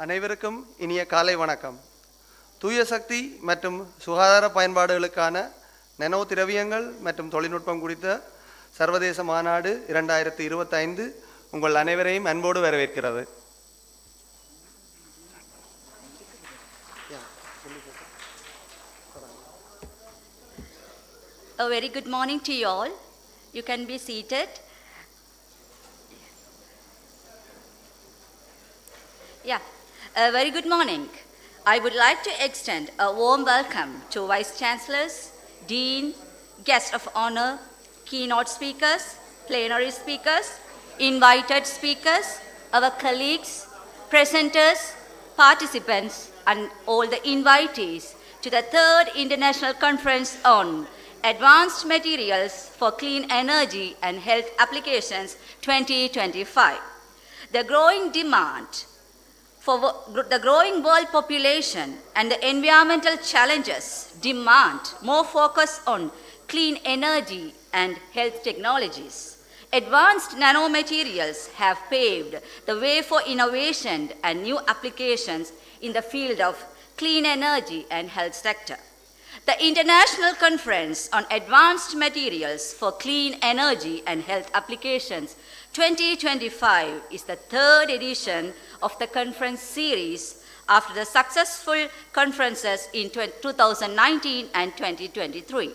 அனைவருக்கும் இனிய காலை வணக்கம். தூய சக்தி மற்றும் சுகாதார பயன்பாடுகளுக்கான நானோ திரவியங்கள் மற்றும் தொழில்நுட்பம் குறித்த சர்வதேச மாநாடு 2025 உங்கள் அனைவரையும் அன்போடு வரவேற்கிறது. A very good morning to you all. You can be seated. A very good morning. I would like to extend a warm welcome to Vice Chancellors, Dean, Guests of Honor, keynote speakers, plenary speakers, invited speakers, our colleagues, presenters, participants, and all the invitees to the 3rd International Conference on Advanced Materials for Clean Energy and Health Applications 2025. The growing demand for the growing world population and the environmental challenges demand more focus on clean energy and health technologies. Advanced nanomaterials have paved the way for innovation and new applications in the field of clean energy and health sector. The International Conference on Advanced Materials for Clean Energy and Health Applications 2025 is the 3rd edition of the conference series after the successful conferences in 2019 and 2023.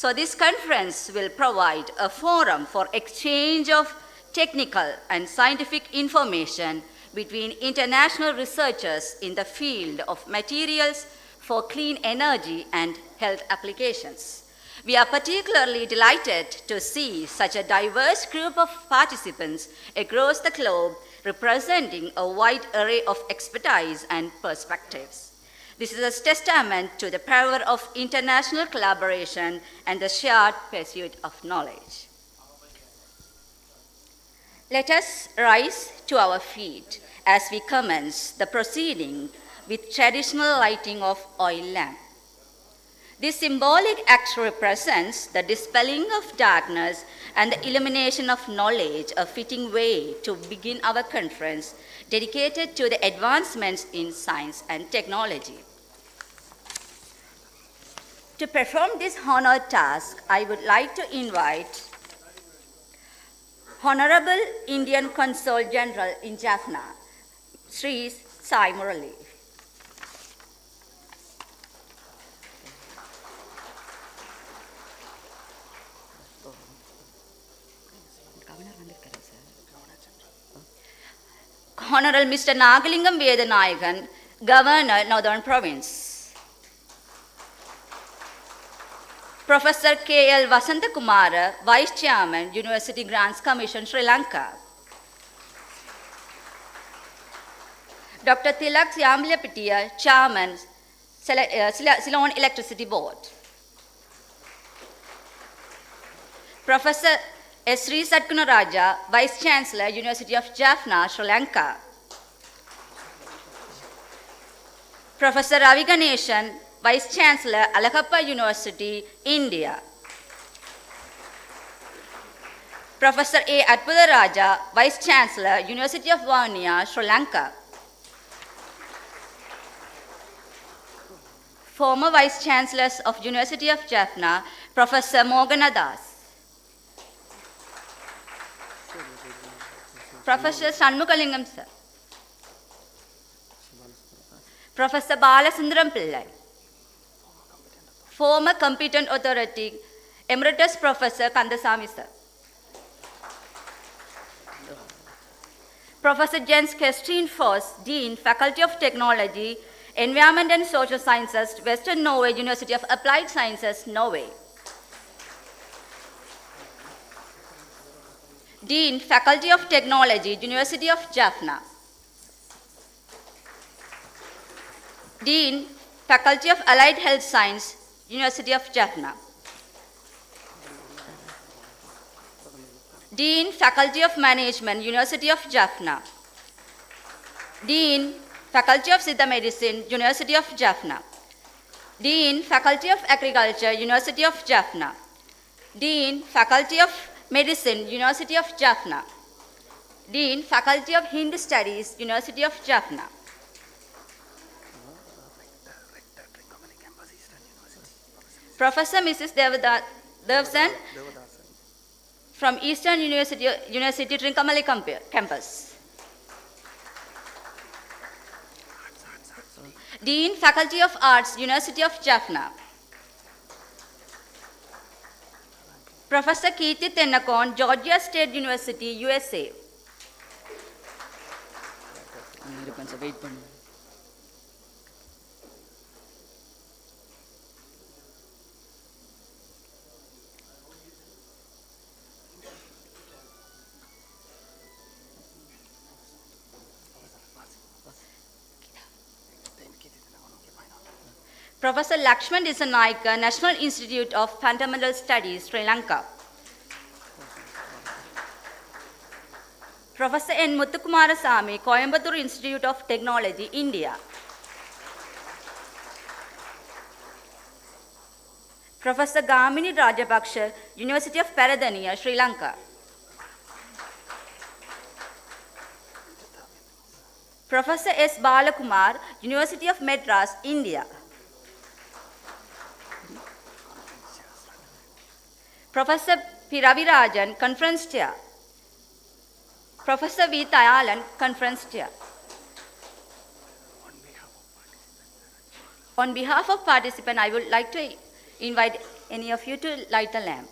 So this conference will provide a forum for exchange of technical and scientific information between international researchers in the field of materials for clean energy and health applications. We are particularly delighted to see such a diverse group of participants across the globe representing a wide array of expertise and perspectives. This is a testament to the power of international collaboration and the shared pursuit of knowledge. Let us rise to our feet as we commence the proceeding with traditional lighting of oil lamp. This symbolic act represents the dispelling of darkness and the illumination of knowledge, a fitting way to begin our conference dedicated to the advancements in science and technology. To perform this honored task, I would like to invite Honorable Indian Consul General in Jaffna, Sri Sai Murali. Honorable Mr. Nagalingam Vedanayagan, Governor, Northern Province. Professor K.L. Vasantakumara, Vice Chairman, University Grants Commission, Sri Lanka. Dr. Tilak Yamlapitiya, Chairman, Ceylon Electricity Board. Professor Sri Satkunaraja, Vice Chancellor, University of Jaffna, Sri Lanka. Professor Ravi Ganeshan, Vice Chancellor, Alakappa University, India. Professor A. Atpudaraja, Vice Chancellor, University of Vavuniya, Sri Lanka. Former Vice Chancellors of University of Jaffna, Professor Moganadas. Professor Shanmukalingam sir. Professor Balasundaram Pillai. Former Competent Authority, Emeritus Professor Kandasamy sir. Professor Jens Kerstin Foss, Dean, Faculty of Technology, Environment and Social Sciences, Western Norway, University of Applied Sciences, Norway. Dean, Faculty of Technology, University of Jaffna. Dean, Faculty of Allied Health Science, University of Jaffna. Dean, Faculty of Management, University of Jaffna. Dean, Faculty of Siddha Medicine, University of Jaffna. Dean, Faculty of Agriculture, University of Jaffna. Dean, Faculty of Medicine, University of Jaffna. Dean, Faculty of Hindu Studies, University of Jaffna. Professor Mrs. Devsan from Eastern University Trincomalee campus. Dean, Faculty of Arts, University of Jaffna. Professor Kirti Tennakon, Georgia State University, USA. Professor Lakshman Dissanayake, National Institute of Fundamental Studies, Sri Lanka. Professor N. Muthukumarasamy, Coimbatore Institute of Technology, India. Professor Gamini Rajapaksa, University of Peradeniya, Sri Lanka. Professor S. Balakumar, University of Madras, India. Professor P. Ravirajan, Conference Chair. Professor V. Tayalan, Conference Chair. On behalf of participants, I would like to invite any of you to light the lamp.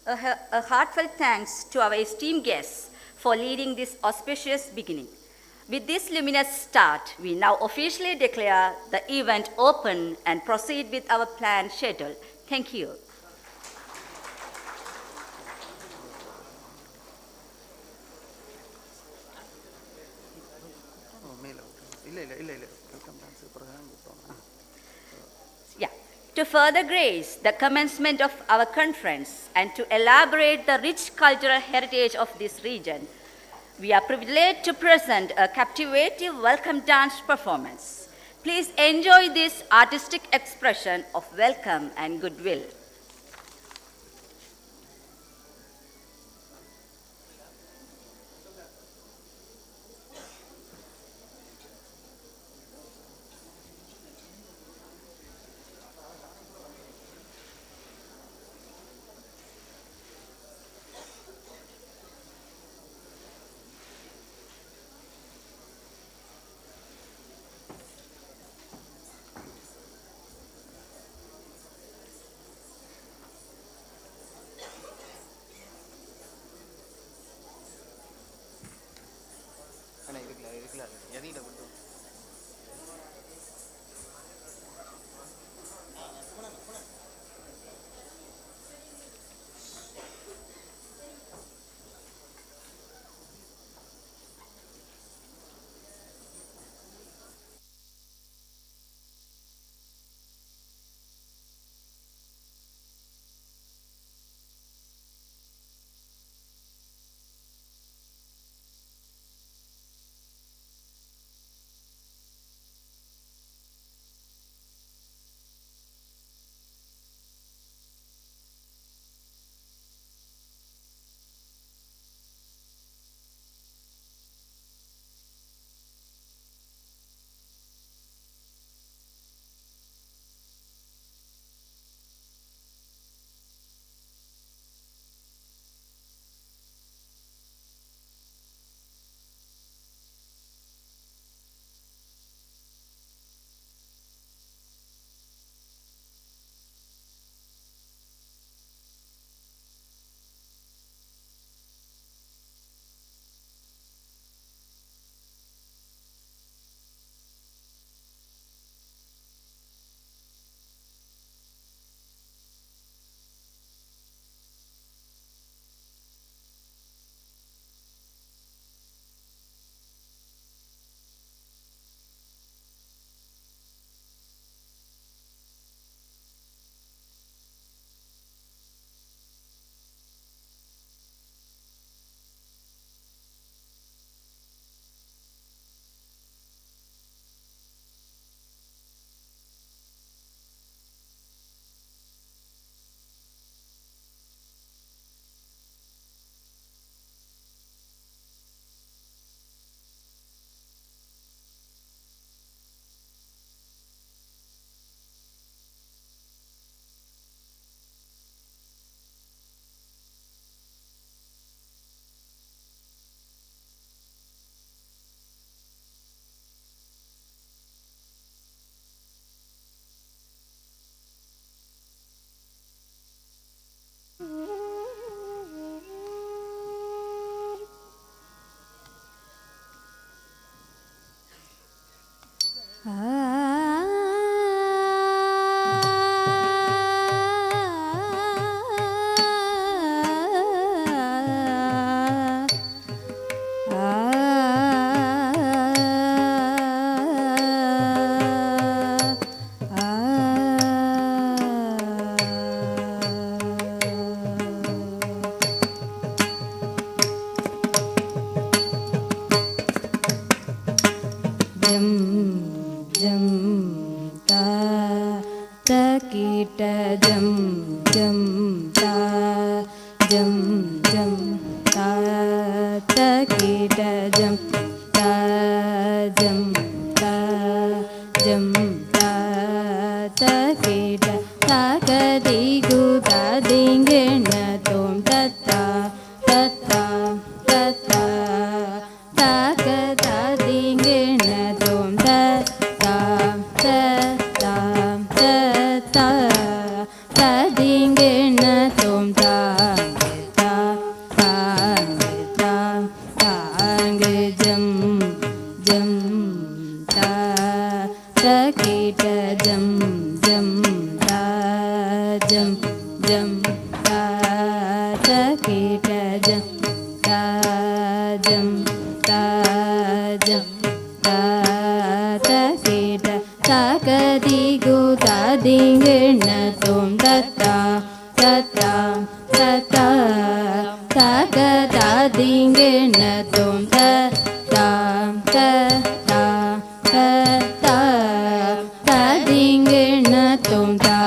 A heartfelt thanks to our esteemed guests for leading this auspicious beginning. With this luminous start, we now officially declare the event open and proceed with our planned schedule. Thank you. To further grace the commencement of our conference and to elaborate the rich cultural heritage of this region, we are privileged to present a captivating welcome dance performance. Please enjoy this artistic expression of welcome and goodwill. kita jam ta jam ta jam ta ta kita ta ka di gu ta ding na tom ta ta ta ta ta ta ta ka ta ding na tom ta ta ta ta ta ta ta ding na tom ta ta ta ta ta jam jam ta ta kita jam jam ta jam jam ta ta kita jam ta jam ta jam ta ta kita ta ka di gu ta ding na tom ta ta ta ta ta ta ta ka ta ding na tom ta ta ta ta ta ta ta ding na tom ta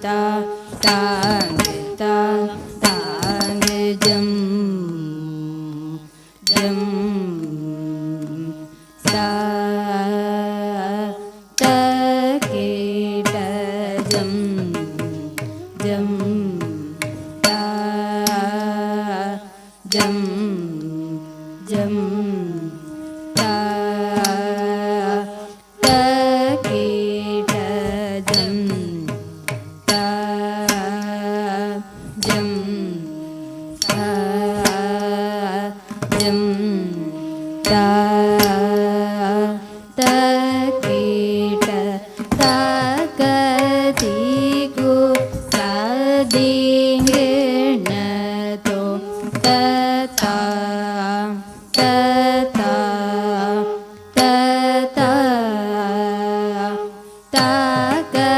ta ta ta ta jam jam ta ta kita jam jam ta jam jam ta ta kita jam ta jam ta jam ta ta kita ta ka di gu ta ding na to ta ta ta ta ta ta ta ka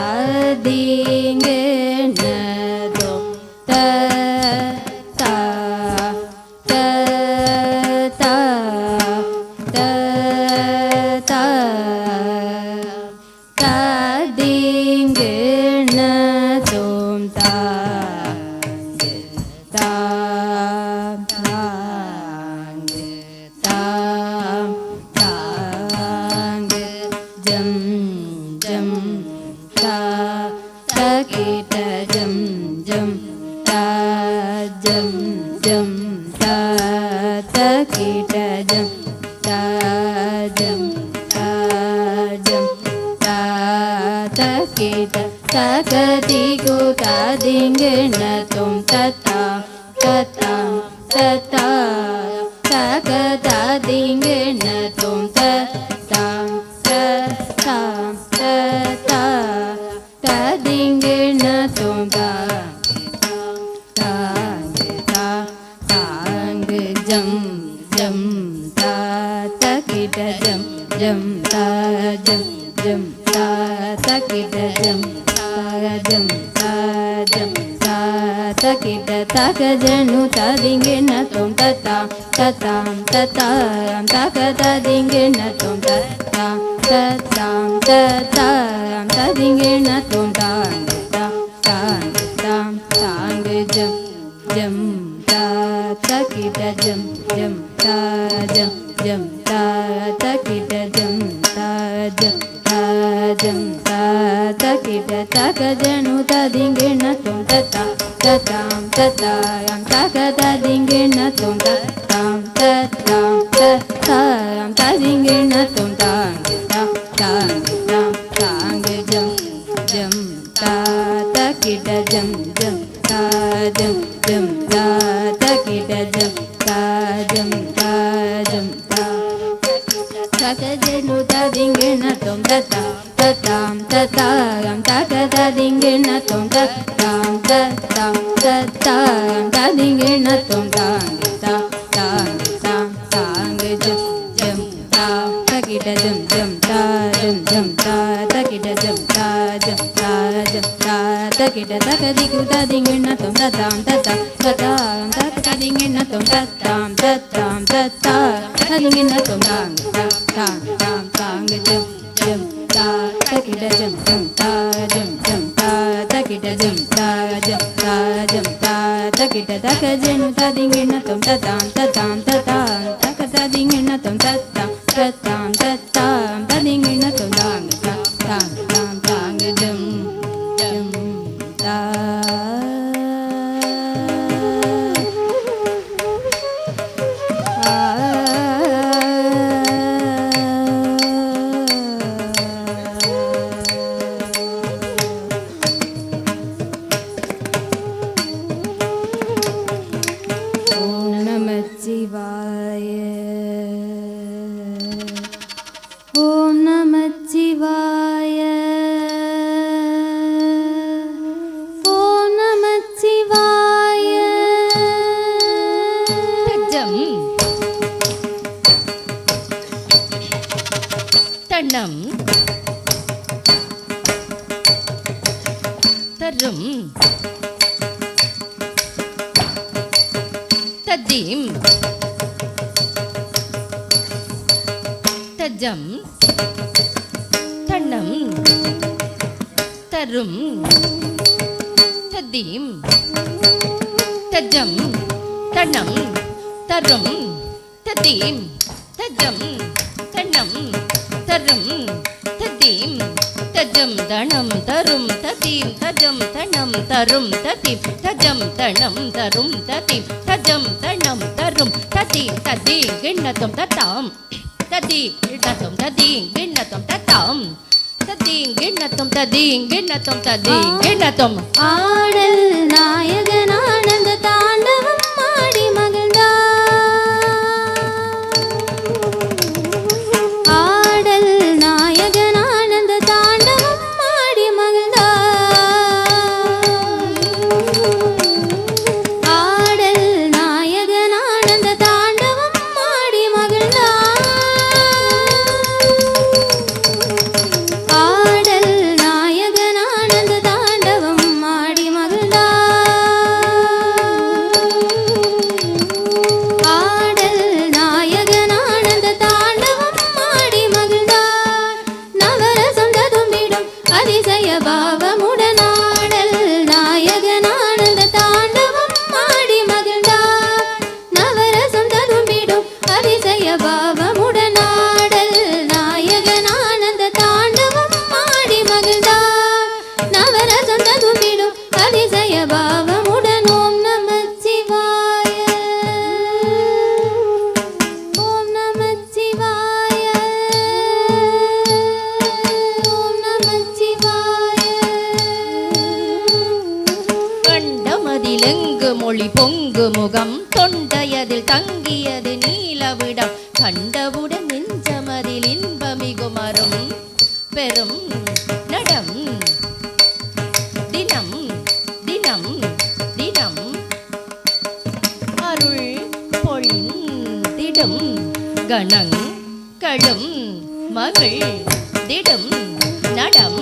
ta ding na to ta ta ta ta ta ta ta ding na tom ta ta ta ta ta jam jam ta ta kita jam jam ta jam jam ta ta kita jam ta jam ta jam ta ta kita ta ka di gu ta ding na tom ta ta ta ta ta ta ta ka ta ding na tom ta ta ta ta ta ta ta ding na tom ta ta ta ta jam jam ta ta kita jam jam ta jam jam ta ta kita jam ta jam ta jam ta ta kita ta ka janu ta ding na tom ta ta ta ta ta ta ta ka ta ding na tom ta ta ta ta ta ta ta ding na tom ta ta ta ta ta jam jam ta ta kita jam jam ta jam jam ta ta kita jam ta jam ta jam ta ta kita ta ka janu ta ding na tom ta ta ta ta ta ta ta ka ta ding na tom ta ta ta ta ta ta ta ding na tom ta ta ta ta ta jam jam ta ta kita jam jam ta jam jam ta ta kita jam ta jam ta jam ta ta ka janu ta ding na tom ta ta ta ta ta ta ta ka ta ding na tom ta ta ta ta ta ta ta ding na tom ta ta ta ta ta jam jam ta ta kita jam jam ta jam jam ta ta kita jam ta jam ta jam ta ta kita ta ka di gu ta ding na tom ta ta ta ta ta ta ta ka ding na tom ta ta ta ta ta ta ta ding na tom ta ta ta ta ta jam jam ta ta kita jam jam ta jam jam ta ta kita jam ta jam ta jam ta takita takajenu tadingina tom tatam tatam tatam takatadingina tom tatam tatam tatam tadingina tom dang tatam tatam tang jam jam ta தண்ணம் தரும் தத்தீம் தஜம் தண்ணம் தரும் தத்தீம் தஜம் தண்ணம் தரும் தத்தீம் தஜம் தண்ணம் தரும் தத்தீம் தஜம் தணம் தரும் தத்தீம் தஜம் தணம் தரும் தத்தீம் தஜம் தணம் தரும் தத்தீம் தஜம் தணம் தரும் தத்தீம் ததி கிண்ணத்தம் தத்தாம் ததி கிண்ணத்தம் ததி கிண்ணத்தம் தத்தாம் ததி கிண்ணத்தம் ததி கிண்ணத்தம் ததி கிண்ணத்தம் ஆடல் நாயகன் ஆனந்த தாண்டவம் ஆடி மகிழ்ந்தார் ஆடல் நாயகன் ஆனந்த தாண்டவம் ஆடி மகிழ்ந்தார் ஆடல் நாயகன் ஆனந்த தாண்டவம் ஆடி மகிழ்ந்தார் ஆடல் நாயகன் ஆனந்த தாண்டவம் ஆடி மகிழ்ந்தார் ஆடல் நாயகன் ஆனந்த தாண்டவம் ஆடி மகிழ்ந்தார் நவரசம் ததும்பிடும் அதிசய பாவமுடன் ஆடல் நாயகன் ஆனந்த தாண்டவம் ஆடி மகிழ்ந்தார் நவரசம் ததும்பிடும் அதிசய பாவமுடன் ஆடல் நாயகன் ஆனந்த தாண்டவம் ஆடி மகிழ்ந்தார் நவரசம் ததும்பிடும் அதிசய பாவமுடன் ஓம் நமச்சிவாய ஓம் நமச்சிவாய ஓம் நமச்சிவாய கண்டமதிலெங்கு மொழி பொங்கு முகம் தொண்டையதில் தங்கியது நீலவிடம் கண்டவுடன் நெஞ்சமதில் இன்பமிகுமரும் பெரும் நடம் தினம் தினம் தினம் அருள் பொழிந்திடும் கணங்களும் மகிழ் திடும் நடம்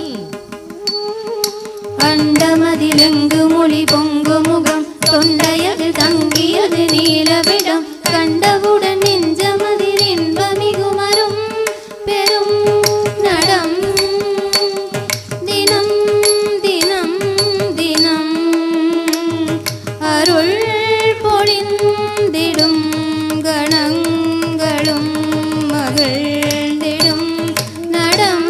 அண்டமதிலெங்கு மொழி பொங்கு முகம் தொண்டையதில் தங்கியது நீலவிடம் கண்டவுடன் நெஞ்சமதில் இன்பமிகுமரும் பெரும் நடம் தினம் தினம் தினம் அருள் பொழிந்திடும் கணங்களும் மகிழ்ந்திடும் நடம்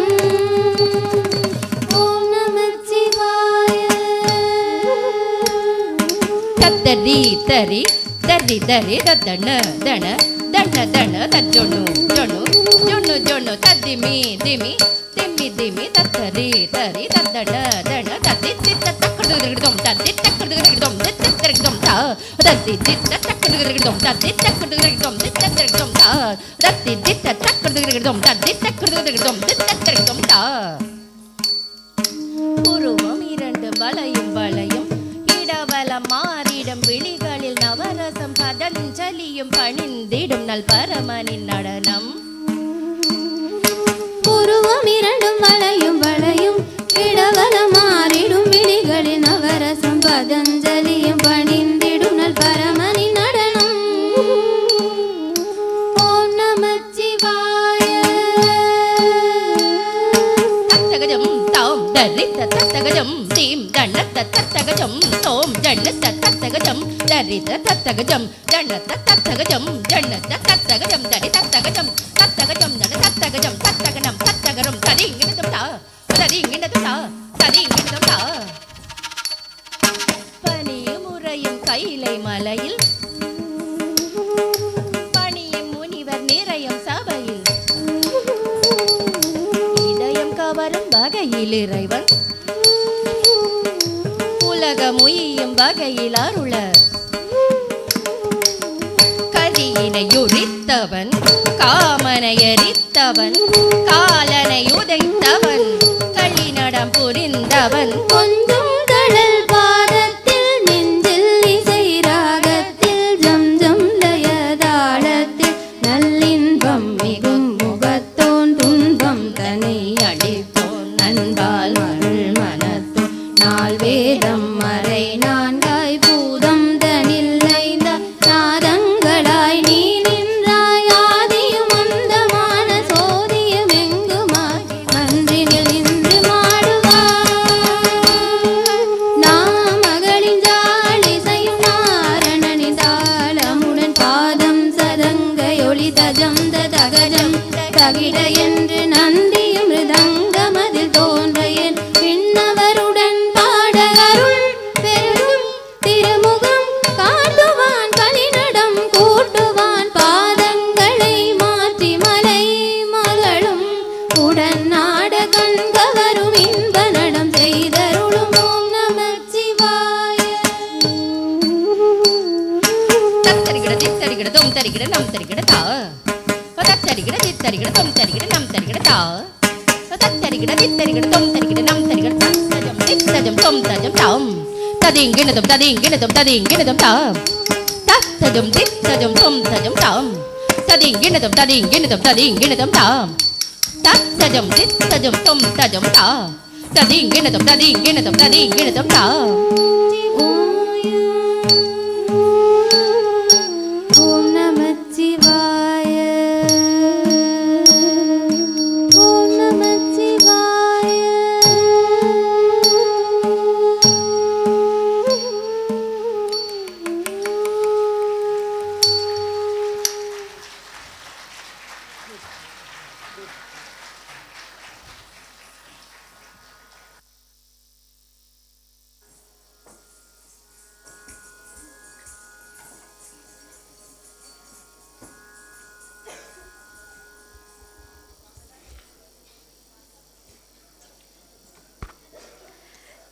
ஓம் நமச்சிவாய தத்தரி தரி தரி தரி தத்தன தன தன தன தஜொன்னு ஜொன்னு ஜொன்னு ஜொன்னு தத்திமி திமி திம்மி திமி தத்தரி தரி தத்தன தன தத்தி தித்த தக்கடுகிடுதோம் தத்தி தக்கடுகிடுதோம் தித்தரிகிடுதோம் தா தத்தி தித்த தக்கடுகிடுதோம் தத்தி தக்கடுகிடுதோம் தித்தரிகிடுதோம் தா தத்தி தித்த தக்கடுகிடுதோம் தத்தி தக்கடுகிடுதோம் தித்தரிகிடுதோம் தா உருவம் இரண்டு வளையும் வளையும் இடவலம் மாறிடும் விழிகளில் நவரசம் பதஞ்சலியும் பணிந்திடும் நல் பரமனின் நடனம் உருவம் இரண்டும் வளையும் வளையும் இடவலம் மாறிடும் விழிகளில் நவரசம் பதஞ்சலியும் பணிந்திடும் நல் பரமனின் நடனம் ஓம் நமச்சிவாய தத்தகஜம் தாம் தரித்த தத்தகஜம் தீம் தண்ணத்த தத்தகஜம் தோம் ஜன்னத்த தத்தகஜம் தரித தத்தகஜம் ஜன்னத தத்தகஜம் ஜன்னத தத்தகஜம் தரி தத்தகஜம் தத்தகஜம் நட தத்தகஜம் தத்தகனம் தத்தகரம் ததிங்கினதும் தா ததிங்கினதும் தா ததிங்கினதும் தா பனியும் உறையும் கைலை மலையில் பணியும் முனிவர் நிறையும் சபையில் இதயம் கவரும் வகையில் இறைவன் உலகமுயும் வகையில் அருள கதியினை உரித்தவன் காமனை எரித்தவன் காலனை உதைத்தவன் களிநடம் புரிந்தவன் கொஞ்சம் கடல் பாதத்தில் நெஞ்சில் இசை ராகத்தில் ஜம் ஜம் லயதாளத்தில் நல்லின்பம் மிகும் முகத்தோன் துன்பம் தன்னை அடித்தோன் நண்பால் மருள் மனத்தோன் நாள் வேதம் மறை நான்காய் பூதம் தனில் ஐந்த நாதங்களாய் நீ நின்றாய் ஆதியும் அந்தமான சோதியும் எங்குமாய் அன்றினில் நின்று மாடுவாய் நாமகளின் ஜாலிசையும் நாரணனின் தாளமுடன் பாதம் சதங்கை ஒளி தஜம் தகஜம் தகிட என்று நந்தியும் மிருதங்கமதில் தோன்ற என் விண்ணவருடன் பாட அருள் பெருகும் திருமுகம் காட்டுவான் கலிநடம் கூட்டுவான் பாதங்களை மாற்றி மலை மகளும் உடன் நாட கண்கவரும் இன்ப நடம் செய்தருளும் ஓம் நமச்சிவாய தத்தரிகிட தித்தரிகிட தொம் தரிகிட நம் தரிகிட தா தத்தரிகிட தித்தரிகிட தொம் தரிகிட நம் தரிகிட தா தத்தரிகிட தித்தரிகிட தொம் தரிகிட நம் தரிகிட தத்தஜம் தித்தஜம் தொம் தஜம் தாம் ததிங்கினதும் ததிங்கினதும் ததிங்கினதும் தாம் தத்தஜம் தித்தஜம் தொம் தஜம் தாம் ததிங்கினதும் ததிங்கினதும் ததிங்கினதும் தாம் தத்தஜம் தித்தஜம் தொம் தஜம் தாம் ததிங்கினதும் ததிங்கினதும் ததிங்கினதும் தாம் ஓம் நமச்சிவாய ஓம் நமச்சிவாய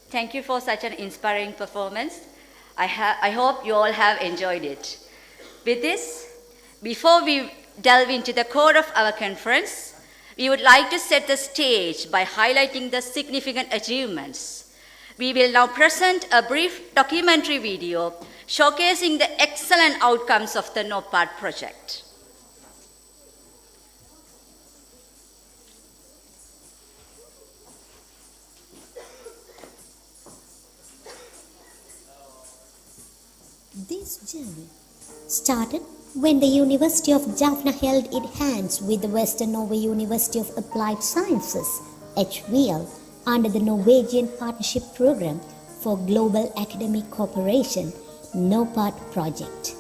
Thank you for such an inspiring performance. I hope you all have enjoyed it. With this, before we delve into the core of our conference, we would like to set the stage by highlighting the significant achievements. We will now present a brief documentary video showcasing the excellent outcomes of the NOPAD project. This journey started when the University of Jaffna held its hands with the Western Norway University of Applied Sciences, HVL, under the Norwegian Partnership Program for Global Academic Cooperation, NOPAD project.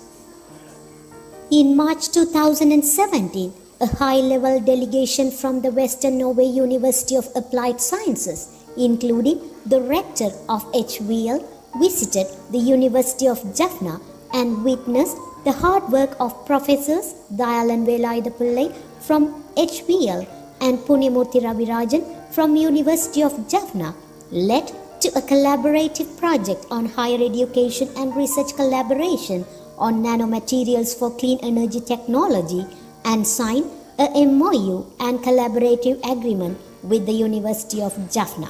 In March 2017, a high-level delegation from the Western Norway University of Applied Sciences, including the rector of HVL, visited the University of Jaffna and witnessed the hard work of Professors Dayalan Velayuthapillai from HVL and Punyamurthy Ravirajan from University of Jaffna, led to a collaborative project on higher education and research collaboration on nanomaterials for clean energy technology and signed a MOU and collaborative agreement with the University of Jaffna.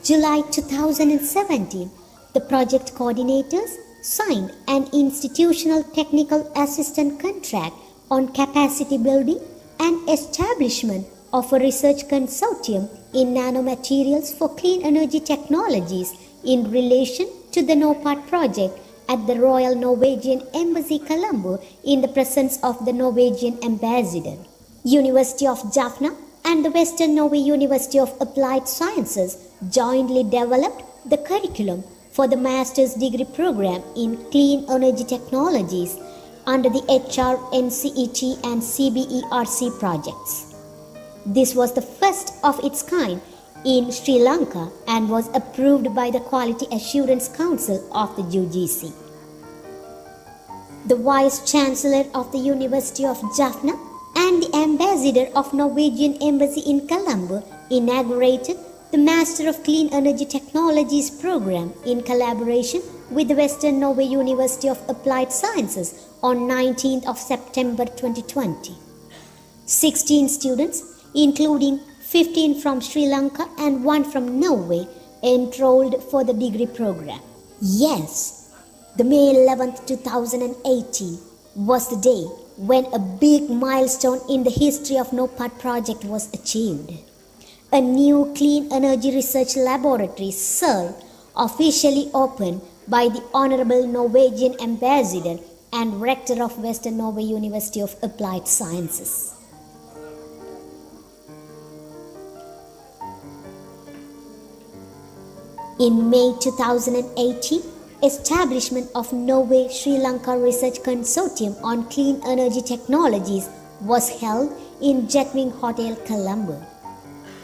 July 2017, the project coordinators signed an institutional technical assistant contract on capacity building and establishment of a research consortium in nanomaterials for clean energy technologies in relation to the NOPAD project at the Royal Norwegian Embassy Colombo in the presence of the Norwegian ambassador. University of Jaffna and the Western Norway University of Applied Sciences jointly developed the curriculum for the master's degree program in clean energy technologies under the HR, NCET and CBERC projects. This was the first of its kind in Sri Lanka and was approved by the Quality Assurance Council of the UGC. The Vice Chancellor of the University of Jaffna and the Ambassador of Norwegian Embassy in Colombo inaugurated the Master of Clean Energy Technologies program in collaboration with the Western Norway University of Applied Sciences on 19th of September 2020. 16 students, including 15 from Sri Lanka and 1 from Norway, enrolled for the degree program. Yes, the May 11th, 2018 was the day when a big milestone in the history of NOPAD project was achieved. A new clean energy research laboratory, CERL, officially opened by the Honorable Norwegian Ambassador and Rector of Western Norway University of Applied Sciences. In May 2018, establishment of Norway Sri Lanka Research Consortium on Clean Energy Technologies was held in Jetwing Hotel, Colombo.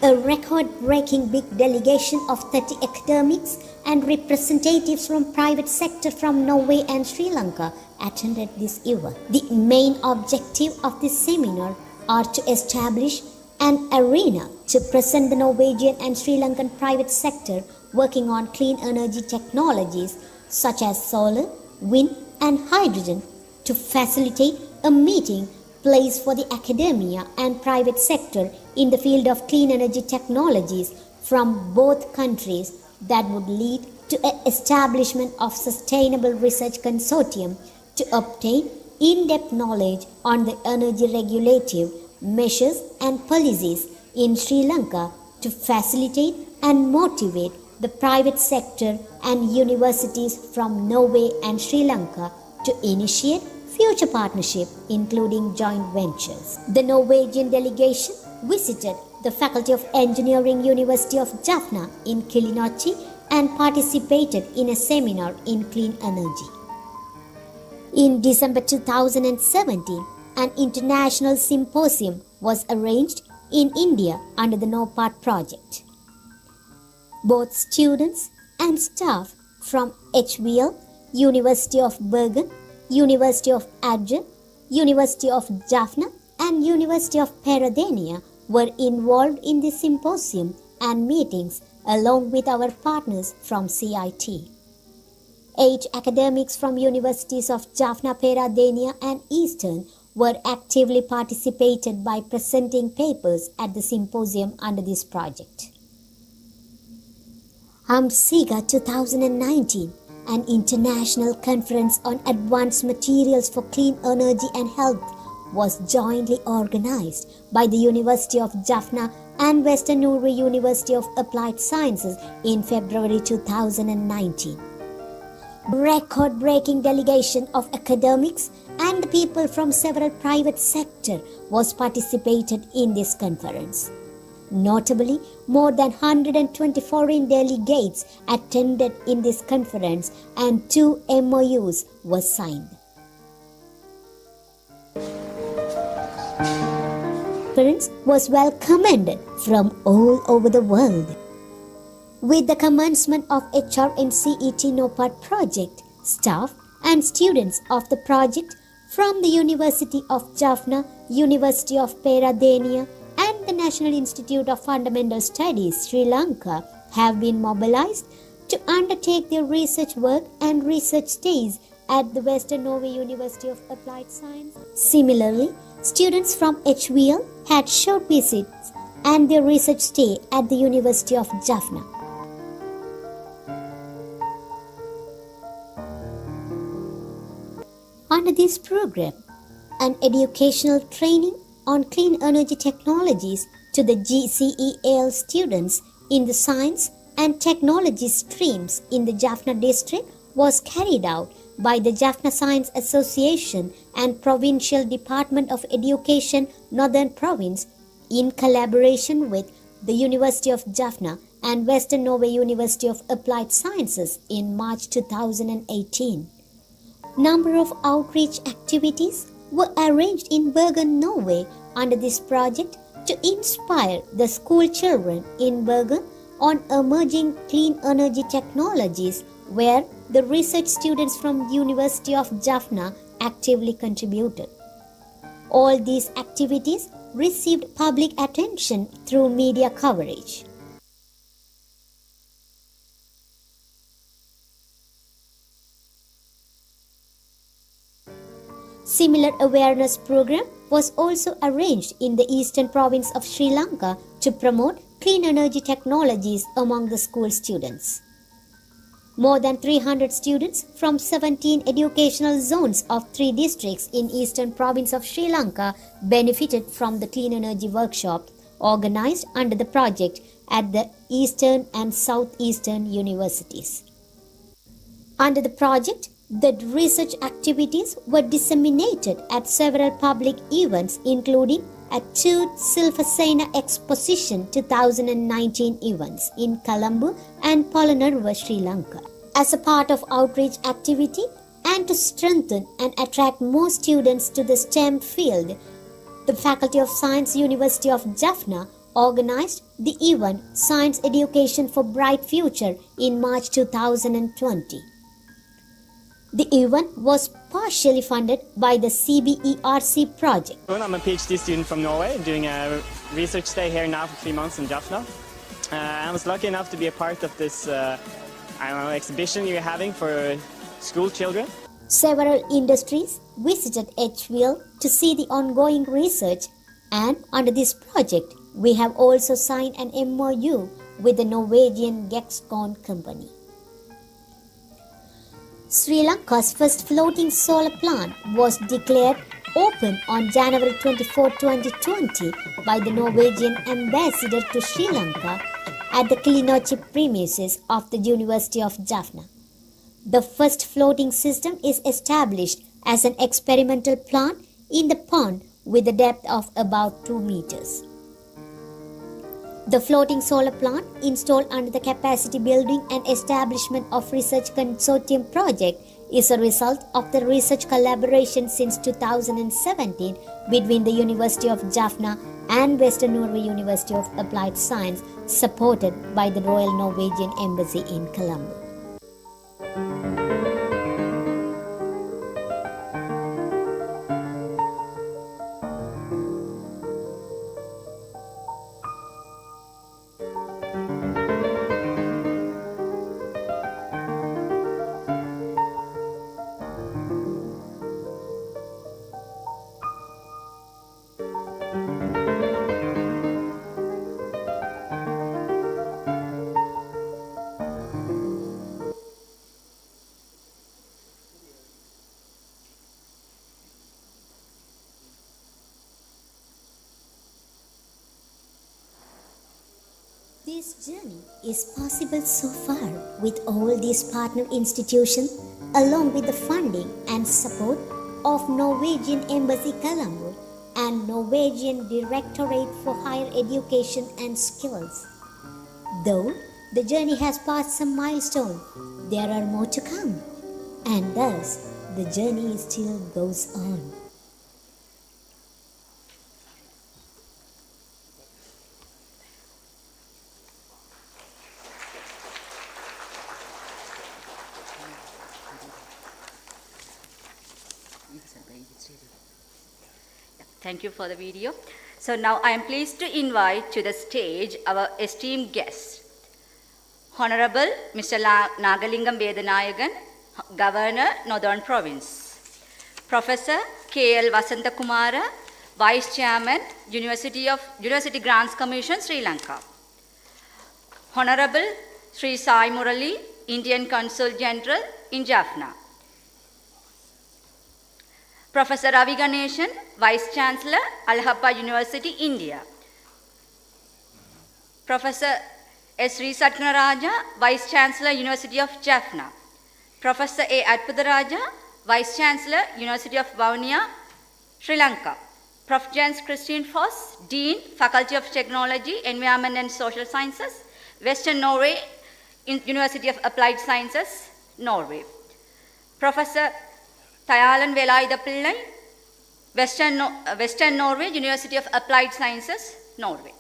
A record-breaking big delegation of 30 academics and representatives from private sector from Norway and Sri Lanka attended this event. The main objective of this seminar are to establish an arena to present the Norwegian and Sri Lankan private sector working on clean energy technologies such as solar, wind and hydrogen, to facilitate a meeting place for the academia and private sector in the field of clean energy technologies from both countries that would lead to an establishment of sustainable research consortium to obtain in-depth knowledge on the energy regulative measures and policies in Sri Lanka to facilitate and motivate the private sector and universities from Norway and Sri Lanka to initiate future partnership, including joint ventures. The Norwegian delegation visited the Faculty of Engineering University of Jaffna in Kilinochchi and participated in a seminar in clean energy. In December 2017, an international symposium was arranged in India under the NOPAD project. Both students and staff from HVL, University of Bergen, University of Agder, University of Jaffna and University of Peradeniya were involved in the symposium and meetings along with our partners from CIT. 8 academics from universities of Jaffna, Peradeniya and Eastern were actively participated by presenting papers at the symposium under this project. AMSIGA 2019, an international conference on advanced materials for clean energy and health, was jointly organized by the University of Jaffna and Western Norway University of Applied Sciences in February 2019. Record-breaking delegation of academics and people from several private sector was participated in this conference. Notably, more than 120 foreign delegates attended in this conference and 2 MOUs were signed. The conference was well commended from all over the world. With the commencement of HRNCET NOPAD project, staff and students of the project from the University of Jaffna, University of Peradeniya and the National Institute of Fundamental Studies, Sri Lanka, have been mobilized to undertake their research work and research stays at the Western Norway University of Applied Science. Similarly, students from HVL had short visits and their research stay at the University of Jaffna. Under this program, an educational training on clean energy technologies to the GCEAL students in the science and technology streams in the Jaffna district was carried out by the Jaffna Science Association and Provincial Department of Education Northern Province in collaboration with the University of Jaffna and Western Norway University of Applied Sciences in March 2018. Number of outreach activities were arranged in Bergen, Norway under this project to inspire the school children in Bergen on emerging clean energy technologies, where the research students from University of Jaffna actively contributed. All these activities received public attention through media coverage. Similar awareness program was also arranged in the eastern province of Sri Lanka to promote clean energy technologies among the school students. More than 300 students from 17 educational zones of 3 districts in eastern province of Sri Lanka benefited from the clean energy workshop organized under the project at the eastern and southeastern universities. Under the project, the research activities were disseminated at several public events, including at 2 Silphasena Exposition 2019 events in Colombo and Polonnaruwa, Sri Lanka. As a part of outreach activity and to strengthen and attract more students to the STEM field, the Faculty of Science, University of Jaffna organized the event Science Education for Bright Future in March 2020. The event was partially funded by the CBERC project. I'm a PhD student from Norway doing a research stay here now for 3 months in Jaffna. I was lucky enough to be a part of this exhibition you're having for school children. Several industries visited HVL to see the ongoing research, and under this project, we have also signed an MOU with the Norwegian Gexcon company. Sri Lanka's first floating solar plant was declared open on January 24, 2020 by the Norwegian ambassador to Sri Lanka at the keynote premises of the University of Jaffna. The first floating system is established as an experimental plant in the pond with a depth of about 2 meters. The floating solar plant, installed under the Capacity Building and Establishment of Research Consortium project, is a result of the research collaboration since 2017 between the University of Jaffna and Western Norway University of Applied Science, supported by the Royal Norwegian Embassy in Colombo. This journey is possible so far with all these partner institutions, along with the funding and support of Norwegian Embassy Colombo and Norwegian Directorate for Higher Education and Skills. Though the journey has passed some milestones, there are more to come, and thus the journey still goes on. Thank you for the video. So now I am pleased to invite to the stage our esteemed guest, Honorable Mr. Nagalingam Vedanayagan, Governor, Northern Province. Professor K.L. Vasantakumara, Vice Chairman, University Grants Commission, Sri Lanka. Honorable Sri Sai Murali, Indian Consul General in Jaffna. Professor Ravi Ganeshan, Vice Chancellor, Alhappa University, India. Professor S. Sri Satnaraja, Vice Chancellor, University of Jaffna. Professor A. Adpudaraja, Vice Chancellor, University of Vavuniya, Sri Lanka. Prof. Jens Christian Foss, Dean, Faculty of Technology, Environment and Social Sciences, Western Norway, University of Applied Sciences, Norway. Professor Tayalan Velaida Pillai, Western Norway, University of Applied Sciences, Norway.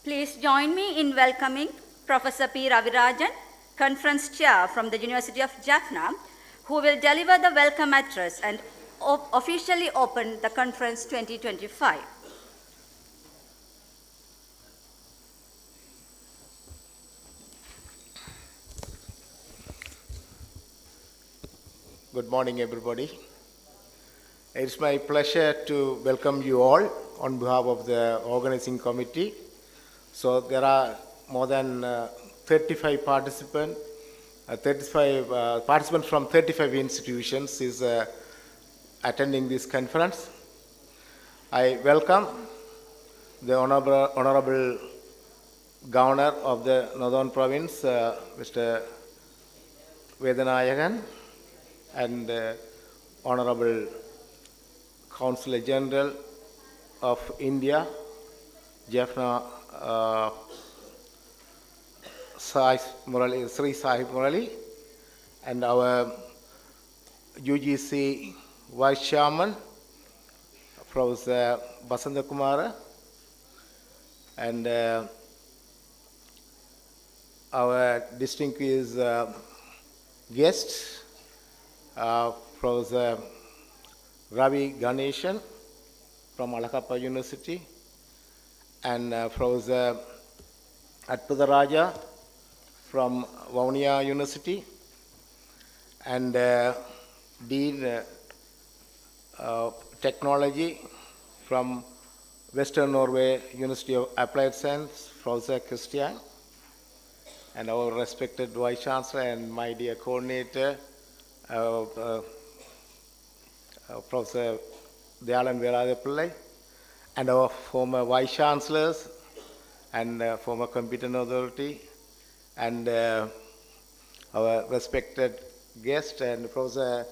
Please join me in welcoming Professor P. Ravirajan, Conference Chair from the University of Jaffna, who will deliver the welcome address and officially open the conference 2025. Good morning, everybody. It's my pleasure to welcome you all on behalf of the organizing committee. So there are more than 35 participants. 35 participants from 35 institutions is attending this conference. I welcome the Honorable Governor of the Northern Province, Mr. Vedanayagan, and Honorable Consul General of India, Jaffna Sri Sahib Murali, and our UGC Vice Chairman, Professor Basanta Kumara, and our distinguished guest, Professor Ravi Ganeshan from Alakappa University, and Professor Atpudaraja from Vaunia University, and Dean Technology from Western Norway University of Applied Science, Professor Christian, and our respected Vice Chancellor and my dear coordinator, Professor Dayalan Velaida Pillai, and our former Vice Chancellors and former competent authority, and our respected guest and Professor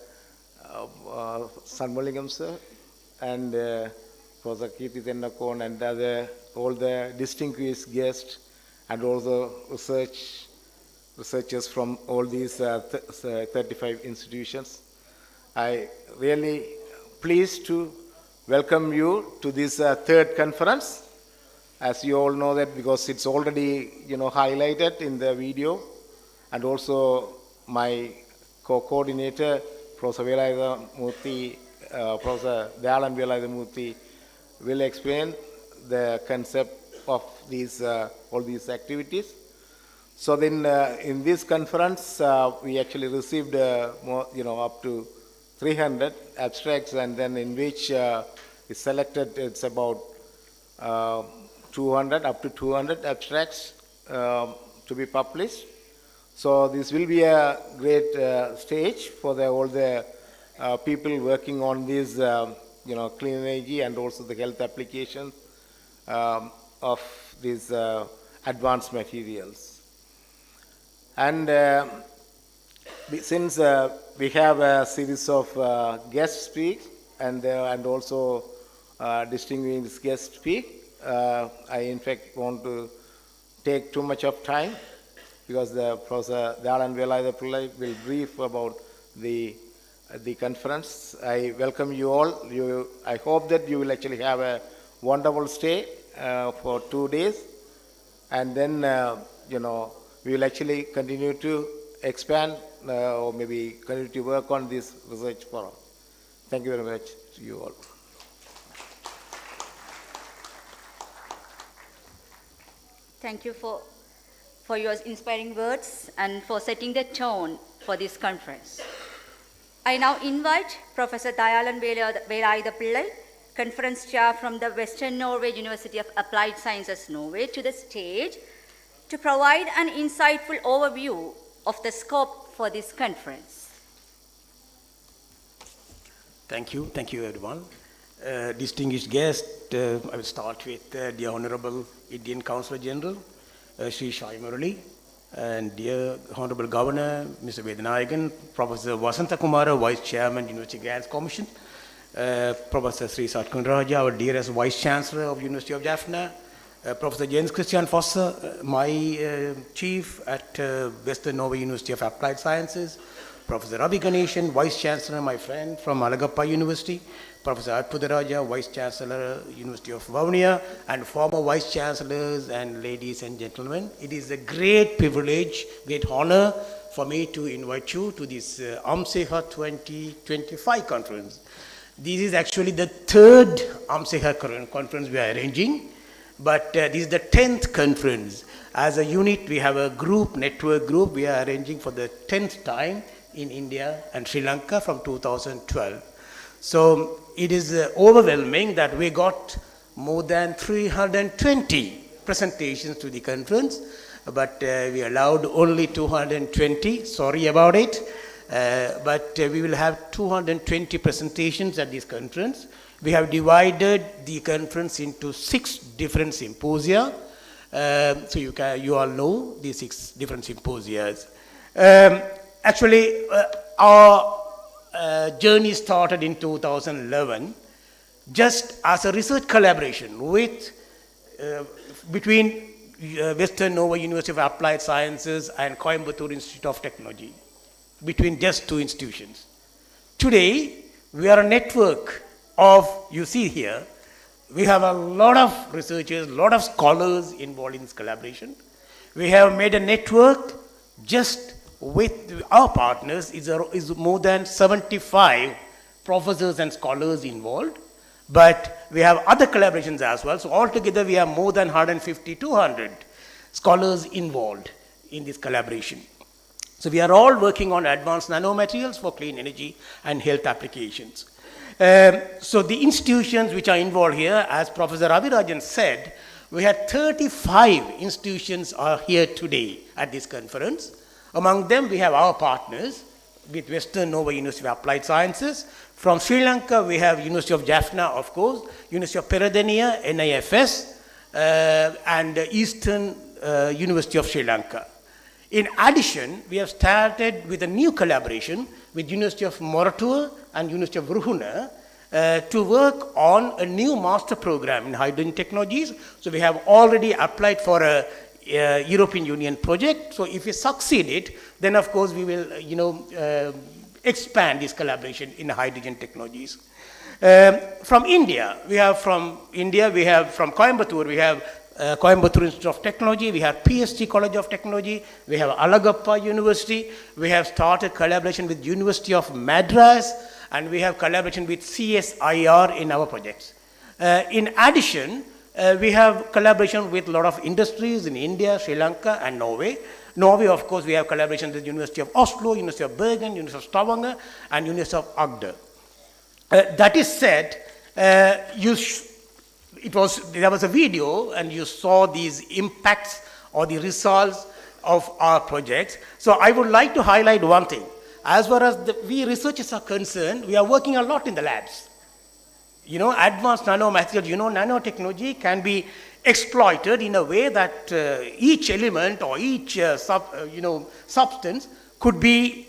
Sanmalingam sir, and Professor Kirti Tennakon, and all the distinguished guests, and also researchers from all these 35 institutions. I really pleased to welcome you to this third conference. As you all know that, because it's already highlighted in the video, and also my co-coordinator, Professor Velaida Murthy, Professor Dayalan Velaida Murthy, will explain the concept of these all these activities. So then, in this conference, we actually received more, up to 300 abstracts, and then in which is selected, it's about 200, up to 200 abstracts to be published. So this will be a great stage for all the people working on these, clean energy and also the health applications of these advanced materials. And since we have a series of guest speaks and also distinguished guest speak, I in fact want to take too much of time, because the Professor Dayalan Velaida Pillai will brief about the conference. I welcome you all. I hope that you will actually have a wonderful stay for 2 days, and then we will actually continue to expand or maybe continue to work on this research forum. Thank you very much to you all. Thank you for your inspiring words and for setting the tone for this conference. I now invite Professor Dayalan Velaida Pillai, Conference Chair from the Western Norway University of Applied Sciences, Norway, to the stage to provide an insightful overview of the scope for this conference. Thank you everyone. Distinguished guest, I will start with the Honorable Indian Councillor General, Sri Shai Murali, and dear Honorable Governor, Mr. Vedanayagan, Professor Vasanta Kumara, Vice Chairman, University Grants Commission, Professor Sri Satkun Raja, our dearest Vice Chancellor of University of Jaffna, Professor Jens Christian Fosse, my Chief at Western Norway University of Applied Sciences, Professor Ravi Ganeshan, Vice Chancellor, my friend from Alagappa University, Professor Arpudaraja, Vice Chancellor, University of Vavuniya, and former Vice Chancellors and ladies and gentlemen. It is a great privilege, great honor for me to invite you to this AMSEHA 2025 conference. This is actually the third AMSEHA conference we are arranging, but this is the 10th conference. As a unit, we have a group, network group, we are arranging for the 10th time in India and Sri Lanka from 2012. So it is overwhelming that we got more than 320 presentations to the conference, but we allowed only 220, sorry about it, but we will have 220 presentations at this conference. We have divided the conference into 6 different symposia, so you all know the 6 different symposias. Actually, our journey started in 2011 just as a research collaboration with between Western Norway University of Applied Sciences and Coimbatore Institute of Technology, between just 2 institutions. Today, we are a network of, you see here, we have a lot of researchers, a lot of scholars involved in this collaboration. We have made a network just with our partners is more than 75 professors and scholars involved, but we have other collaborations as well. So altogether we have more than 150, 200 scholars involved in this collaboration. So we are all working on advanced nanomaterials for clean energy and health applications. So the institutions which are involved here, as Professor Ravirajan said, we had 35 institutions are here today at this conference. Among them, we have our partners with Western Norway University of Applied Sciences. From Sri Lanka, we have University of Jaffna, of course, University of Peradeniya, NIFS, and Eastern University of Sri Lanka. In addition, we have started with a new collaboration with University of Moratuwa and University of Ruhuna to work on a new master program in hydrogen technologies. So we have already applied for a European Union project. So if we succeed it, then of course we will, expand this collaboration in hydrogen technologies. From India, we have from Coimbatore, we have Coimbatore Institute of Technology, we have PST College of Technology, we have Alagappa University, we have started collaboration with University of Madras, and we have collaboration with CSIR in our projects. In addition, we have collaboration with a lot of industries in India, Sri Lanka, and Norway. Norway, of course, we have collaboration with University of Oslo, University of Bergen, University of Stavanger, and University of Agder. That is said, there was a video, and you saw these impacts or the results of our projects. So I would like to highlight one thing. As far as we researchers are concerned, we are working a lot in the labs. Advanced nanomaterials, nanotechnology can be exploited in a way that each element or each substance could be,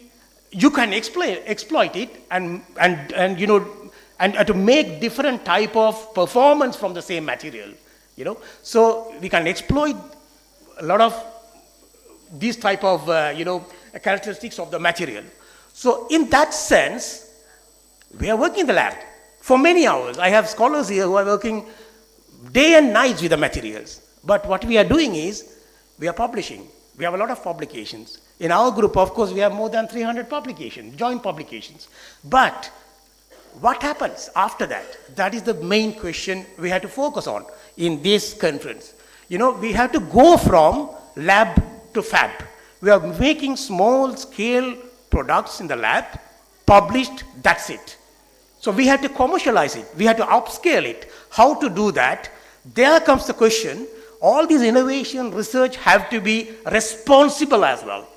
you can exploit it and to make different type of performance from the same material. So we can exploit a lot of these type of characteristics of the material. So in that sense, we are working in the lab for many hours. I have scholars here who are working day and night with the materials. But what we are doing is, we are publishing. We have a lot of publications. In our group, of course, we have more than 300 publications, joint publications. But what happens after that? That is the main question we have to focus on in this conference. We have to go from lab to fab. We are making small scale products in the lab, published, that's it. So we have to commercialize it. We have to upscale it. How to do that? There comes the question, all these innovation, research have to be responsible as well.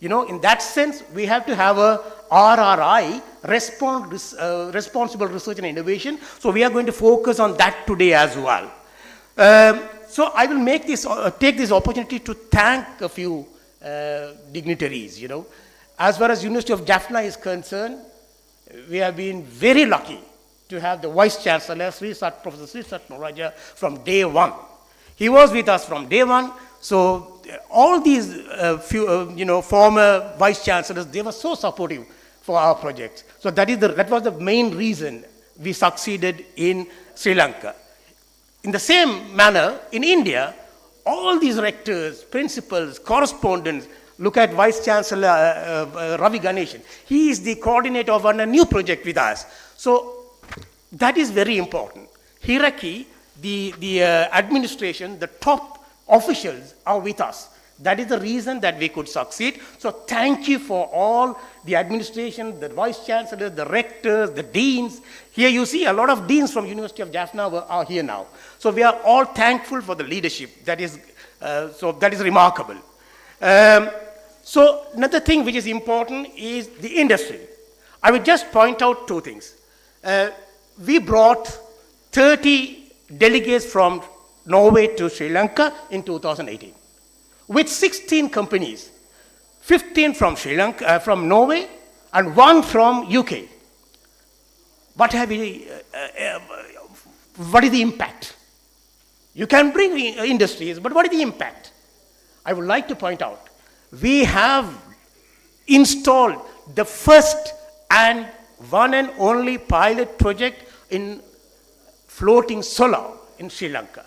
In that sense, we have to have a RRI, responsible research and innovation. So we are going to focus on that today as well. So I will take this opportunity to thank a few dignitaries, you know. As far as University of Jaffna is concerned, we have been very lucky to have the Vice Chancellor, Professor Sri Sat Moraja, from day one. He was with us from day one. So all these former Vice Chancellors, they were so supportive for our project. So that was the main reason we succeeded in Sri Lanka. In the same manner, in India, all these rectors, principals, correspondents, look at Vice Chancellor Ravi Ganeshan. He is the coordinator of a new project with us. So that is very important. Hierarchy, the administration, the top officials are with us. That is the reason that we could succeed. So thank you for all the administration, the vice chancellors, the rectors, the deans. Here you see a lot of deans from University of Jaffna are here now. So we are all thankful for the leadership. That is remarkable. So another thing which is important is the industry. I will just point out two things. We brought 30 delegates from Norway to Sri Lanka in 2018. With 16 companies, 15 from Sri Lanka, from Norway, and 1 from UK. What is the impact? You can bring industries, but what is the impact? I would like to point out, we have installed the first and one and only pilot project in floating solar in Sri Lanka,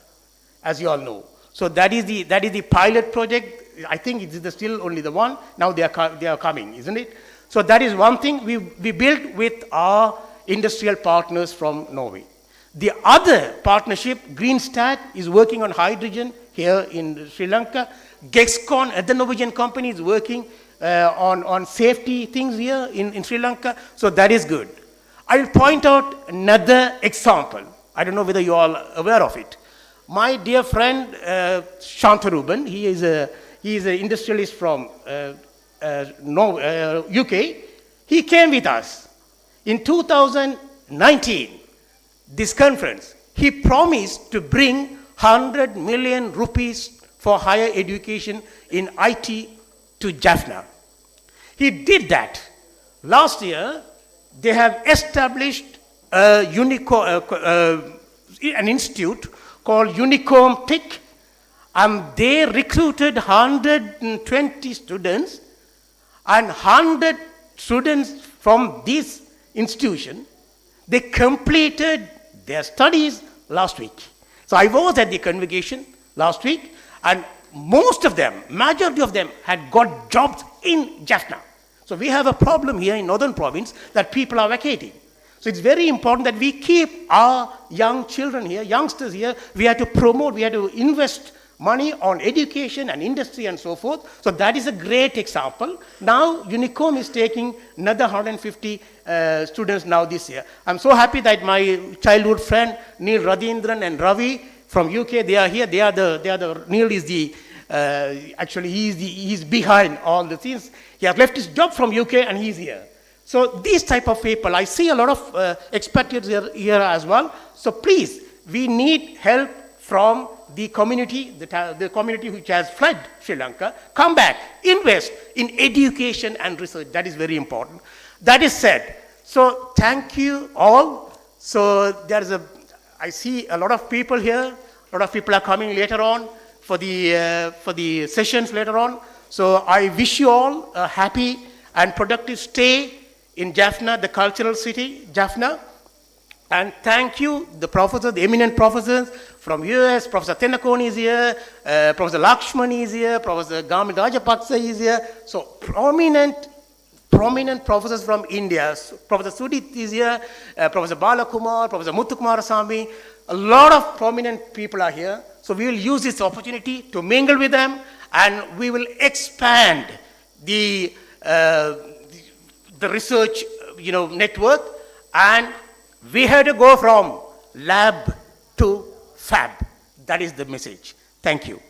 as you all know. So that is the pilot project. I think it is still only the one. Now they are coming, isn't it? So that is one thing we built with our industrial partners from Norway. The other partnership, Greenstat, is working on hydrogen here in Sri Lanka. Gexcon, the Norwegian company, is working on safety things here in Sri Lanka. So that is good. I will point out another example. I don't know whether you are all aware of it. My dear friend Chancellor, he is an industrialist from UK. He came with us in 2019. This conference, he promised to bring 100 million rupees for higher education in IT to Jaffna. He did that. Last year, they have established an institute called Unicom TIC, and they recruited 120 students, and 100 students from this institution, they completed their studies last week. So I was at the convocation last week, and most of them, majority of them, had got jobs in Jaffna. So we have a problem here in Northern Province that people are vacating. So it's very important that we keep our young children here, youngsters here. We have to promote, we have to invest money on education and industry and so forth. So that is a great example. Now Unicom is taking another 150 students now this year. I'm so happy that my childhood friend Neil Radindran and Ravi from UK, they are here. Neil is the, actually he's behind all the things. He has left his job from UK and he's here. So these type of people, I see a lot of expatriates here as well. So please, we need help from the community, the community which has fled Sri Lanka. Come back, invest in education and research. That is very important. That is said. So thank you all. So I see a lot of people here. A lot of people are coming later on for the sessions later on. So I wish you all a happy and productive stay in Jaffna, the cultural city, Jaffna. And thank you, the professors, the eminent professors from US, Professor Tenakoni is here, Professor Lakshman is here, Professor Gamin Rajapaksa is here. So prominent professors from India. So Professor Sudit is here, Professor Balakumar, Professor Muthukumarasamy. A lot of prominent people are here. So we will use this opportunity to mingle with them, and we will expand the research network, and we have to go from lab to fab. That is the message. Thank you.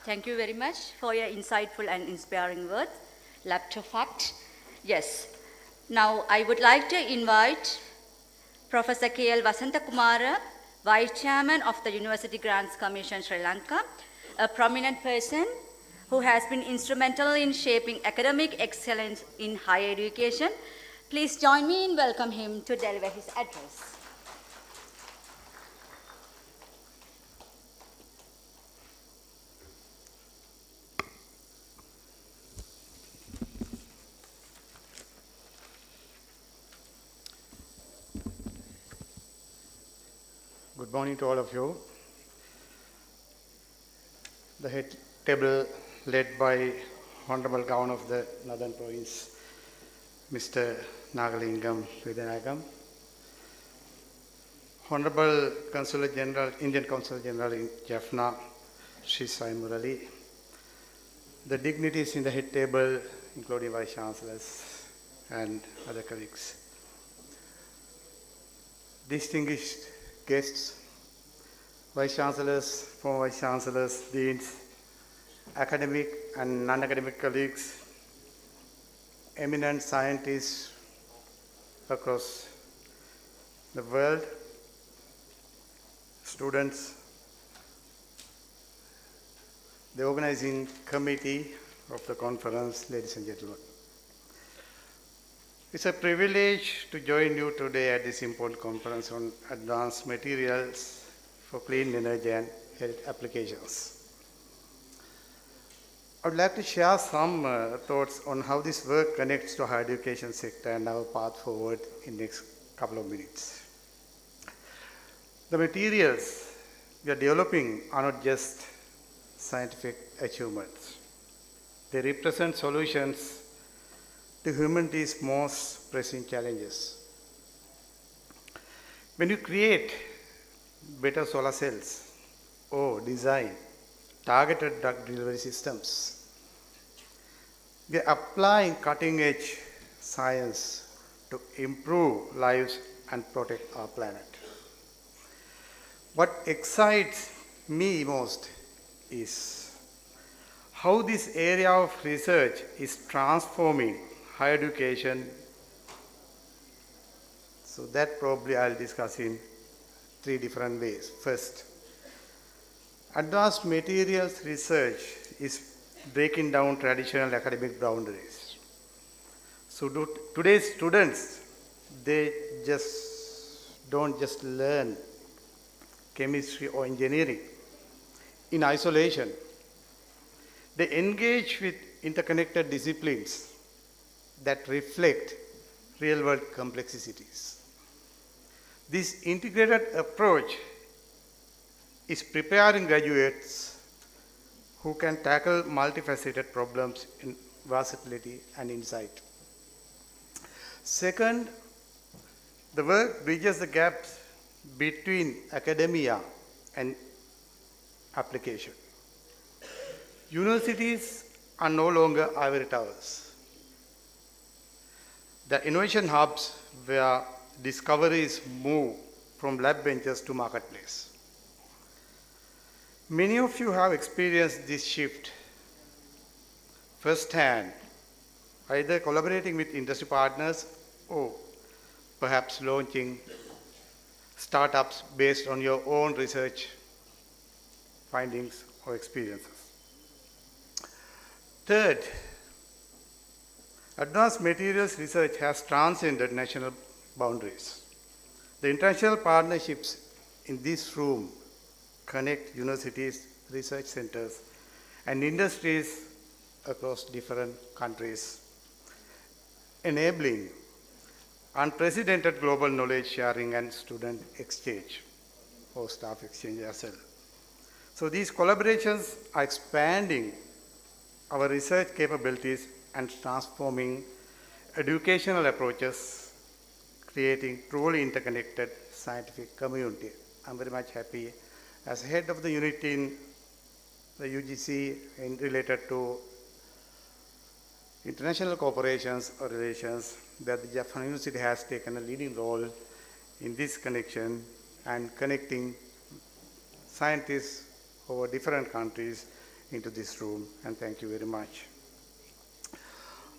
Thank you very much for your insightful and inspiring words. Love to fact. Yes. Now I would like to invite Professor K.L. Vasantakumara, Vice Chairman of the University Grants Commission Sri Lanka, a prominent person who has been instrumental in shaping academic excellence in higher education. Please join me in welcoming him to deliver his address. Good morning to all of you. The head table led by Honorable Governor of the Northern Province, Mr. Nagalingam Vidanagam, Honorable Consul General, Indian Consul General in Jaffna, Sri Sai Murali, the dignitaries in the head table, including Vice Chancellors and other colleagues, distinguished guests, Vice Chancellors, former Vice Chancellors, Deans, academic and non-academic colleagues, eminent scientists across the world, students, the organizing committee of the conference, ladies and gentlemen. It's a privilege to join you today at this important conference on advanced materials for clean energy and health applications. I would like to share some thoughts on how this work connects to higher education sector and our path forward in the next couple of minutes. The materials we are developing are not just scientific achievements. They represent solutions to humanity's most pressing challenges. When you create better solar cells or design targeted drug delivery systems, we are applying cutting-edge science to improve lives and protect our planet. What excites me most is how this area of research is transforming higher education. So that probably I'll discuss in 3 different ways. First, advanced materials research is breaking down traditional academic boundaries. So today's students, they don't just learn chemistry or engineering in isolation. They engage with interconnected disciplines that reflect real-world complexities. This integrated approach is preparing graduates who can tackle multifaceted problems in versatility and insight. Second, the work bridges the gaps between academia and application. Universities are no longer ivory towers. The innovation hubs where discoveries move from lab benches to marketplace. Many of you have experienced this shift firsthand, either collaborating with industry partners or perhaps launching startups based on your own research findings or experiences. Third, advanced materials research has transcended national boundaries. The international partnerships in this room connect universities, research centers, and industries across different countries, enabling unprecedented global knowledge sharing and student exchange, or staff exchange as well. So these collaborations are expanding our research capabilities and transforming educational approaches, creating truly interconnected scientific community. I'm very much happy as head of the unit in the UGC related to international cooperations or relations that the Jaffna University has taken a leading role in this connection and connecting scientists over different countries into this room, and thank you very much.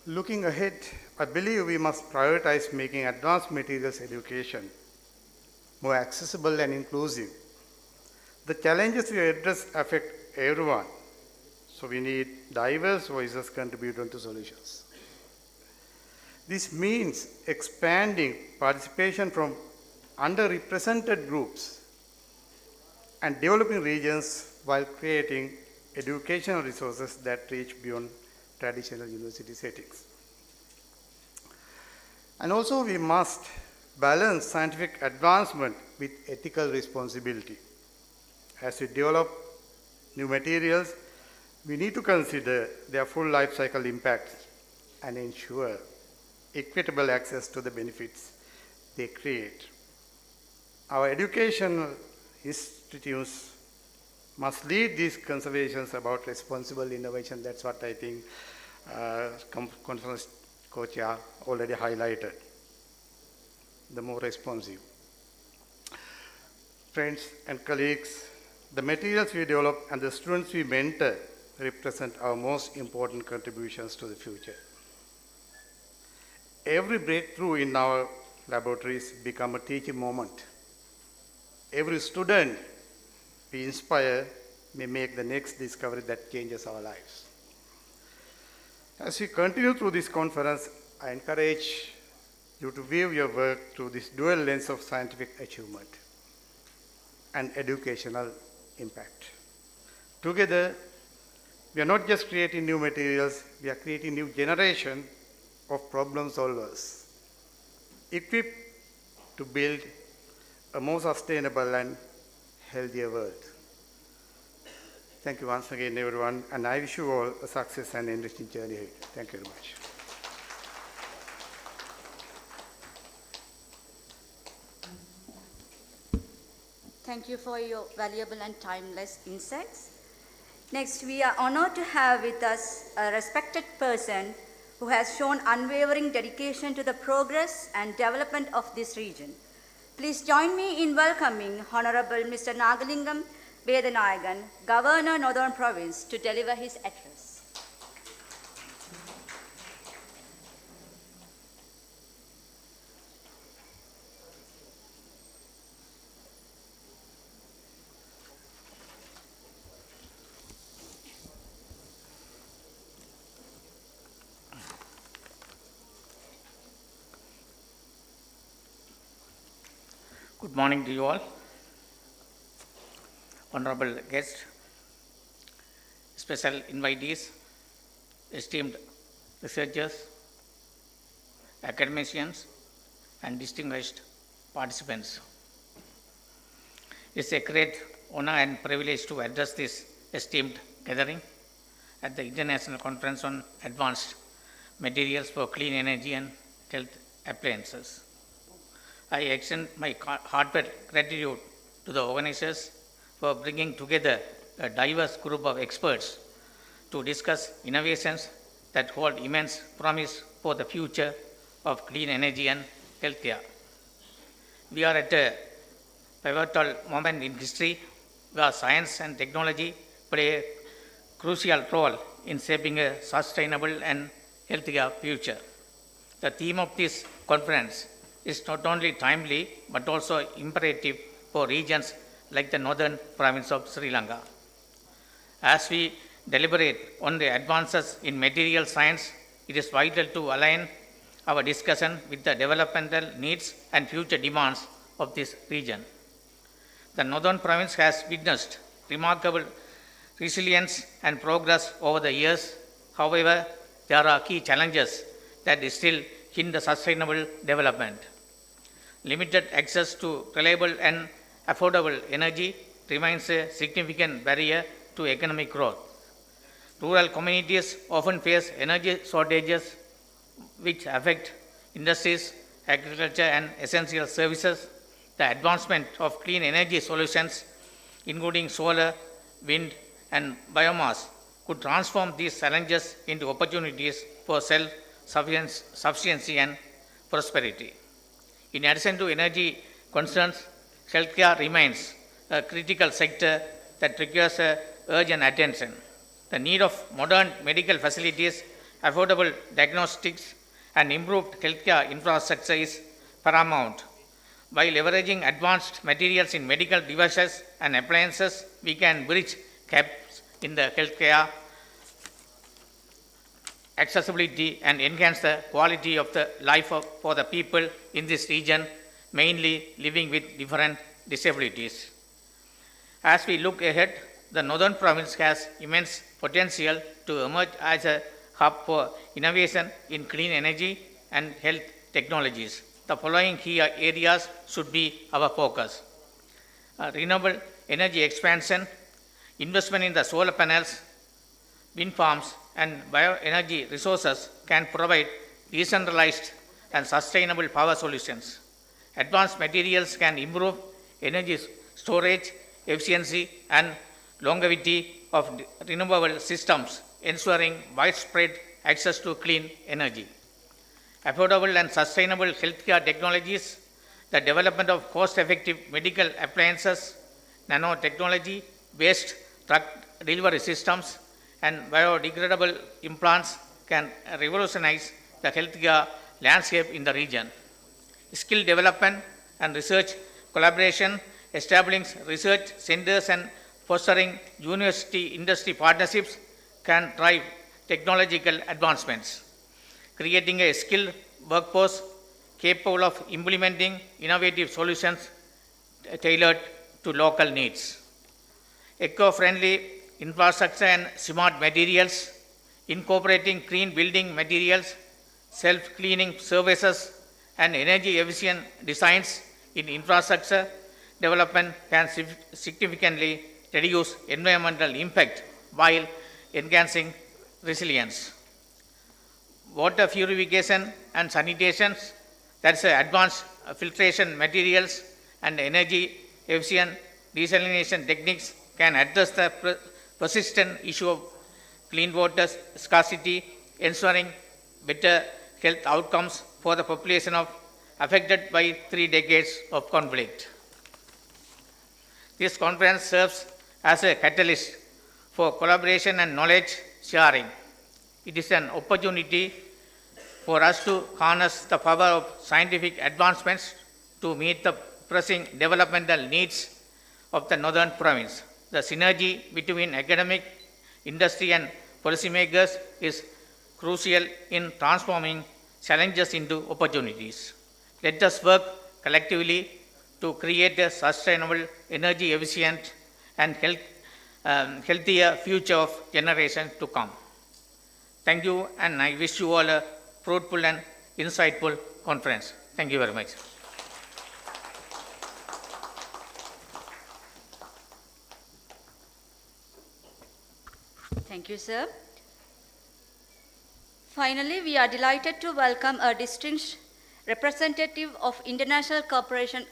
Looking ahead, I believe we must prioritize making advanced materials education more accessible and inclusive. The challenges we address affect everyone, so we need diverse voices contributing to solutions. This means expanding participation from underrepresented groups and developing regions while creating educational resources that reach beyond traditional university settings. And also we must balance scientific advancement with ethical responsibility. As we develop new materials, we need to consider their full life cycle impacts and ensure equitable access to the benefits they create. Our educational institutes must lead these conversations about responsible innovation. That's what I think conference co-chair already highlighted. The more responsive. Friends and colleagues, the materials we develop and the students we mentor represent our most important contributions to the future. Every breakthrough in our laboratories becomes a teaching moment. Every student we inspire may make the next discovery that changes our lives. As we continue through this conference, I encourage you to view your work through this dual lens of scientific achievement and educational impact. Together, we are not just creating new materials, we are creating new generation of problem solvers, equipped to build a more sustainable and healthier world. Thank you once again, everyone, and I wish you all a success and enriching journey ahead. Thank you very much. Thank you for your valuable and timeless insights. Next, we are honored to have with us a respected person who has shown unwavering dedication to the progress and development of this region. Please join me in welcoming Honorable Mr. Nagalingam Vedanayagan, Governor, Northern Province, to deliver his address. Good morning to you all. Honorable guests, special invitees, esteemed researchers, academicians, and distinguished participants. It's a great honor and privilege to address this esteemed gathering at the International Conference on Advanced Materials for Clean Energy and Health Appliances. I extend my heartfelt gratitude to the organizers for bringing together a diverse group of experts to discuss innovations that hold immense promise for the future of clean energy and healthcare. We are at a pivotal moment in history where science and technology play a crucial role in shaping a sustainable and healthier future. The theme of this conference is not only timely but also imperative for regions like the northern province of Sri Lanka. As we deliberate on the advances in material science, it is vital to align our discussion with the developmental needs and future demands of this region. The northern province has witnessed remarkable resilience and progress over the years. However, there are key challenges that still hinder sustainable development. Limited access to reliable and affordable energy remains a significant barrier to economic growth. Rural communities often face energy shortages which affect industries, agriculture, and essential services. The advancement of clean energy solutions, including solar, wind, and biomass, could transform these challenges into opportunities for self-sufficiency and prosperity. In addition to energy concerns, healthcare remains a critical sector that requires urgent attention. The need of modern medical facilities, affordable diagnostics, and improved healthcare infrastructure is paramount. By leveraging advanced materials in medical devices and appliances, we can bridge gaps in the healthcare accessibility and enhance the quality of the life for the people in this region, mainly living with different disabilities. As we look ahead, the northern province has immense potential to emerge as a hub for innovation in clean energy and health technologies. The following key areas should be our focus. Renewable energy expansion, investment in the solar panels, wind farms, and bioenergy resources can provide decentralized and sustainable power solutions. Advanced materials can improve energy storage, efficiency, and longevity of renewable systems, ensuring widespread access to clean energy. Affordable and sustainable healthcare technologies, the development of cost-effective medical appliances, nanotechnology, based drug delivery systems, and biodegradable implants can revolutionize the healthcare landscape in the region. Skill development and research collaboration, establishing research centers and fostering university-industry partnerships can drive technological advancements, creating a skilled workforce capable of implementing innovative solutions tailored to local needs. Eco-friendly infrastructure and smart materials, incorporating green building materials, self-cleaning services, and energy-efficient designs in infrastructure development can significantly reduce environmental impact while enhancing resilience. Water purification and sanitation, that's advanced filtration materials and energy-efficient desalination techniques can address the persistent issue of clean water scarcity, ensuring better health outcomes for the population affected by 3 decades of conflict. This conference serves as a catalyst for collaboration and knowledge sharing. It is an opportunity for us to harness the power of scientific advancements to meet the pressing developmental needs of the northern province. The synergy between academic, industry, and policymakers is crucial in transforming challenges into opportunities. Let us work collectively to create a sustainable, energy efficient, and healthier future of generations to come. Thank you, and I wish you all a fruitful and insightful conference. Thank you very much. Thank you, sir. Finally, we are delighted to welcome a distinguished representative of international cooperation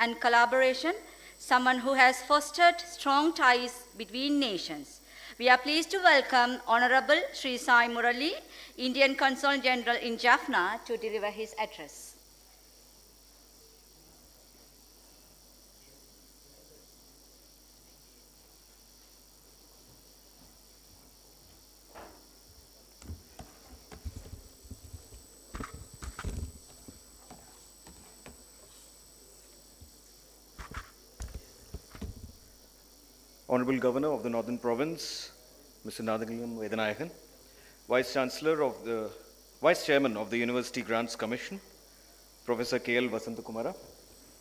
and collaboration, someone who has fostered strong ties between nations. We are pleased to welcome Honorable Sri Sai Murali, Indian Consul General in Jaffna, to deliver his address. Honorable Governor of the Northern Province, Mr. Nadangam Vedanayakan, Vice Chairman of the University Grants Commission, Professor K.L. Vasantakumara,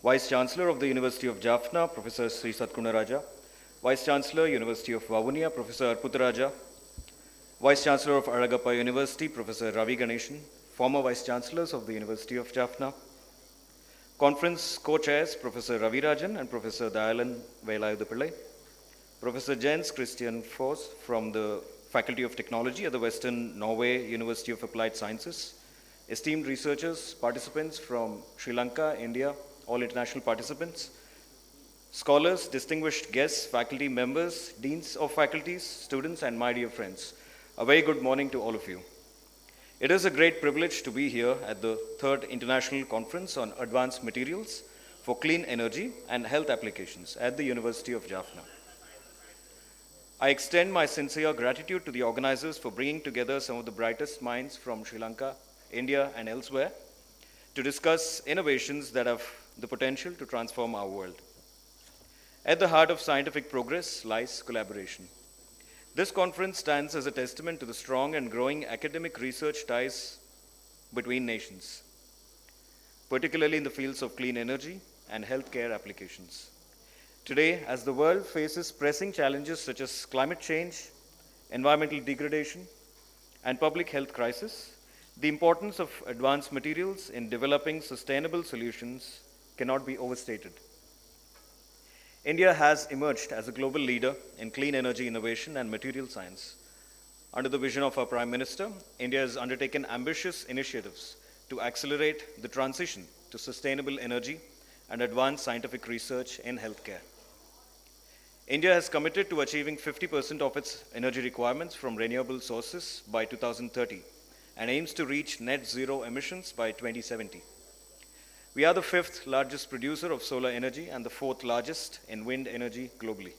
Vice Chancellor of the University of Jaffna, Professor Sri Satkunaraja, Vice Chancellor, University of Vavuniya, Professor Arputaraja, Vice Chancellor of Aragappa University, Professor Ravi Ganeshan, former Vice Chancellors of the University of Jaffna, Conference Co-Chairs, Professor Ravi Rajan and Professor Dayalan Velayudapillai, Professor Jens Christian Foss from the Faculty of Technology at the Western Norway University of Applied Sciences, esteemed researchers, participants from Sri Lanka, India, all international participants, scholars, distinguished guests, faculty members, deans of faculties, students, and my dear friends. A very good morning to all of you. It is a great privilege to be here at the 3rd International Conference on Advanced Materials for Clean Energy and Health Applications at the University of Jaffna. I extend my sincere gratitude to the organizers for bringing together some of the brightest minds from Sri Lanka, India, and elsewhere to discuss innovations that have the potential to transform our world. At the heart of scientific progress lies collaboration. This conference stands as a testament to the strong and growing academic research ties between nations, particularly in the fields of clean energy and healthcare applications. Today, as the world faces pressing challenges such as climate change, environmental degradation, and public health crisis, the importance of advanced materials in developing sustainable solutions cannot be overstated. India has emerged as a global leader in clean energy innovation and material science. Under the vision of our Prime Minister, India has undertaken ambitious initiatives to accelerate the transition to sustainable energy and advanced scientific research in healthcare. India has committed to achieving 50% of its energy requirements from renewable sources by 2030 and aims to reach net zero emissions by 2070. We are the fifth largest producer of solar energy and the fourth largest in wind energy globally.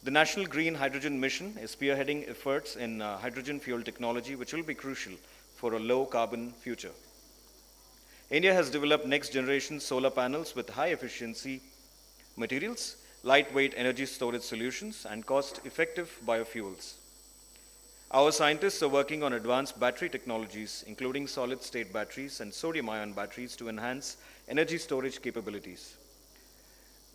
The National Green Hydrogen Mission is spearheading efforts in hydrogen fuel technology, which will be crucial for a low carbon future. India has developed next generation solar panels with high efficiency materials, lightweight energy storage solutions, and cost effective biofuels. Our scientists are working on advanced battery technologies, including solid state batteries and sodium ion batteries, to enhance energy storage capabilities.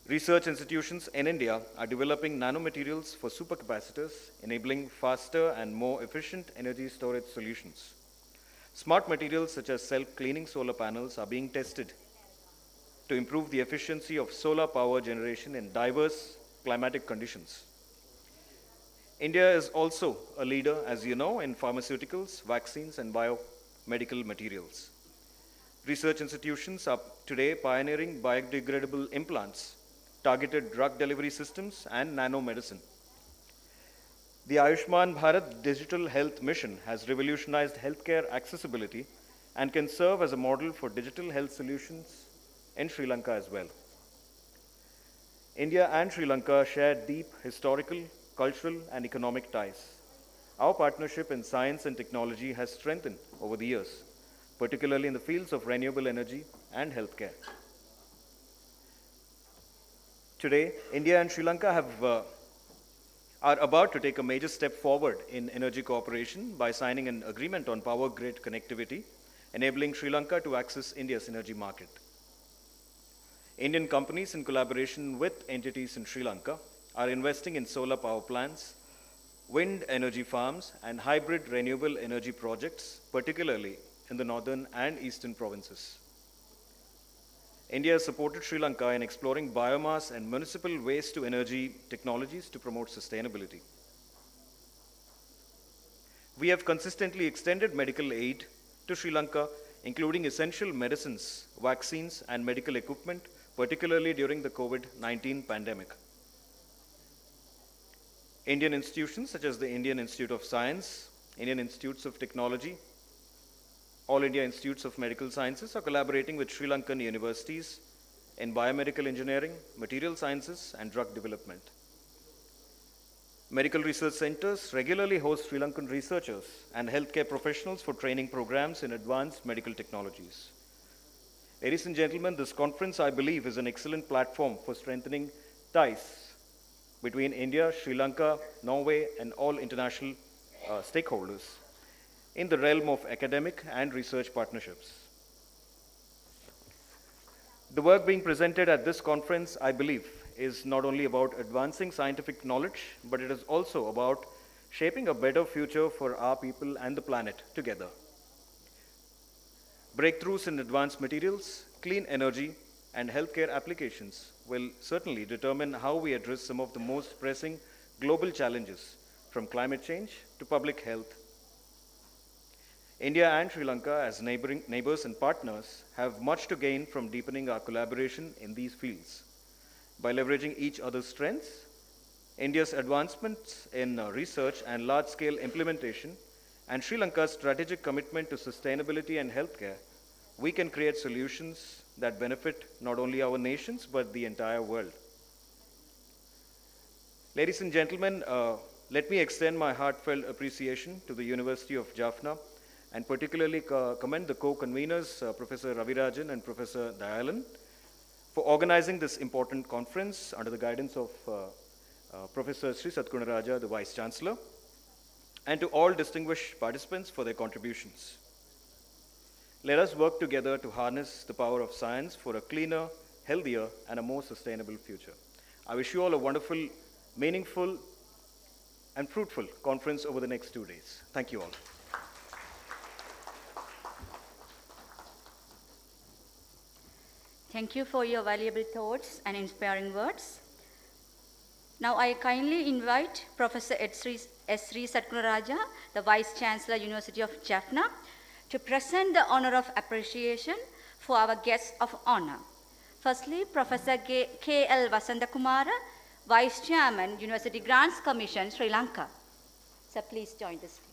Research institutions in India are developing nanomaterials for supercapacitors, enabling faster and more efficient energy storage solutions. Smart materials such as self-cleaning solar panels are being tested to improve the efficiency of solar power generation in diverse climatic conditions. India is also a leader, as you know, in pharmaceuticals, vaccines, and biomedical materials. Research institutions are today pioneering biodegradable implants, targeted drug delivery systems, and nanomedicine. The Ayushman Bharat Digital Health Mission has revolutionized healthcare accessibility and can serve as a model for digital health solutions in Sri Lanka as well. India and Sri Lanka share deep historical, cultural, and economic ties. Our partnership in science and technology has strengthened over the years, particularly in the fields of renewable energy and healthcare. Today, India and Sri Lanka are about to take a major step forward in energy cooperation by signing an agreement on power grid connectivity, enabling Sri Lanka to access India's energy market. Indian companies, in collaboration with entities in Sri Lanka, are investing in solar power plants, wind energy farms, and hybrid renewable energy projects, particularly in the northern and eastern provinces. India has supported Sri Lanka in exploring biomass and municipal waste to energy technologies to promote sustainability. We have consistently extended medical aid to Sri Lanka, including essential medicines, vaccines, and medical equipment, particularly during the COVID-19 pandemic. Indian institutions such as the Indian Institute of Science, Indian Institutes of Technology, All India Institutes of Medical Sciences are collaborating with Sri Lankan universities in biomedical engineering, material sciences, and drug development. Medical research centers regularly host Sri Lankan researchers and healthcare professionals for training programs in advanced medical technologies. Ladies and gentlemen, this conference, I believe, is an excellent platform for strengthening ties between India, Sri Lanka, Norway, and all international stakeholders in the realm of academic and research partnerships. The work being presented at this conference, I believe, is not only about advancing scientific knowledge, but it is also about shaping a better future for our people and the planet together. Breakthroughs in advanced materials, clean energy, and healthcare applications will certainly determine how we address some of the most pressing global challenges, from climate change to public health. India and Sri Lanka, as neighbors and partners, have much to gain from deepening our collaboration in these fields. By leveraging each other's strengths, India's advancements in research and large-scale implementation, and Sri Lanka's strategic commitment to sustainability and healthcare, we can create solutions that benefit not only our nations, but the entire world. Ladies and gentlemen, let me extend my heartfelt appreciation to the University of Jaffna and particularly commend the co-conveners, Professor Ravirajan and Professor Dayalan, for organizing this important conference under the guidance of Professor Sri Satkunaraja, the Vice Chancellor, and to all distinguished participants for their contributions. Let us work together to harness the power of science for a cleaner, healthier, and a more sustainable future. I wish you all a wonderful, meaningful, and fruitful conference over the next 2 days. Thank you all. Thank you for your valuable thoughts and inspiring words. Now I kindly invite Professor S. Sri Satkunaraja, the Vice Chancellor, University of Jaffna, to present the honor of appreciation for our guests of honor. Firstly, Professor K.L. Vasantakumara, Vice Chairman, University Grants Commission, Sri Lanka. Sir, please join the stage.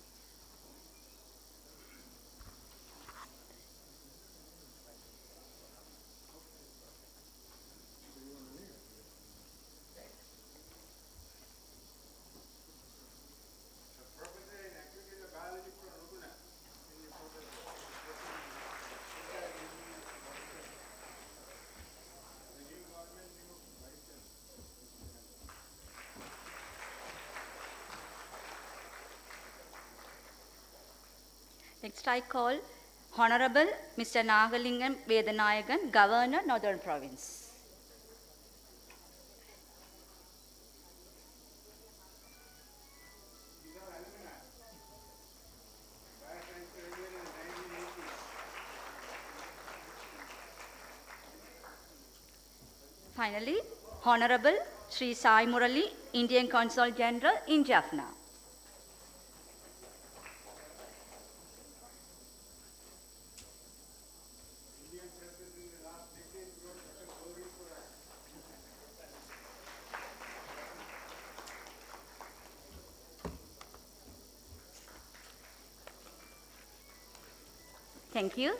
Next I call Honorable Mr. Nagalingam Vedanayagan, Governor, Northern Province. Finally, Honorable Sri Sai Murali, Indian Consul General in Jaffna. Thank you.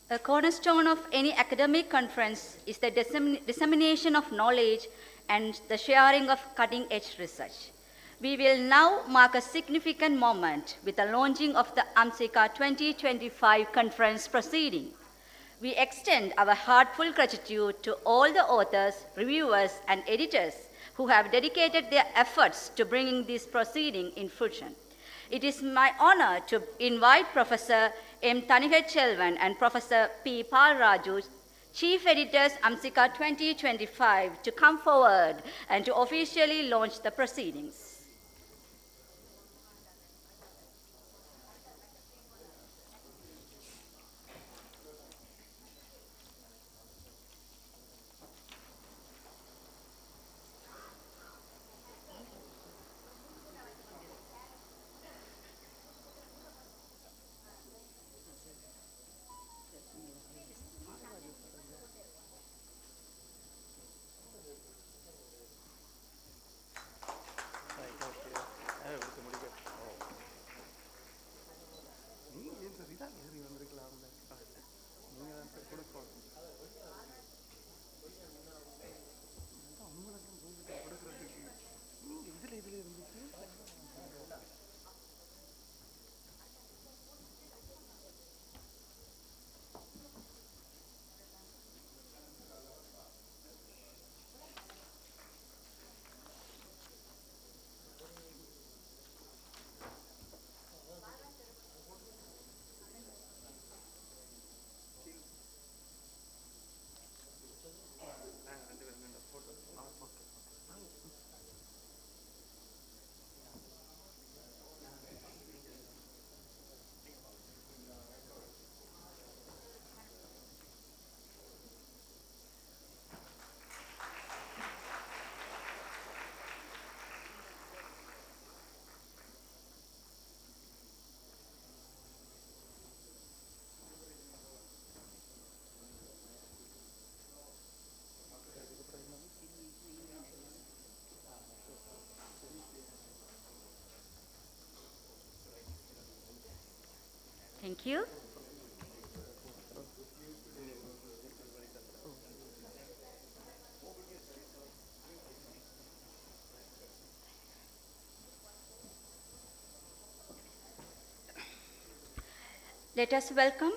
A cornerstone of any academic conference is the dissemination of knowledge and the sharing of cutting-edge research. We will now mark a significant moment with the launching of the AMSICA 2025 conference proceeding. We extend our heartfelt gratitude to all the authors, reviewers, and editors who have dedicated their efforts to bringing this proceeding in fruition. It is my honor to invite Professor M. Thanigachelvan and Professor P. Pal Raju, Chief Editors AMSICA 2025, to come forward and to officially launch the proceedings. Thank you. Let us welcome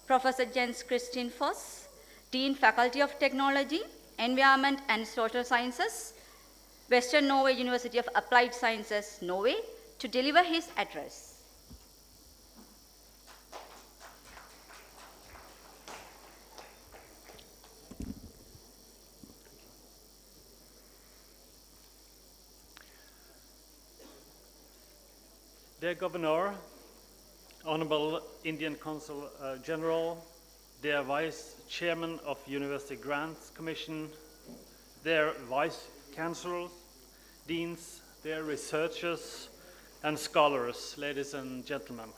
Professor Jens Christian Foss, Dean Faculty of Technology, Environment and Social Sciences, Western Norway University of Applied Sciences, Norway, to deliver his address. Dear Governor, Honorable Indian Consul General, dear Vice Chairman of University Grants Commission, dear Vice Chancellors, Deans, dear researchers and scholars, ladies and gentlemen.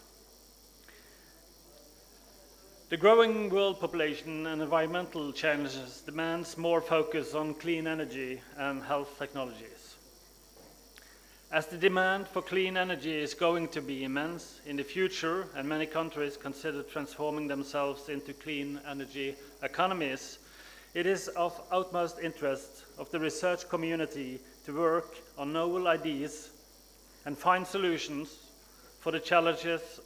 The growing world population and environmental challenges demands more focus on clean energy and health technologies. As the demand for clean energy is going to be immense in the future, and many countries consider transforming themselves into clean energy economies, it is of utmost interest of the research community to work on novel ideas and find solutions for the challenges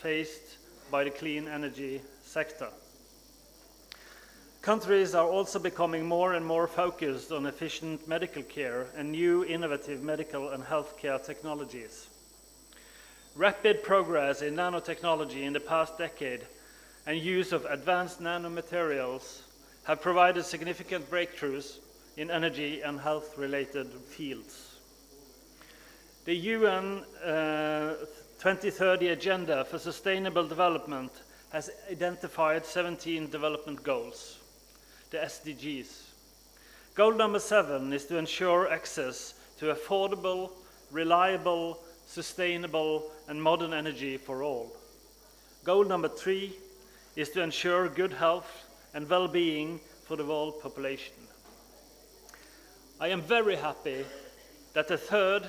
faced by the clean energy sector. Countries are also becoming more and more focused on efficient medical care and new innovative medical and healthcare technologies. Rapid progress in nanotechnology in the past decade and use of advanced nanomaterials have provided significant breakthroughs in energy and health-related fields. The UN 2030 Agenda for Sustainable Development has identified 17 development goals, the SDGs. Goal number 7 is to ensure access to affordable, reliable, sustainable, and modern energy for all. Goal number 3 is to ensure good health and well-being for the world population. I am very happy that the third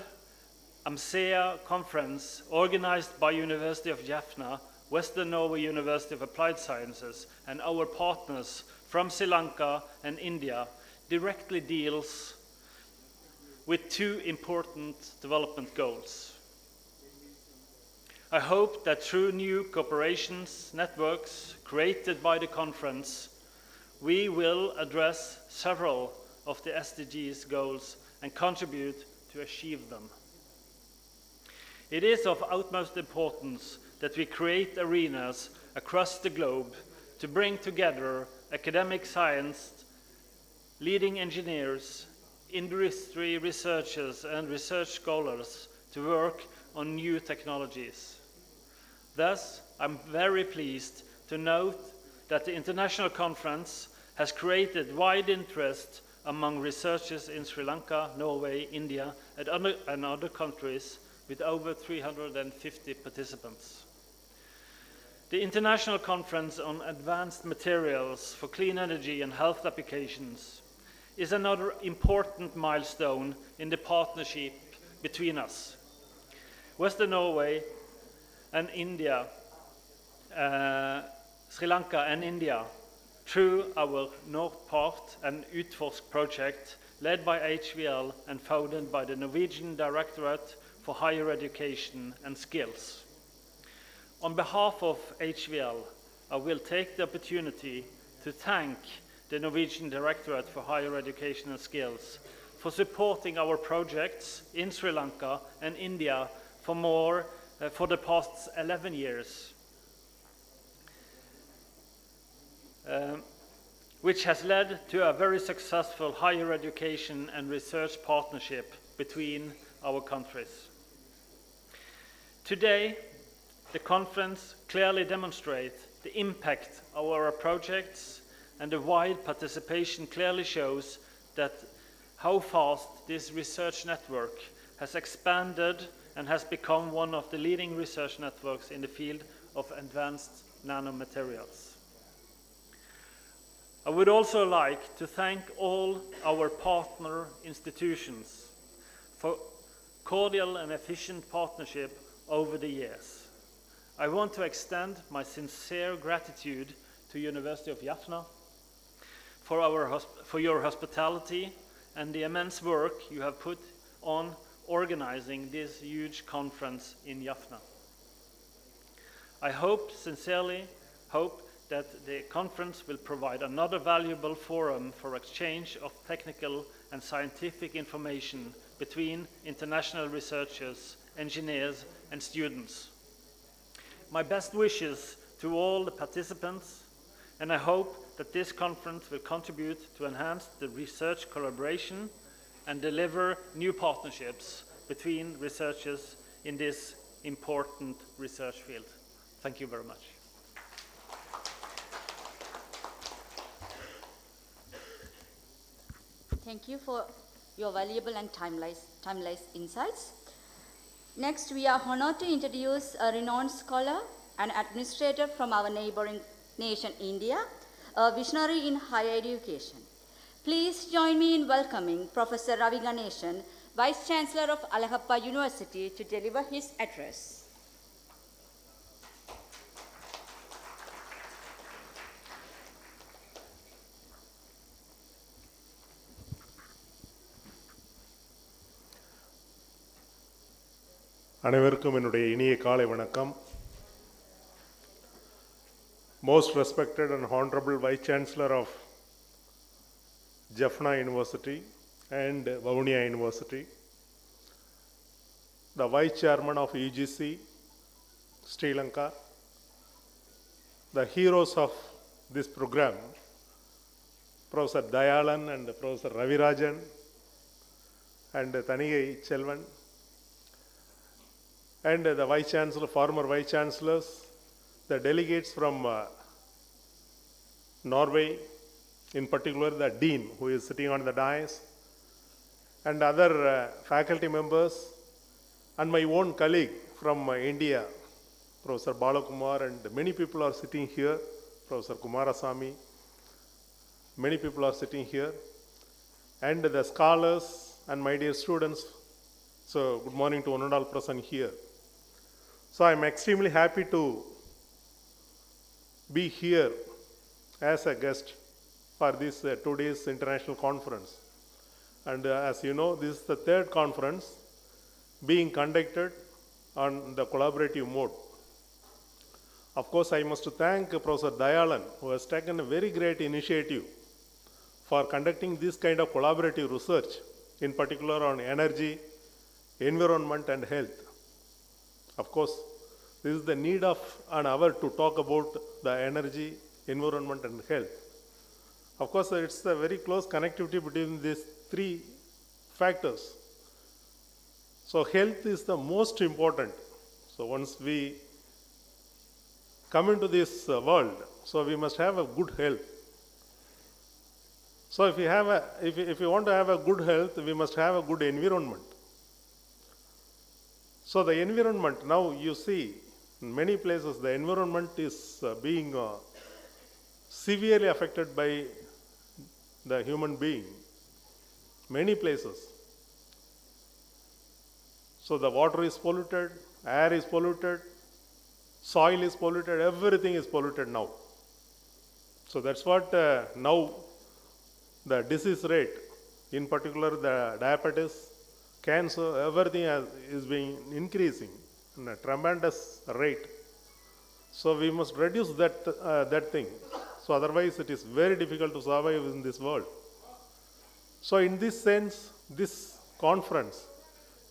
AMSEA conference, organized by University of Jaffna, Western Norway University of Applied Sciences, and our partners from Sri Lanka and India, directly deals with 2 important development goals. I hope that through new cooperations networks created by the conference, we will address several of the SDGs goals and contribute to achieve them. It is of utmost importance that we create arenas across the globe to bring together academic science, leading engineers, industry researchers, and research scholars to work on new technologies. Thus, I'm very pleased to note that the international conference has created wide interest among researchers in Sri Lanka, Norway, India, and other countries, with over 350 participants. The International Conference on Advanced Materials for Clean Energy and Health Applications is another important milestone in the partnership between us. Western Norway and India, Sri Lanka and India, through our North Part and Utforsk project, led by HVL and founded by the Norwegian Directorate for Higher Education and Skills. On behalf of HVL, I will take the opportunity to thank the Norwegian Directorate for Higher Education and Skills for supporting our projects in Sri Lanka and India for the past 11 years, which has led to a very successful higher education and research partnership between our countries. Today, the conference clearly demonstrates the impact of our projects, and the wide participation clearly shows that how fast this research network has expanded and has become one of the leading research networks in the field of advanced nanomaterials. I would also like to thank all our partner institutions for cordial and efficient partnership over the years. I want to extend my sincere gratitude to University of Jaffna for your hospitality and the immense work you have put on organizing this huge conference in Jaffna. I sincerely hope that the conference will provide another valuable forum for exchange of technical and scientific information between international researchers, engineers, and students. My best wishes to all the participants, and I hope that this conference will contribute to enhance the research collaboration and deliver new partnerships between researchers in this important research field. Thank you very much. Thank you for your valuable and timeless insights. Next, we are honored to introduce a renowned scholar and administrator from our neighboring nation, India, a visionary in higher education. Please join me in welcoming Professor Ravi Ganeshan, Vice Chancellor of Alagappa University, to deliver his address. அனைவருக்கும் என்னுடைய இனிய காலை வணக்கம். Most respected and honorable Vice Chancellor of Jaffna University and Vavuniya University, the Vice Chairman of UGC, Sri Lanka, the heroes of this program, Professor Dayalan and Professor Ravirajan and Thanigai Chelvan, and the Vice Chancellor, former Vice Chancellors, the delegates from Norway, in particular the Dean who is sitting on the dais, and other faculty members, and my own colleague from India, Professor Balakumar, and many people are sitting here, Professor Kumarasamy, many people are sitting here, and the scholars and my dear students. So good morning to one and all present here. So I am extremely happy to be here as a guest for this 2 days international conference. And as you know, this is the third conference being conducted on the collaborative mode. Of course, I must thank Professor Dayalan, who has taken a very great initiative for conducting this kind of collaborative research, in particular on energy, environment and health. Of course, this is the need of an hour to talk about the energy, environment and health. Of course, it's a very close connectivity between these three factors. So health is the most important. So once we come into this world, so we must have a good health. So if we want to have a good health, we must have a good environment. So the environment, now you see in many places the environment is being severely affected by the human being. Many places. So the water is polluted, air is polluted, soil is polluted, everything is polluted now. So that's what now the disease rate, in particular the diabetes, cancer, everything is being increasing in a tremendous rate. So we must reduce that thing. So otherwise it is very difficult to survive in this world. So in this sense, this conference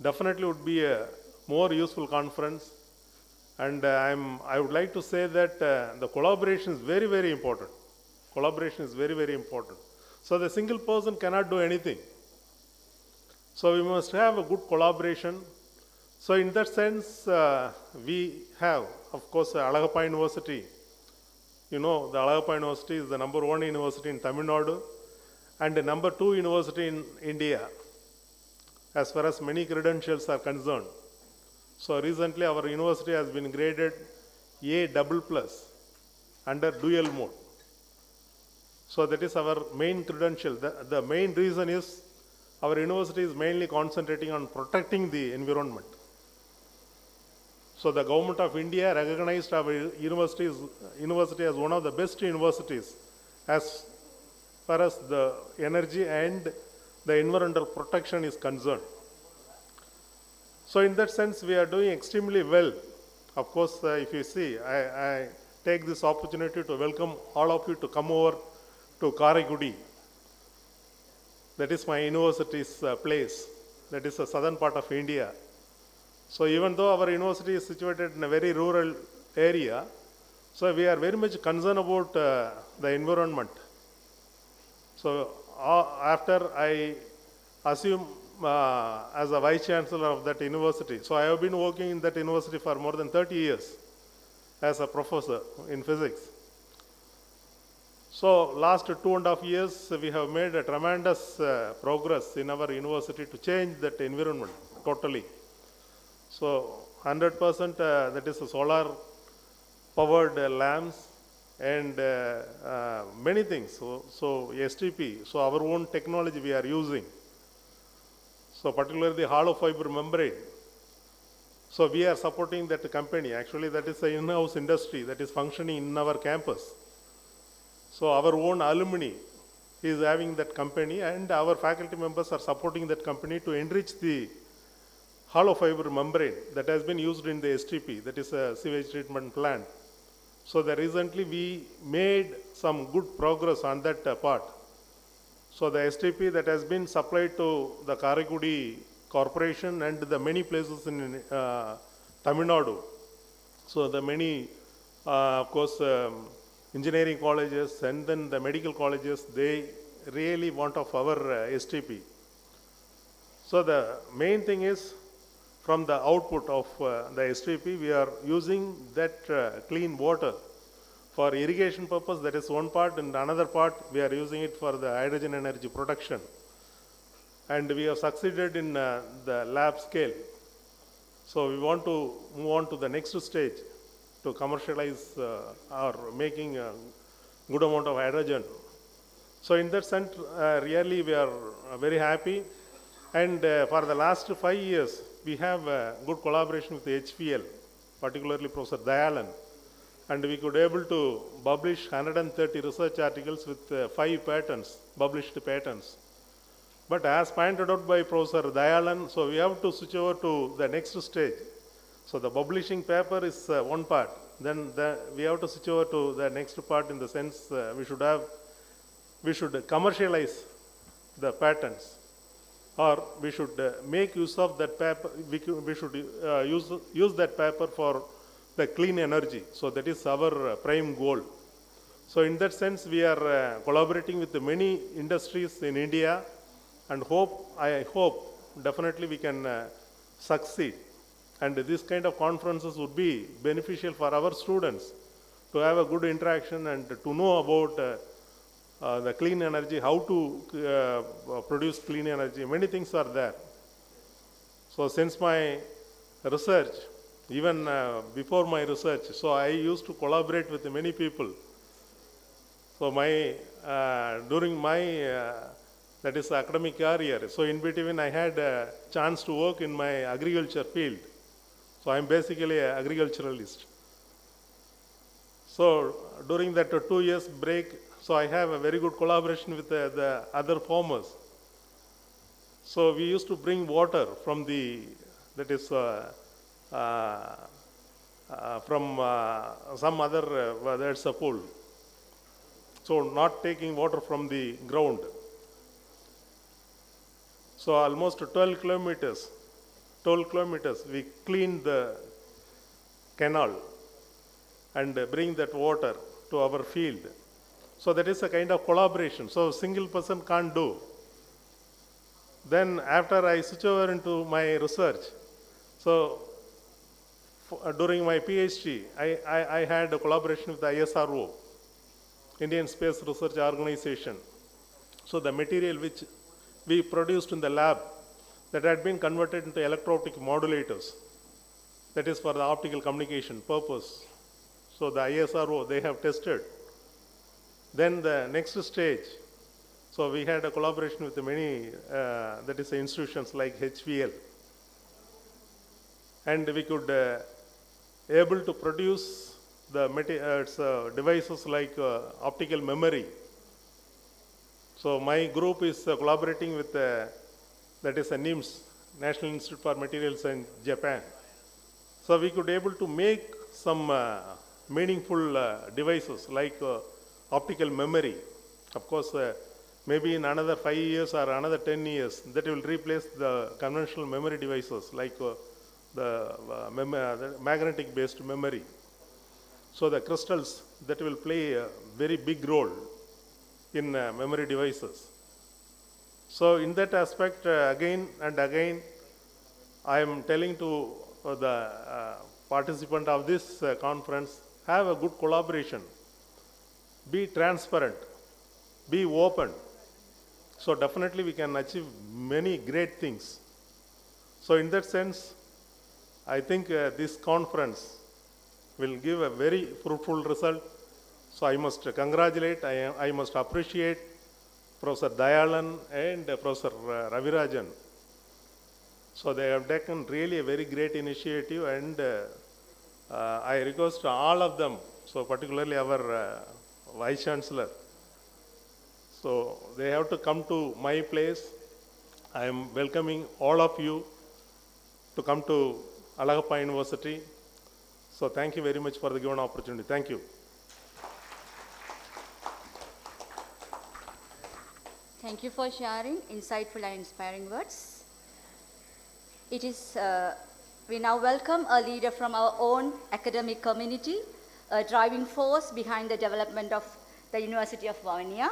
definitely would be a more useful conference. And I would like to say that the collaboration is very, very important. Collaboration is very, very important. So the single person cannot do anything. So we must have a good collaboration. So in that sense, we have, of course, Alagappa University. You know, the Alagappa University is the #1 university in Tamil Nadu and the #2 university in India, as far as many credentials are concerned. So recently our university has been graded A++ under dual mode. So that is our main credential. The main reason is our university is mainly concentrating on protecting the environment. So the government of India recognized our university as one of the best universities as far as the energy and the environmental protection is concerned. So in that sense, we are doing extremely well. Of course, if you see, I take this opportunity to welcome all of you to come over to Karaikudi. That is my university's place. That is the southern part of India. So even though our university is situated in a very rural area, so we are very much concerned about the environment. So after I assume as a Vice Chancellor of that university, so I have been working in that university for more than 30 years as a professor in physics. So last 2.5 years, we have made a tremendous progress in our university to change that environment totally. So 100% that is solar powered lamps and many things. So STP, so our own technology we are using. So particularly the hollow fiber membrane. So we are supporting that company. Actually, that is an in-house industry that is functioning in our campus. So our own alumni is having that company, and our faculty members are supporting that company to enrich the hollow fiber membrane that has been used in the STP, that is a sewage treatment plant. So that recently we made some good progress on that part. So the STP that has been supplied to the Karaikudi Corporation and the many places in Tamil Nadu. So the many, of course, engineering colleges and then the medical colleges, they really want of our STP. So the main thing is, from the output of the STP, we are using that clean water for irrigation purpose. That is one part, and another part we are using it for the hydrogen energy production. And we have succeeded in the lab scale. So we want to move on to the next stage to commercialize or making a good amount of hydrogen. So in that sense, really we are very happy. And for the last 5 years, we have good collaboration with HPL, particularly Professor Dayalan. And we could able to publish 130 research articles with 5 patents, published patents. But as pointed out by Professor Dayalan, so we have to switch over to the next stage. So the publishing paper is one part. Then we have to switch over to the next part in the sense we should commercialize the patents, or we should make use of that paper. We should use that paper for the clean energy. So that is our prime goal. So in that sense, we are collaborating with many industries in India, and I hope definitely we can succeed. And this kind of conferences would be beneficial for our students to have a good interaction and to know about the clean energy, how to produce clean energy. Many things are there. So since my research, even before my research, so I used to collaborate with many people. So during my that is academic career, so in between I had a chance to work in my agriculture field. So I'm basically an agriculturalist. So during that 2 years break, so I have a very good collaboration with the other farmers. So we used to bring water from from some other, whether it's a pool. So not taking water from the ground. So almost 12 kilometers, we clean the canal and bring that water to our field. So that is a kind of collaboration. So single person can't do. Then after I switch over into my research, so during my PhD, I had a collaboration with the ISRO, Indian Space Research Organization. So the material which we produced in the lab, that had been converted into electro-optic modulators. That is for the optical communication purpose. So the ISRO, they have tested. Then the next stage, so we had a collaboration with many, that is institutions like HPL. And we could able to produce the devices like optical memory. So my group is collaborating with that is NIMS, National Institute for Materials in Japan. So we could able to make some meaningful devices like optical memory. Of course, maybe in another 5 years or another 10 years, that will replace the conventional memory devices like the magnetic based memory. So the crystals that will play a very big role in memory devices. So in that aspect, again and again, I am telling to the participant of this conference, have a good collaboration, be transparent, be open. So definitely we can achieve many great things. So in that sense, I think this conference will give a very fruitful result. So I must congratulate, I must appreciate Professor Dayalan and Professor Ravirajan. So they have taken really a very great initiative, and I request all of them, so particularly our Vice Chancellor. So they have to come to my place. I am welcoming all of you to come to Alagappa University. So thank you very much for the given opportunity. Thank you. Thank you for sharing insightful and inspiring words. It is, we now welcome a leader from our own academic community, a driving force behind the development of the University of Vavuniya.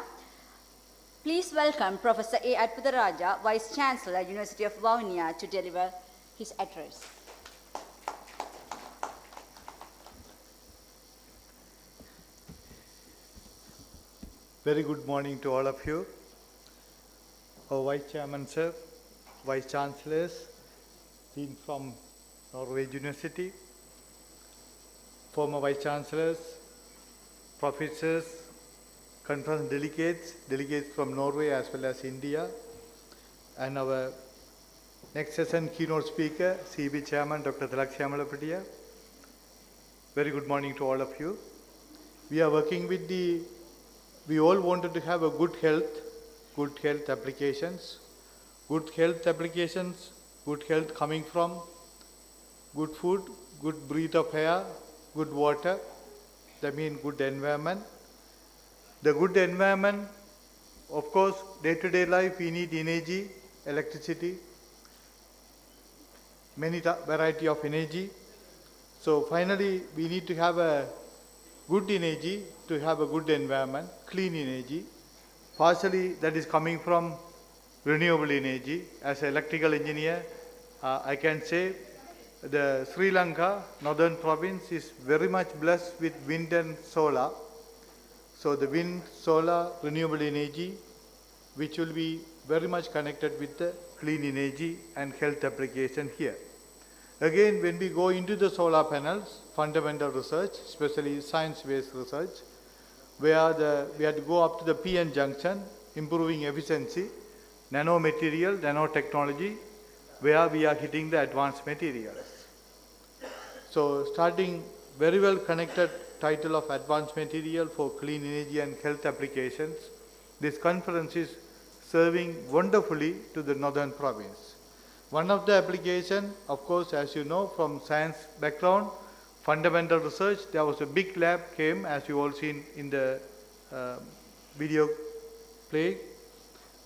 Please welcome Professor A. Adputaraja, Vice Chancellor, University of Vavuniya, to deliver his address. Very good morning to all of you. Our Vice Chairman, sir, Vice Chancellors, Dean from Norway University, former Vice Chancellors, professors, conference delegates from Norway as well as India, and our next session keynote speaker, CB Chairman, Dr. Tilak Shyamala. Very good morning to all of you. We are working with we all wanted to have a good health applications. Good health coming from good food, good breath of air, good water, that means good environment. The good environment, of course, day-to-day life we need energy, electricity, many variety of energy. So finally we need to have a good energy to have a good environment, clean energy. Partially that is coming from renewable energy. As an electrical engineer, I can say the Sri Lanka, northern province, is very much blessed with wind and solar. So the wind, solar, renewable energy, which will be very much connected with the clean energy and health application here. Again, when we go into the solar panels, fundamental research, especially science-based research, where we had to go up to the PN junction, improving efficiency, nanomaterial, nanotechnology, where we are hitting the advanced materials. So starting very well connected title of advanced material for clean energy and health applications, this conference is serving wonderfully to the northern province. One of the application, of course, as you know, from science background, fundamental research, there was a big lab came, as you all seen in the video play.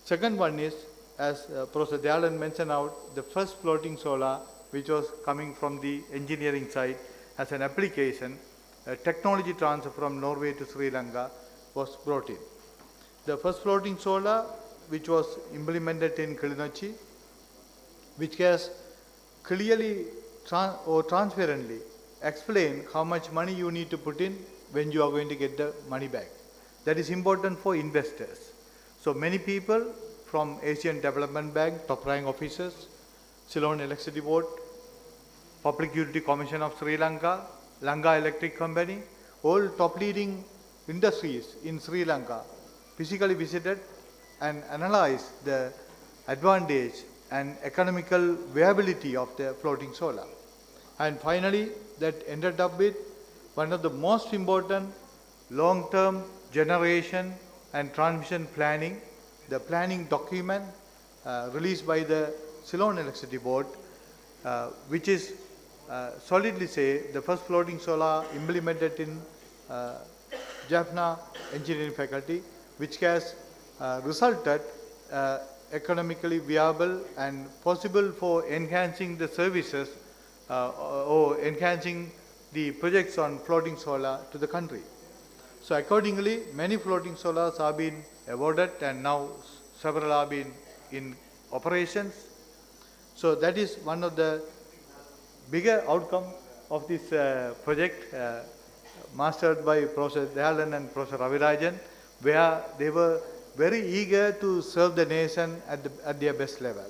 Second one is, as Professor Dayalan mentioned out, the first floating solar, which was coming from the engineering side as an application, a technology transfer from Norway to Sri Lanka was brought in. The first floating solar, which was implemented in Kilinochchi, which has clearly or transparently explain how much money you need to put in when you are going to get the money back. That is important for investors. So many people from Asian Development Bank, top rank officers, Ceylon Electricity Board, Public Utility Commission of Sri Lanka, Lanka Electric Company, all top leading industries in Sri Lanka physically visited and analyzed the advantage and economical viability of the floating solar. And finally, that ended up with one of the most important long-term generation and transmission planning, the planning document released by the Ceylon Electricity Board, which is solidly say the first floating solar implemented in Jaffna engineering faculty, which has resulted economically viable and possible for enhancing the services or enhancing the projects on floating solar to the country. So accordingly, many floating solars have been awarded and now several are being in operations. So that is one of the bigger outcome of this project mastered by Professor Dayalan and Professor Ravirajan, where they were very eager to serve the nation at their best level.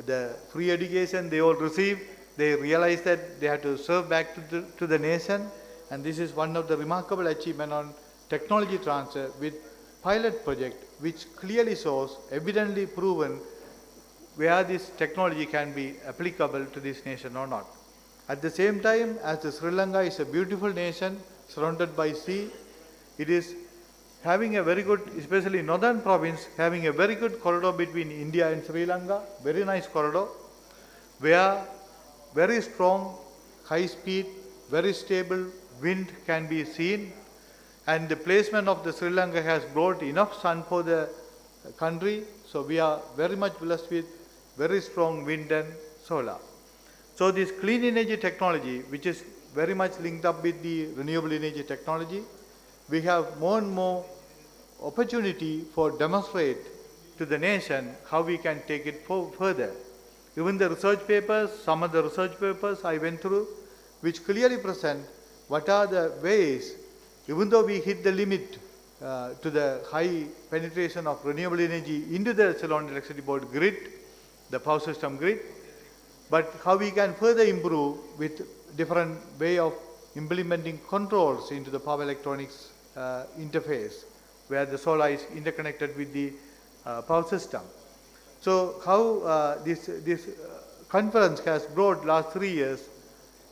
The free education they all received, they realized that they had to serve back to the nation, and this is one of the remarkable achievements on technology transfer with pilot project, which clearly shows, evidently proven, where this technology can be applicable to this nation or not. At the same time, as Sri Lanka is a beautiful nation surrounded by sea, it is having a very good, especially northern province, having a very good corridor between India and Sri Lanka, very nice corridor, where very strong, high speed, very stable wind can be seen, and the placement of the Sri Lanka has brought enough sun for the country, so we are very much blessed with very strong wind and solar. So this clean energy technology, which is very much linked up with the renewable energy technology, we have more and more opportunity for demonstrate to the nation how we can take it further. Even the research papers, some of the research papers I went through, which clearly present what are the ways, even though we hit the limit to the high penetration of renewable energy into the Ceylon Electricity Board grid, the power system grid, but how we can further improve with different way of implementing controls into the power electronics interface, where the solar is interconnected with the power system. So how this conference has brought last 3 years,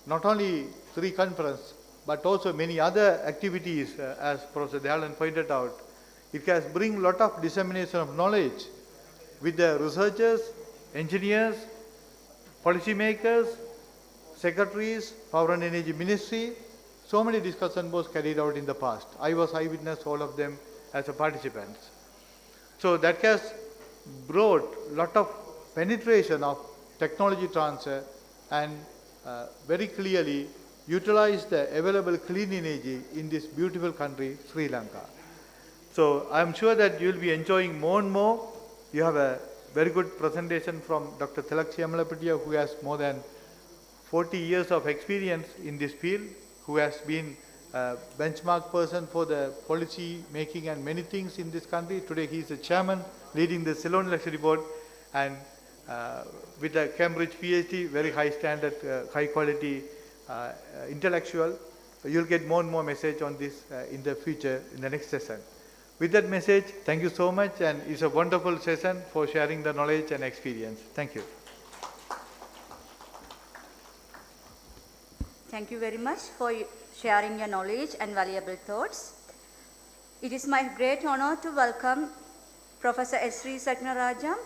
not only 3 conferences, but also many other activities, as Professor Dayalan pointed out. It has bring a lot of dissemination of knowledge with the researchers, engineers, policymakers, secretaries, Power and Energy Ministry. So many discussions was carried out in the past. I was eyewitness all of them as a participant. So that has brought a lot of penetration of technology transfer and very clearly utilize the available clean energy in this beautiful country, Sri Lanka. So I am sure that you will be enjoying more and more. You have a very good presentation from Dr. Tilak Siyamalapitiya, who has more than 40 years of experience in this field, who has been a benchmark person for the policy making and many things in this country. Today he is the chairman leading the Ceylon Electricity Board, and with a Cambridge PhD, very high standard, high quality intellectual. So you'll get more and more message on this in the future, in the next session. With that message, thank you so much, and it's a wonderful session for sharing the knowledge and experience. Thank you. Thank you very much for sharing your knowledge and valuable thoughts. It is my great honor to welcome Professor S.R. Sagnarajam,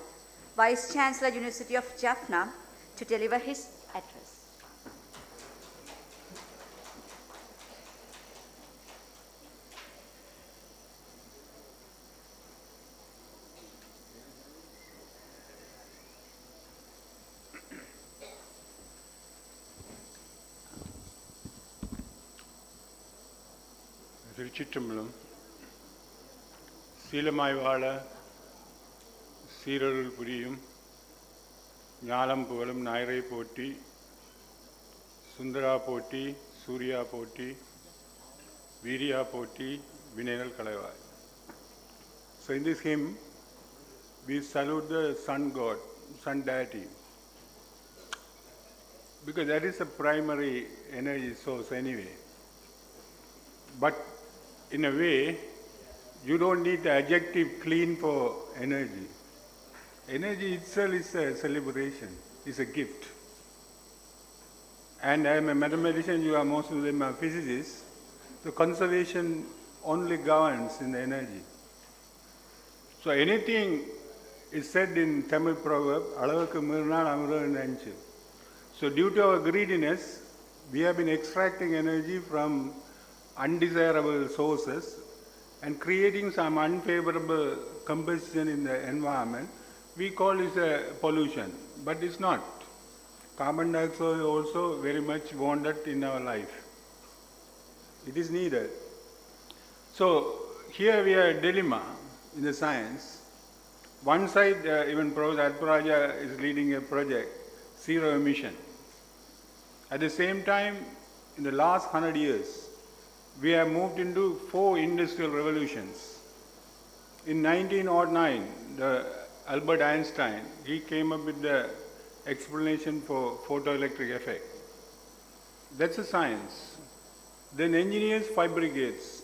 Vice Chancellor, University of Jaffna, to deliver his address. திருச்சிற்றம்பலம். சீலமாய் வாழ சீரருள் புரியும் ஞாலம் புகழும் ஞாயிறை போற்றி, சுந்தரா போற்றி, சூர்யா போற்றி, வீரியா போற்றி, வினைகள் களைவாய். So in this hymn, we salute the sun god, sun deity, because that is a primary energy source anyway. But in a way, you don't need the adjective clean for energy. Energy itself is a celebration, is a gift. And I am a mathematician, you are most of them are physicists. The conservation only governs in the energy. So anything is said in Tamil proverb, alavukku meerinal amru nenchu. So due to our greediness, we have been extracting energy from undesirable sources and creating some unfavorable combustion in the environment. We call it a pollution, but it's not. Carbon dioxide is also very much wanted in our life. It is needed. So here we have a dilemma in the science. One side, even Professor Atparaja is leading a project, zero emission. At the same time, in the last 100 years, we have moved into 4 industrial revolutions. In 1909, Albert Einstein, he came up with the explanation for photoelectric effect. That's a science. Then engineers fabricates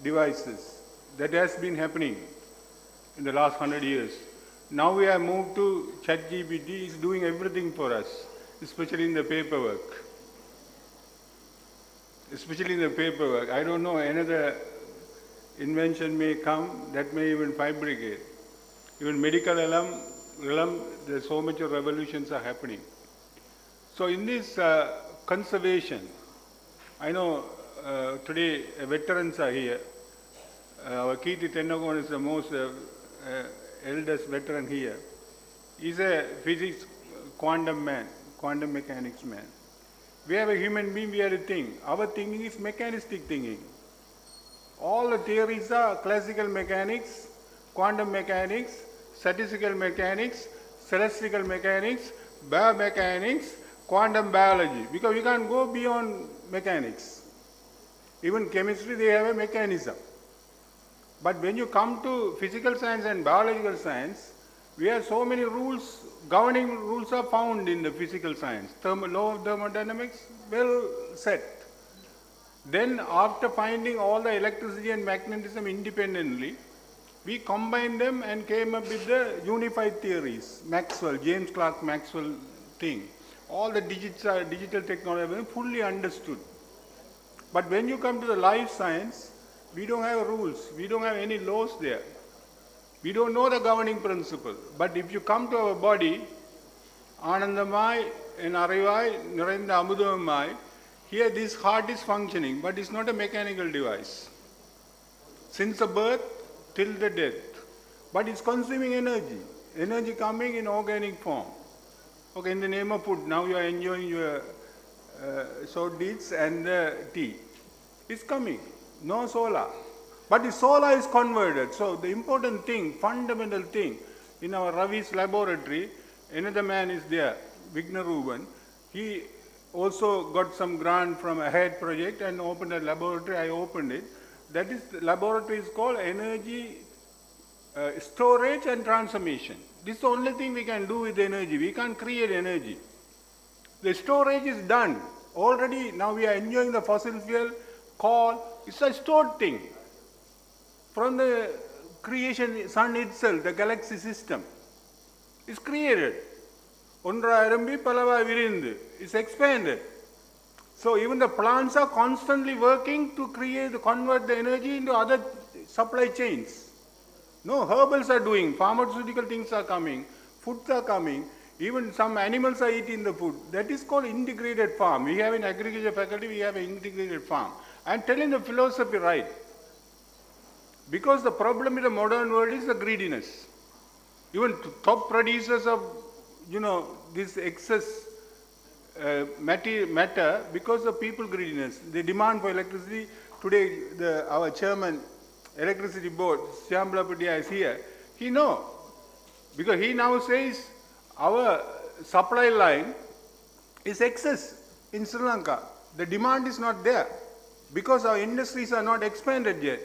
devices. That has been happening in the last 100 years. Now we have moved to ChatGPT, is doing everything for us, especially in the paperwork. Especially in the paperwork. I don't know, another invention may come that may even fabricate. Even medical realm, there's so much of revolutions are happening. So in this conservation, I know today veterans are here. Our Kirti Tennagon is the most eldest veteran here. He's a physics quantum man, quantum mechanics man. We have a human being, we are a thing. Our thinking is mechanistic thinking. All the theories are classical mechanics, quantum mechanics, statistical mechanics, celestial mechanics, biomechanics, quantum biology. Because we can't go beyond mechanics. Even chemistry, they have a mechanism. But when you come to physical science and biological science, we have so many rules, governing rules are found in the physical science. Law of thermodynamics, well set. Then after finding all the electricity and magnetism independently, we combined them and came up with the unified theories. Maxwell, James Clerk Maxwell thing. All the digital technology fully understood. But when you come to the life science, we don't have rules. We don't have any laws there. We don't know the governing principle. But if you come to our body, Anandamai and Arivai, Narendra Amudamai, here this heart is functioning, but it's not a mechanical device. Since the birth till the death. But it's consuming energy. Energy coming in organic form. Okay, in the name of food, now you are enjoying your short deeds and tea. It's coming. No solar. But the solar is converted. So the important thing, fundamental thing, in our Ravi's laboratory, another man is there, Vigna Ruben. He also got some grant from a HEAD project and opened a laboratory. I opened it. That is, the laboratory is called energy storage and transformation. This is the only thing we can do with energy. We can't create energy. The storage is done. Already now we are enjoying the fossil fuel, coal. It's a stored thing. From the creation, sun itself, the galaxy system is created. It's expanded. So even the plants are constantly working to convert the energy into other supply chains. No, herbals are doing, pharmaceutical things are coming, foods are coming, even some animals are eating the food. That is called integrated farm. We have in agriculture faculty, we have an integrated farm. I am telling the philosophy right. Because the problem in the modern world is the greediness. Even top producers of, this excess matter because of people greediness. The demand for electricity. Today, our chairman, electricity board, Shyamla Patia is here. He knows. Because he now says our supply line is excess in Sri Lanka. The demand is not there because our industries are not expanded yet.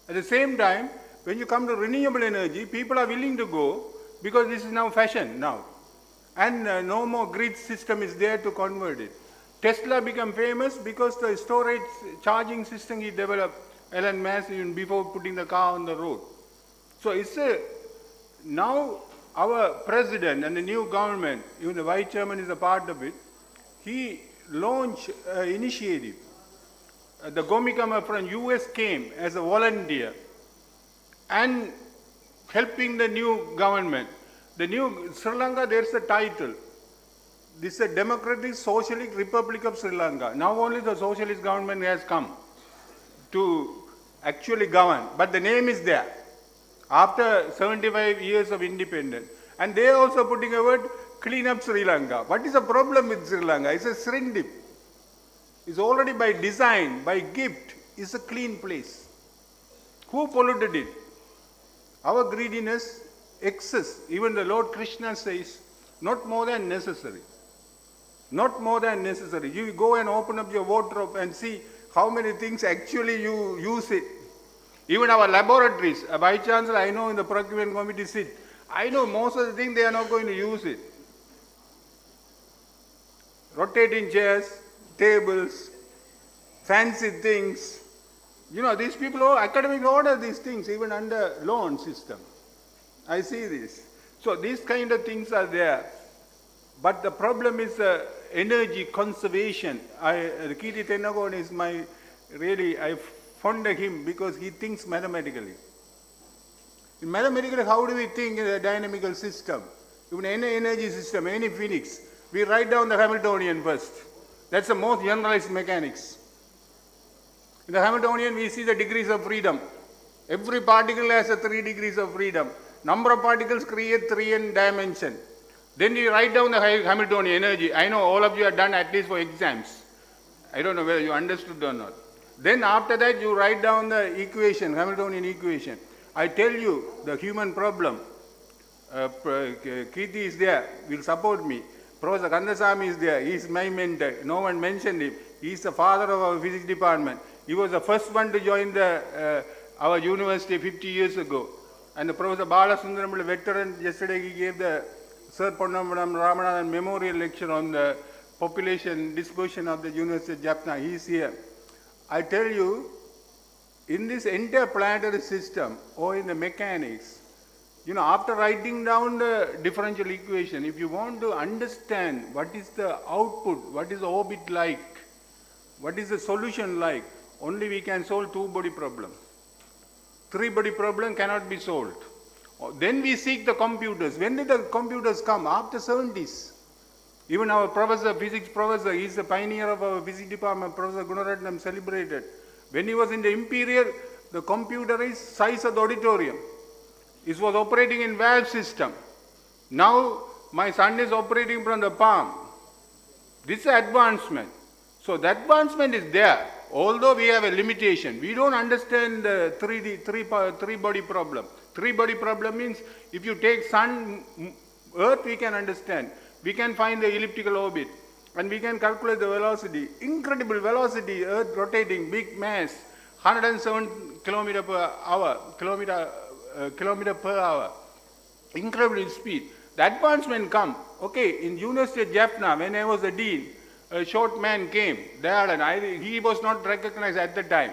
At the same time, when you come to renewable energy, people are willing to go because this is now fashion now. And no more grid system is there to convert it. Tesla became famous because the storage charging system he developed, Elon Musk, even before putting the car on the road. So it's now our president and the new government, even the vice chairman is a part of it, he launched an initiative. The Gomikama from US came as a volunteer and helping the new government. The new Sri Lanka, there's a title, This is a democratic socialist republic of Sri Lanka. Now only the socialist government has come to actually govern, but the name is there. After 75 years of independence. And they are also putting a word, clean up Sri Lanka. What is the problem with Sri Lanka? It's a Srindip. It's already by design, by gift, it's a clean place. Who polluted it? Our greediness, excess. Even the Lord Krishna says, not more than necessary. Not more than necessary. You go and open up your wardrobe and see how many things actually you use it. Even our laboratories, Vice Chancellor, I know in the procurement committee sit, I know most of the things they are not going to use it. Rotating chairs, tables, fancy things. You know, these people, academics order these things even under loan system. I see this. So these kind of things are there. But the problem is energy conservation. Kiri Tenagon is I fond of him because he thinks mathematically. In mathematically, how do we think in a dynamical system? Even any energy system, any physics, we write down the Hamiltonian first. That's the most generalized mechanics. In the Hamiltonian, we see the degrees of freedom. Every particle has 3 degrees of freedom. Number of particles create 3 in dimension. Then you write down the Hamiltonian energy. I know all of you have done at least for exams. I don't know whether you understood or not. Then after that, you write down the equation, Hamiltonian equation. I tell you, the human problem, Kirti is there, will support me. Professor Kandasamy is there, he is my mentor. No one mentioned him. He is the father of our physics department. He was the first one to join our university 50 years ago. And the Professor Balasundaram, a veteran, yesterday he gave the Sir Ponnambalam Ramanathan Memorial Lecture on the population dispersion of the University of Jaffna. He is here. I tell you, in this entire planetary system or in the mechanics, you know, after writing down the differential equation, if you want to understand what is the output, what is the orbit like, what is the solution like, only we can solve 2-body problem. 3-body problem cannot be solved. Then we seek the computers. When did the computers come? After 70s. Even our professor, physics professor, he is the pioneer of our physics department, Professor Gunaratnam, celebrated. When he was in the Imperial, the computer is size of the auditorium. It was operating in valve system. Now my son is operating from the palm. This is advancement. So the advancement is there. Although we have a limitation, we don't understand the 3-body problem. 3-body problem means if you take sun, earth, we can understand. We can find the elliptical orbit and we can calculate the velocity. Incredible velocity, earth rotating, big mass, 107 kilometer per hour. Incredible speed. The advancement come. Okay, in University of Jaffna, when I was a dean, a short man came there and he was not recognized at the time.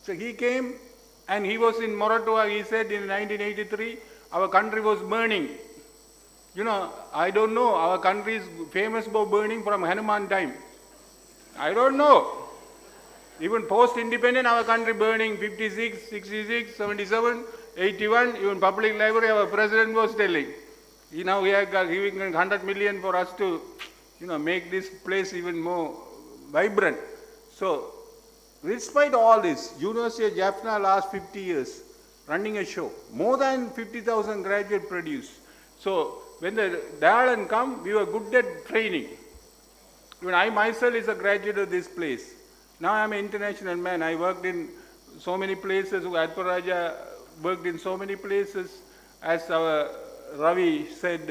So he came and he was in Moratoa. He said in 1983, our country was burning. You know, I don't know, our country is famous for burning from Hanuman time. I don't know. Even post-independent, our country burning 56, 66, 77, 81, even public library, our president was telling. Now we are giving 100 million for us to, you know, make this place even more vibrant. So, despite all this, University of Jaffna last 50 years, running a show, more than 50,000 graduates produced. So, when the Dayalan come, we were good at training. Even I myself is a graduate of this place. Now I am an international man. I worked in so many places. Adparaja worked in so many places. As our Ravi said,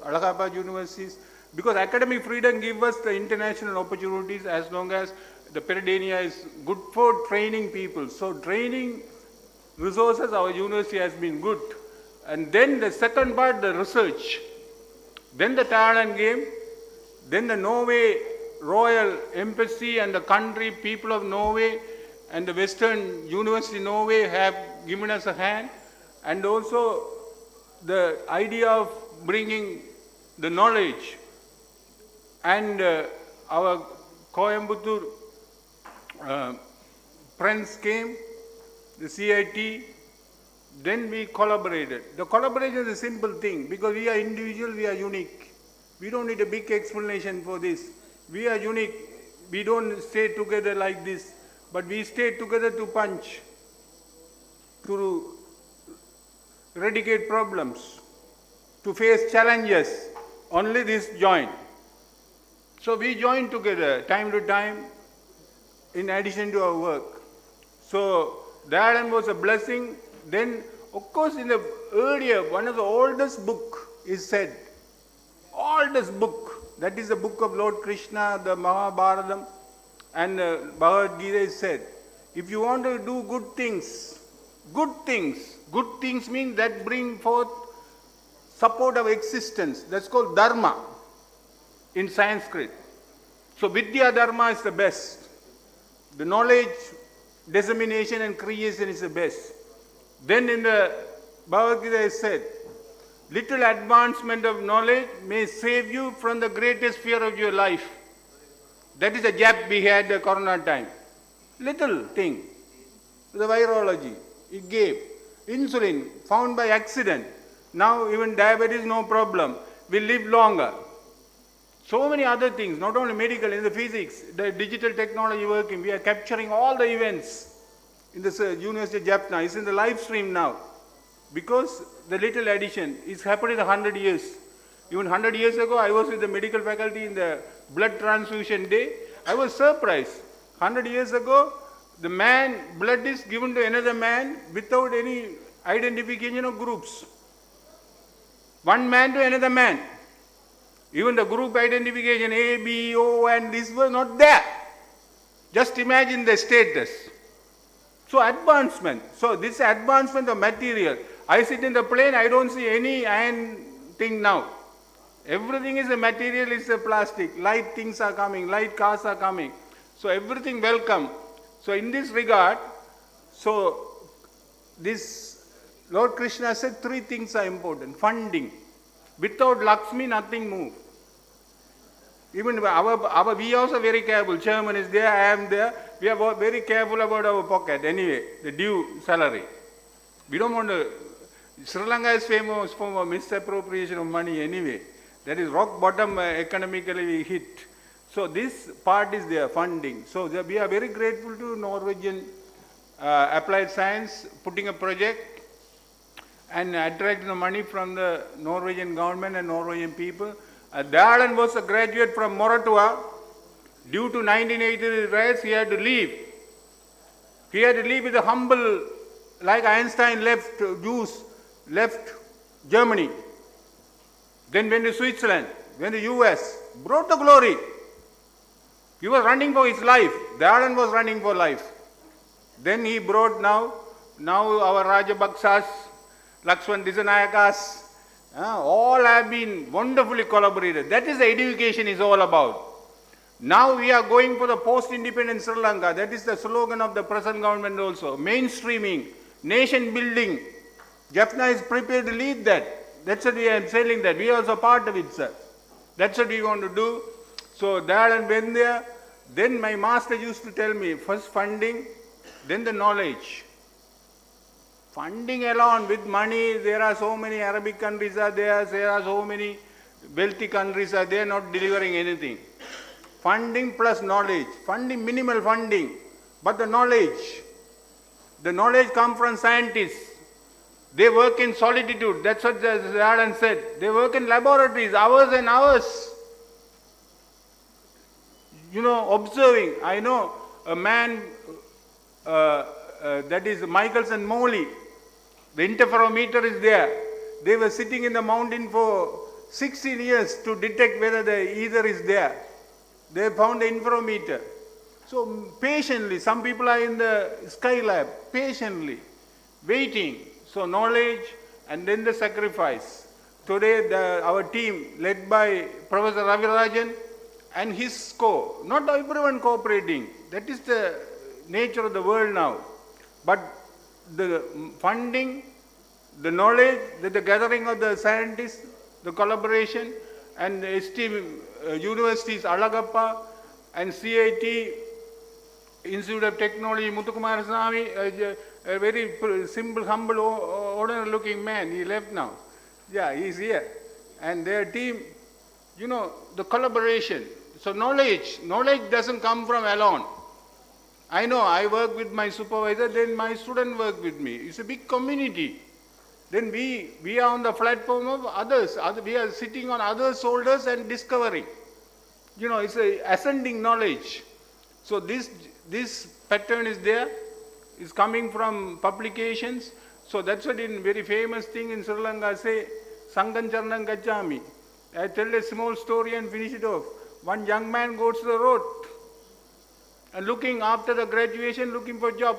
Allahabad universities. Because academic freedom gives us the international opportunities as long as the peridania is good for training people. So training resources, our university has been good. And then the second part, the research. Then the Thailand game. Then the Norway Royal Embassy and the country, people of Norway and the Western University Norway have given us a hand. And also the idea of bringing the knowledge. And our Coimbatore friends came, the CIT, then we collaborated. The collaboration is a simple thing because we are individual, we are unique. We don't need a big explanation for this. We are unique. We don't stay together like this, but we stay together to punch, to eradicate problems, to face challenges. Only this join. So we join together time to time in addition to our work. So the island was a blessing. Then, of course, in the earlier, one of the oldest book is said, oldest book, that is the book of Lord Krishna, the Mahabharatam, and Bhagavad Gita is said, if you want to do good things mean that bring forth support of existence. That's called dharma in Sanskrit. So Vidya Dharma is the best. The knowledge, dissemination and creation is the best. Then in the Bhagavad Gita is said, little advancement of knowledge may save you from the greatest fear of your life. That is the jab we had the corona time. Little thing. The virology, it gave. Insulin, found by accident. Now even diabetes, no problem. We live longer. So many other things, not only medical, in the physics, the digital technology working. We are capturing all the events in the University of Jaffna. It's in the live stream now. Because the little addition is happening in 100 years. Even 100 years ago, I was with the medical faculty in the blood transfusion day. I was surprised. 100 years ago, the man, blood is given to another man without any identification of groups. One man to another man. Even the group identification, A, B, O, and this was not there. Just imagine the status. So advancement. So this advancement of material. I sit in the plane, I don't see any iron thing now. Everything is a material, is a plastic. Light things are coming, light cars are coming. So everything welcome. So in this regard, so this Lord Krishna said 3 things are important. Funding. Without Lakshmi, nothing moves. Even we also very careful. Chairman is there, I am there. We are very careful about our pocket. Anyway, the due salary. We don't want to. Sri Lanka is famous for misappropriation of money anyway. That is rock bottom economically we hit. So this part is there, funding. So we are very grateful to Norwegian Applied Science putting a project and attracting the money from the Norwegian government and Norwegian people. Dalan was a graduate from Moratuwa. Due to 1980 riots, he had to leave. He had to leave with a humble, like Einstein left Jews, left Germany, then went to Switzerland, went to US, brought the glory. He was running for his life. Dalan was running for life. Then he brought now our Rajabaksas, Lakshman Disanayakas, all have been wonderfully collaborated. That is the education is all about. Now we are going for the post-independent Sri Lanka. That is the slogan of the present government also. Mainstreaming, nation building. Jaffna is prepared to lead that. That's what we are saying that. We are also part of it, sir. That's what we want to do. So Dalan went there. Then my master used to tell me, first funding, then the knowledge. Funding alone with money, there are so many Arabic countries are there are so many wealthy countries are there not delivering anything. Funding plus knowledge. Funding, minimal funding, but the knowledge comes from scientists. They work in solitude. That's what Alan said. They work in laboratories, hours and hours. Observing. I know a man, that is Michelson Morley. The interferometer is there. They were sitting in the mountain for 16 years to detect whether the ether is there. They found the interferometer. So patiently, some people are in the Skylab, patiently, waiting. So knowledge and then the sacrifice. Today our team led by Professor Ravirajan and his co, not everyone cooperating. That is the nature of the world now. But the funding, the knowledge, the gathering of the scientists, the collaboration, and the esteemed universities, Alagappa and CIT, Institute of Technology, Muthukumar Swami, a very simple, humble, ordinary looking man. He left now. Yeah, he's here. And their team, the collaboration. So knowledge doesn't come from alone. I know I work with my supervisor, then my student work with me. It's a big community. Then we are on the platform of others. We are sitting on others' shoulders and discovering. It's a ascending knowledge. So this pattern is there. It's coming from publications. So that's what in very famous thing in Sri Lanka say, Sangan Charnam Gacchami. I tell a small story and finish it off. One young man goes to the road and looking after the graduation, looking for job,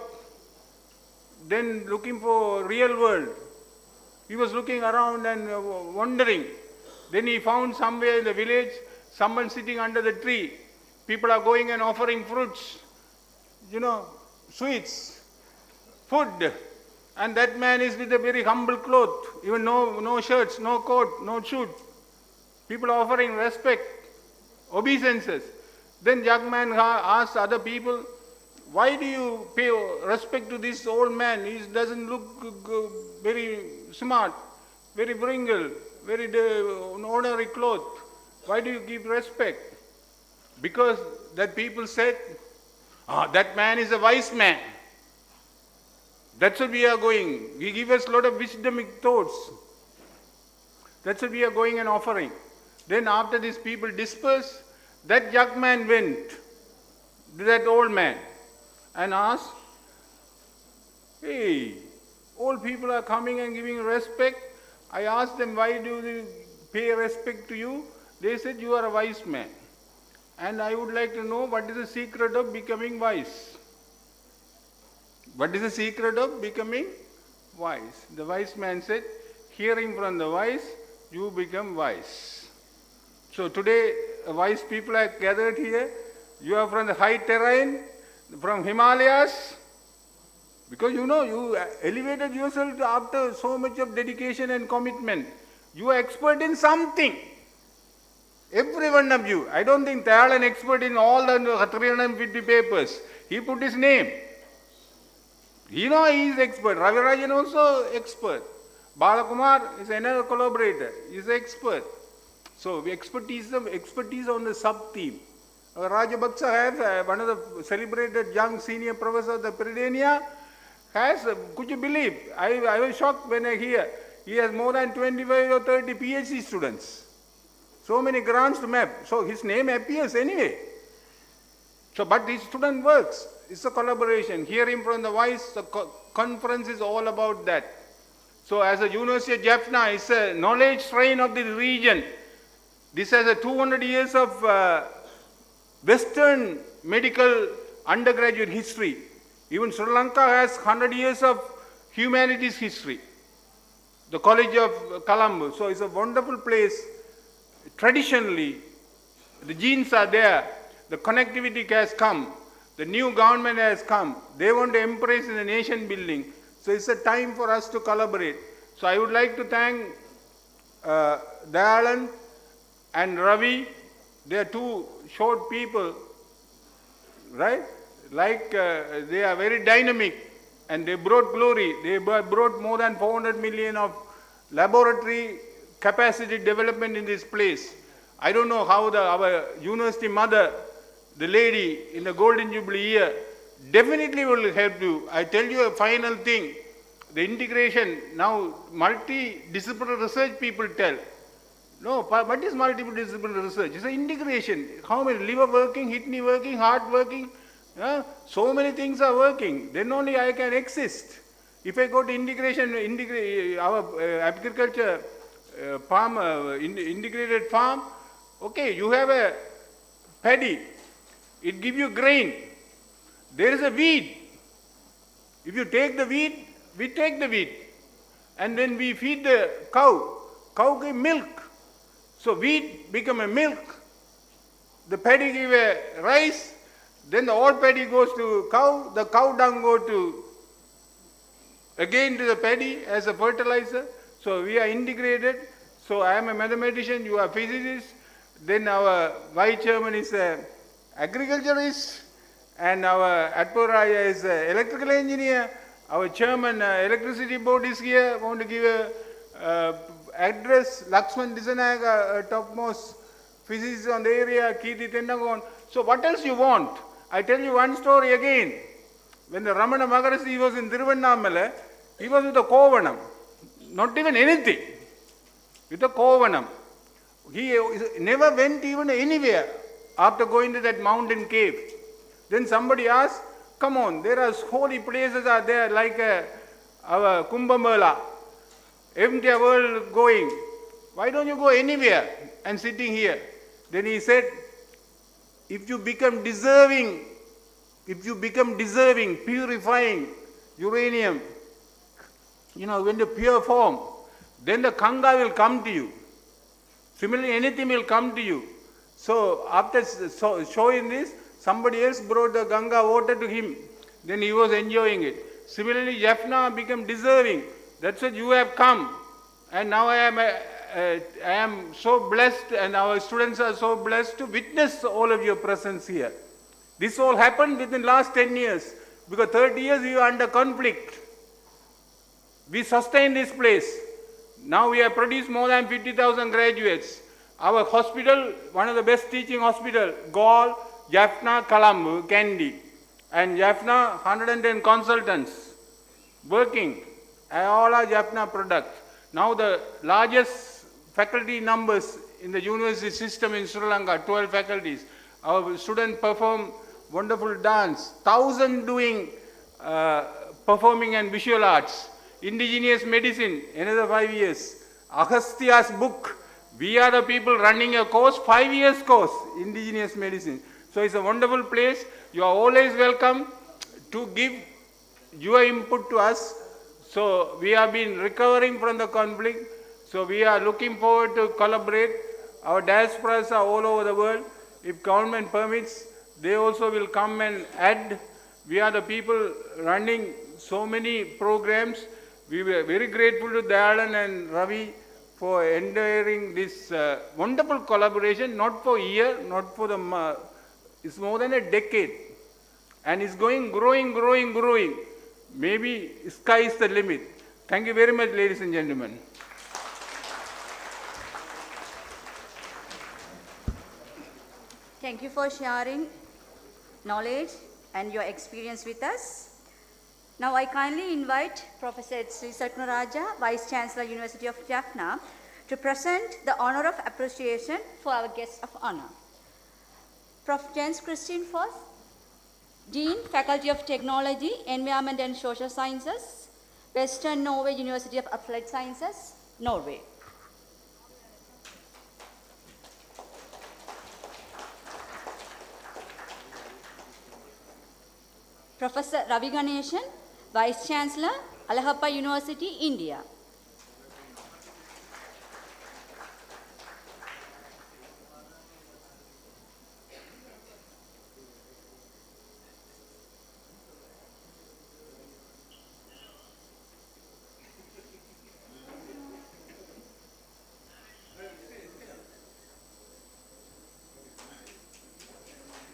then looking for real world. He was looking around and wondering. Then he found somewhere in the village, someone sitting under the tree. People are going and offering fruits, sweets, food. And that man is with a very humble cloth, even no shirts, no coat, no shoes. People are offering respect, obeisances. Then young man asked other people, why do you pay respect to this old man? He doesn't look very smart, very wrinkled, very ordinary cloth. Why do you give respect? Because that people said, that man is a wise man. That's what we are going. He gives us a lot of wisdomic thoughts. That's what we are going and offering. Then after these people dispersed, that young man went to that old man and asked, hey, old people are coming and giving respect. I asked them, why do they pay respect to you? They said, you are a wise man. And I would like to know what is the secret of becoming wise. What is the secret of becoming wise? The wise man said, hearing from the wise, you become wise. So today, wise people are gathered here. You are from the high terrain, from Himalayas, because you elevated yourself after so much of dedication and commitment. You are expert in something. Every one of you. I don't think Thayalan expert in all the 350 papers. He put his name. He is expert. Ravirajan also expert. Balakumar is another collaborator. He is expert. So expertise on the sub-theme. Rajabaksa has one of the celebrated young senior professor of the Peridania has, could you believe? I was shocked when I hear he has more than 25 or 30 PhD students. So many grants to map. So his name appears anyway. So, but his student works. It's a collaboration. Hearing from the wise, the conference is all about that. So as a University of Jaffna, it's a knowledge shrine of the region. This has a 200 years of Western medical undergraduate history. Even Sri Lanka has 100 years of humanities history. The College of Colombo. So it's a wonderful place. Traditionally, the genes are there. The connectivity has come. The new government has come. They want to embrace in the nation building. So it's a time for us to collaborate. So I would like to thank Dayalan and Ravi. They are two short people, right? Like they are very dynamic and they brought glory. They brought more than 400 million of laboratory capacity development in this place. I don't know how our university mother, the lady in the Golden Jubilee year, definitely will help you. I tell you a final thing. The integration, now multidisciplinary research people tell. No, what is multidisciplinary research? It's an integration. How many? Liver working, kidney working, heart working. So many things are working. Then only I can exist. If I go to integration, our agriculture farm, integrated farm, okay, you have a paddy. It gives you grain. There is a weed. If you take the weed, we take the weed. And then we feed the cow. Cow gives milk. So wheat become a milk. The paddy give a rice. Then the old paddy goes to cow. The cow dung go to again to the paddy as a fertilizer. So we are integrated. So I am a mathematician, you are physicist. Then our vice chairman is a agriculturist. And our Atporaya is an electrical engineer. Our chairman, electricity board is here. I want to give a address. Laxman Disanayaga, topmost physicists on the area, Kirti Tennagon. So what else you want? I tell you one story again. When the Ramana Maharshi was in Thiruvannamalai, he was with a Kovanam. Not even anything. With a Kovanam. He never went even anywhere after going to that mountain cave. Then somebody asked, come on, there are holy places are there like our Kumbh Mela. Entire world going. Why don't you go anywhere and sitting here? Then he said, if you become deserving, purifying uranium, when the pure form, then the Ganga will come to you. Similarly, anything will come to you. So after showing this, somebody else brought the Ganga water to him. Then he was enjoying it. Similarly, Jaffna became deserving. That's what you have come. And now I am so blessed, and our students are so blessed to witness all of your presence here. This all happened within the last 10 years. Because 30 years we were under conflict. We sustained this place. Now we have produced more than 50,000 graduates. Our hospital, one of the best teaching hospitals, Gaul, Jaffna, Colombo, Kandy. And Jaffna, 110 consultants working. All are Jaffna products. Now the largest faculty numbers in the university system in Sri Lanka, 12 faculties. Our students perform wonderful dance. 1,000 doing performing and visual arts. Indigenous medicine, another 5 years. Agastya's book, we are the people running a course, 5 years course, indigenous medicine. So it's a wonderful place. You are always welcome to give your input to us. So we have been recovering from the conflict. So we are looking forward to collaborate. Our diasporas are all over the world. If government permits, they also will come and add. We are the people running so many programs. We were very grateful to Dayalan and Ravi for enduring this wonderful collaboration, not for a year, not for the it's more than a decade. And it's growing. Maybe sky is the limit. Thank you very much, ladies and gentlemen. Thank you for sharing knowledge and your experience with us. Now I kindly invite Professor Sri Satnaraja, Vice Chancellor, University of Jaffna, to present the honor of appreciation for our guest of honor. Prof. Jens Christine Foss, Dean, Faculty of Technology, Environment and Social Sciences, Western Norway University of Applied Sciences, Norway. Professor Ravi Ganeshan, Vice Chancellor, Allahabad University, India.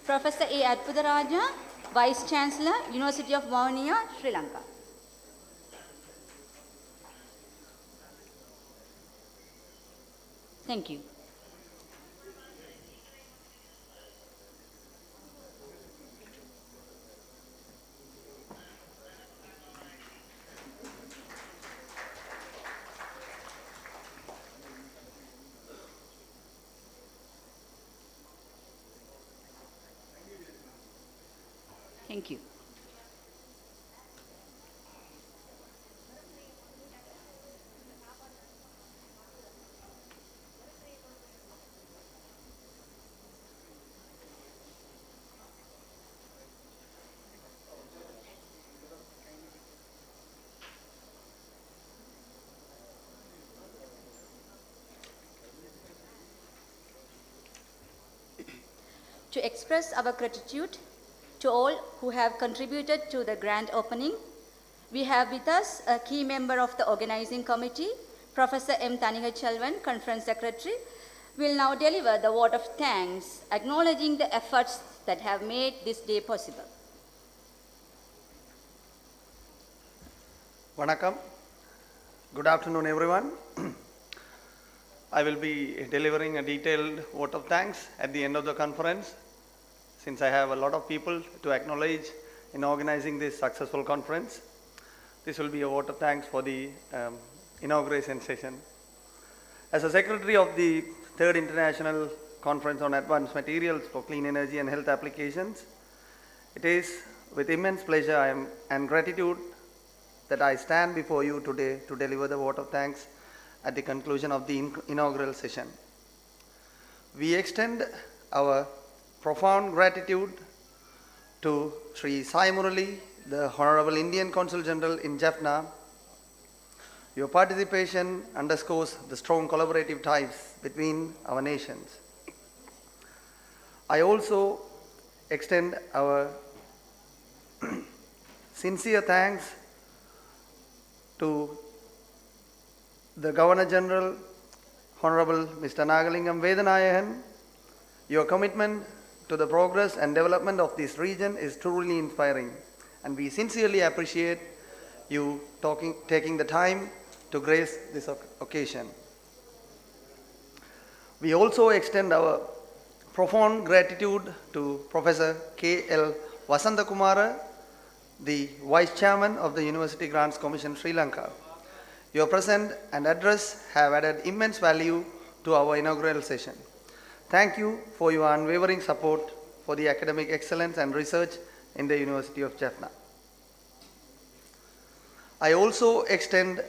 Professor A. Adpudaraja, Vice Chancellor, University of Vavuniya, Sri Lanka. Thank you. Thank you. To express our gratitude to all who have contributed to the grand opening, we have with us a key member of the organizing committee, Professor M. Thanigachelvan, Conference Secretary, will now deliver the vote of thanks, acknowledging the efforts that have made this day possible. Vanakkam. Good afternoon, everyone. I will be delivering a detailed vote of thanks at the end of the conference, since I have a lot of people to acknowledge in organizing this successful conference. This will be a vote of thanks for the inauguration session. As a secretary of the Third International Conference on Advanced Materials for Clean Energy and Health Applications, it is with immense pleasure and gratitude that I stand before you today to deliver the vote of thanks at the conclusion of the inaugural session. We extend our profound gratitude to Sri Sai Murali, the Honorable Indian Consul General in Jaffna. Your participation underscores the strong collaborative ties between our nations. I also extend our sincere thanks to the Governor General, Honorable Mr. Nagalingam Vedanayahan. Your commitment to the progress and development of this region is truly inspiring, and we sincerely appreciate you taking the time to grace this occasion. We also extend our profound gratitude to Professor K.L. Vasantakumara, the Vice Chairman of the University Grants Commission, Sri Lanka. Your presence and address have added immense value to our inaugural session. Thank you for your unwavering support for the academic excellence and research in the University of Jaffna. I also extend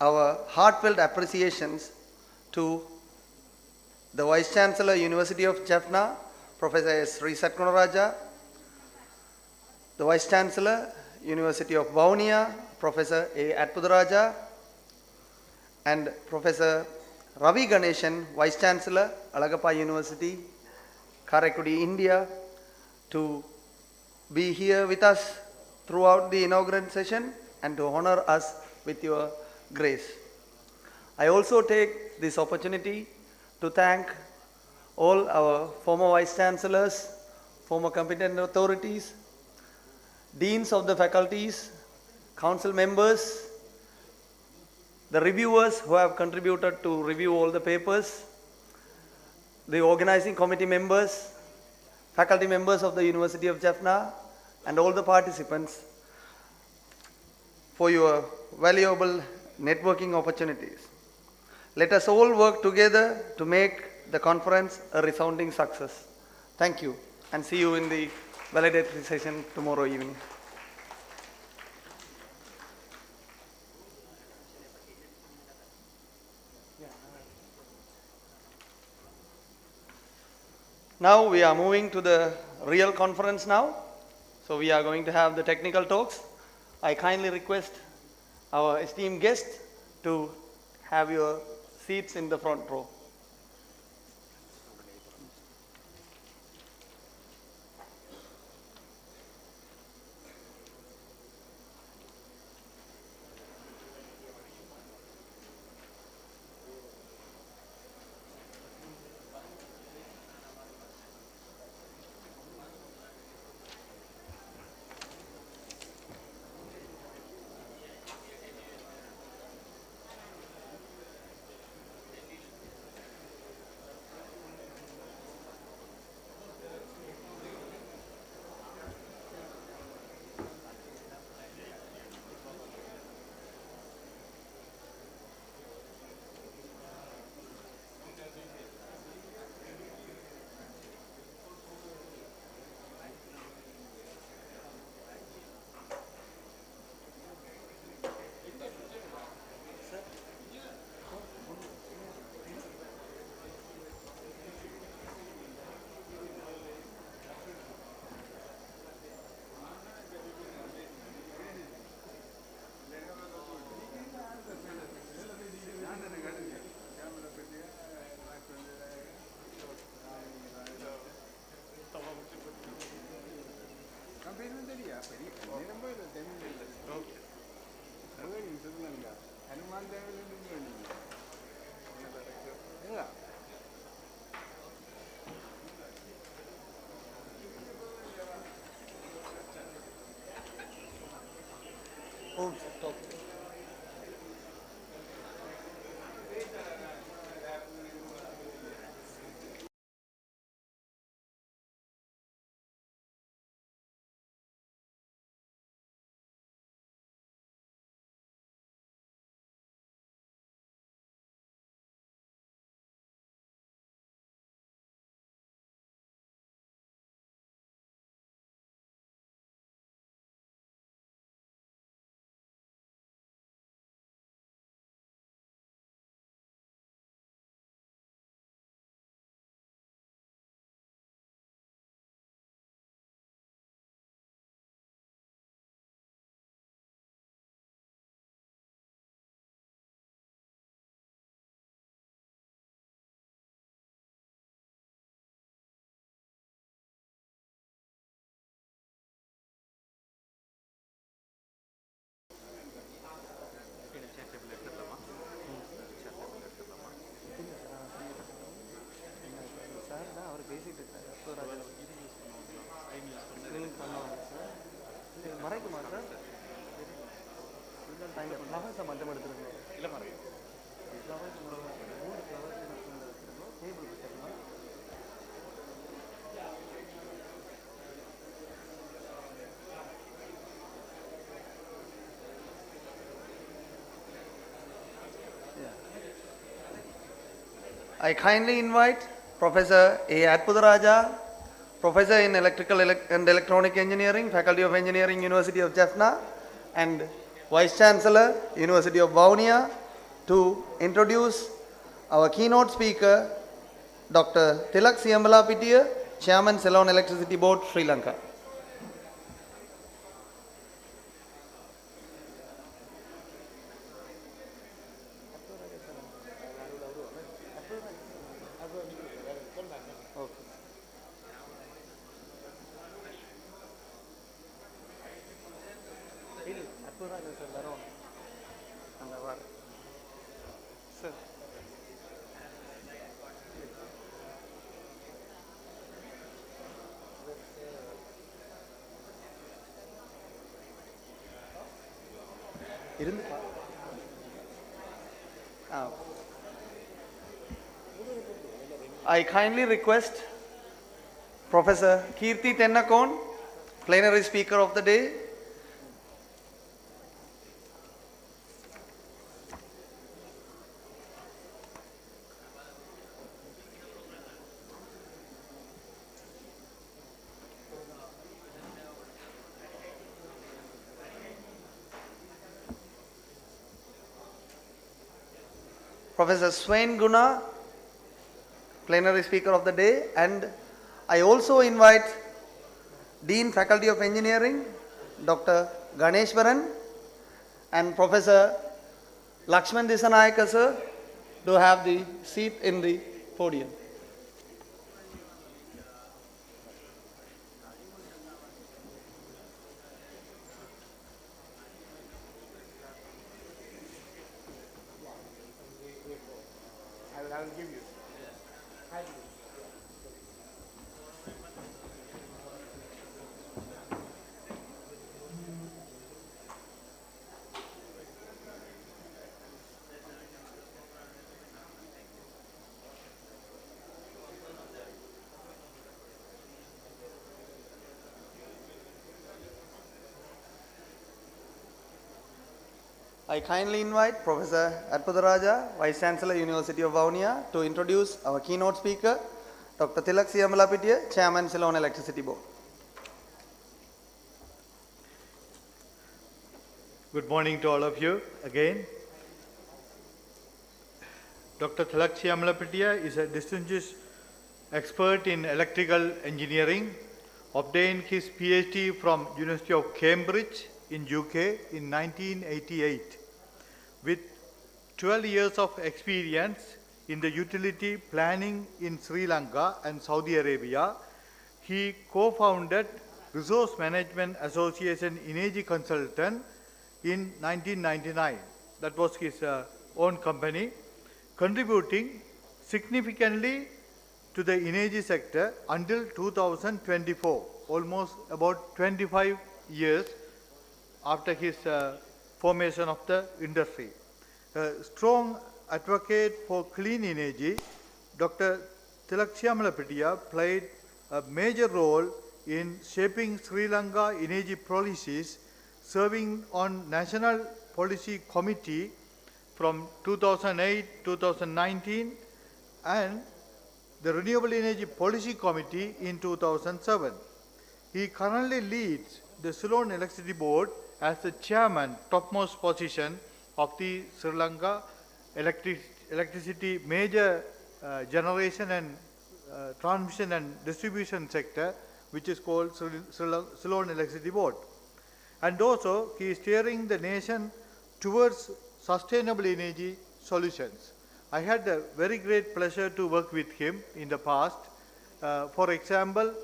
our heartfelt appreciations to the Vice Chancellor, University of Jaffna, Professor S. Sri Satgunaraja, the Vice Chancellor, University of Vavuniya, Professor A. Atpudaraja, and Professor Ravi Ganeshan, Vice Chancellor, Alagappa University, Karaikudi, India, to be here with us throughout the inaugural session and to honor us with your grace. I also take this opportunity to thank all our former Vice Chancellors, former competent authorities, deans of the faculties, council members, the reviewers who have contributed to review all the papers, the organizing committee members, faculty members of the University of Jaffna, and all the participants for your valuable networking opportunities. Let us all work together to make the conference a resounding success. Thank you, and see you in the valedictory session tomorrow evening. Now we are moving to the real conference now. So we are going to have the technical talks. I kindly request our esteemed guests to have your seats in the front row. மறைக்குமா sir? ஃப்ளவர்ஸை மட்டும் எடுத்துருங்க. இல்லை மறைக்கும். I kindly invite Professor A. Adpudaraja, Professor in Electrical and Electronic Engineering, Faculty of Engineering, University of Jaffna, and Vice Chancellor, University of Vavuniya, to introduce our keynote speaker, Dr. Tilak Siyambalapitiya, Chairman, Ceylon Electricity Board, Sri Lanka. I kindly request Professor Kirti Tennakon, Plenary Speaker of the Day. Professor Swain Guna, Plenary Speaker of the Day, and I also invite Dean Faculty of Engineering, Dr. Ganeshwaran, and Professor Lakshman Disanayaka sir to have the seat in the podium. I will give you. I kindly invite Professor Adpudaraja, Vice Chancellor, University of Vavuniya, to introduce our keynote speaker, Dr. Tilak Siyambalapitiya, Chairman, Ceylon Electricity Board. Good morning to all of you again. Dr. Tilak Siyambalapitiya is a distinguished expert in electrical engineering, obtained his PhD from University of Cambridge in UK in 1988. With 12 years of experience in the utility planning in Sri Lanka and Saudi Arabia, he co-founded Resource Management Association Energy Consultant in 1999. That was his own company, contributing significantly to the energy sector until 2024, almost about 25 years after his formation of the industry. A strong advocate for clean energy, Dr. Tilak Siyambalapitiya played a major role in shaping Sri Lanka energy policies, serving on National Policy Committee from 2008-2019 and the Renewable Energy Policy Committee in 2007. He currently leads the Ceylon Electricity Board as the chairman, topmost position of the Sri Lanka electricity major generation and transmission and distribution sector, which is called Ceylon Electricity Board. And also, he is steering the nation towards sustainable energy solutions. I had a very great pleasure to work with him in the past. For example,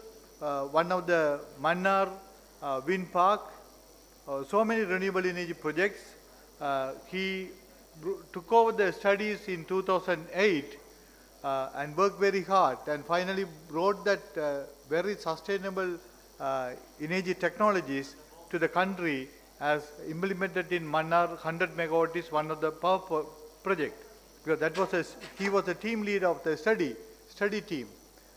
one of the Mannar wind park, so many renewable energy projects. He took over the studies in 2008 and worked very hard and finally brought that very sustainable energy technologies to the country as implemented in Mannar. 100 megawatt is one of the power project, because that was he was the team leader of the study team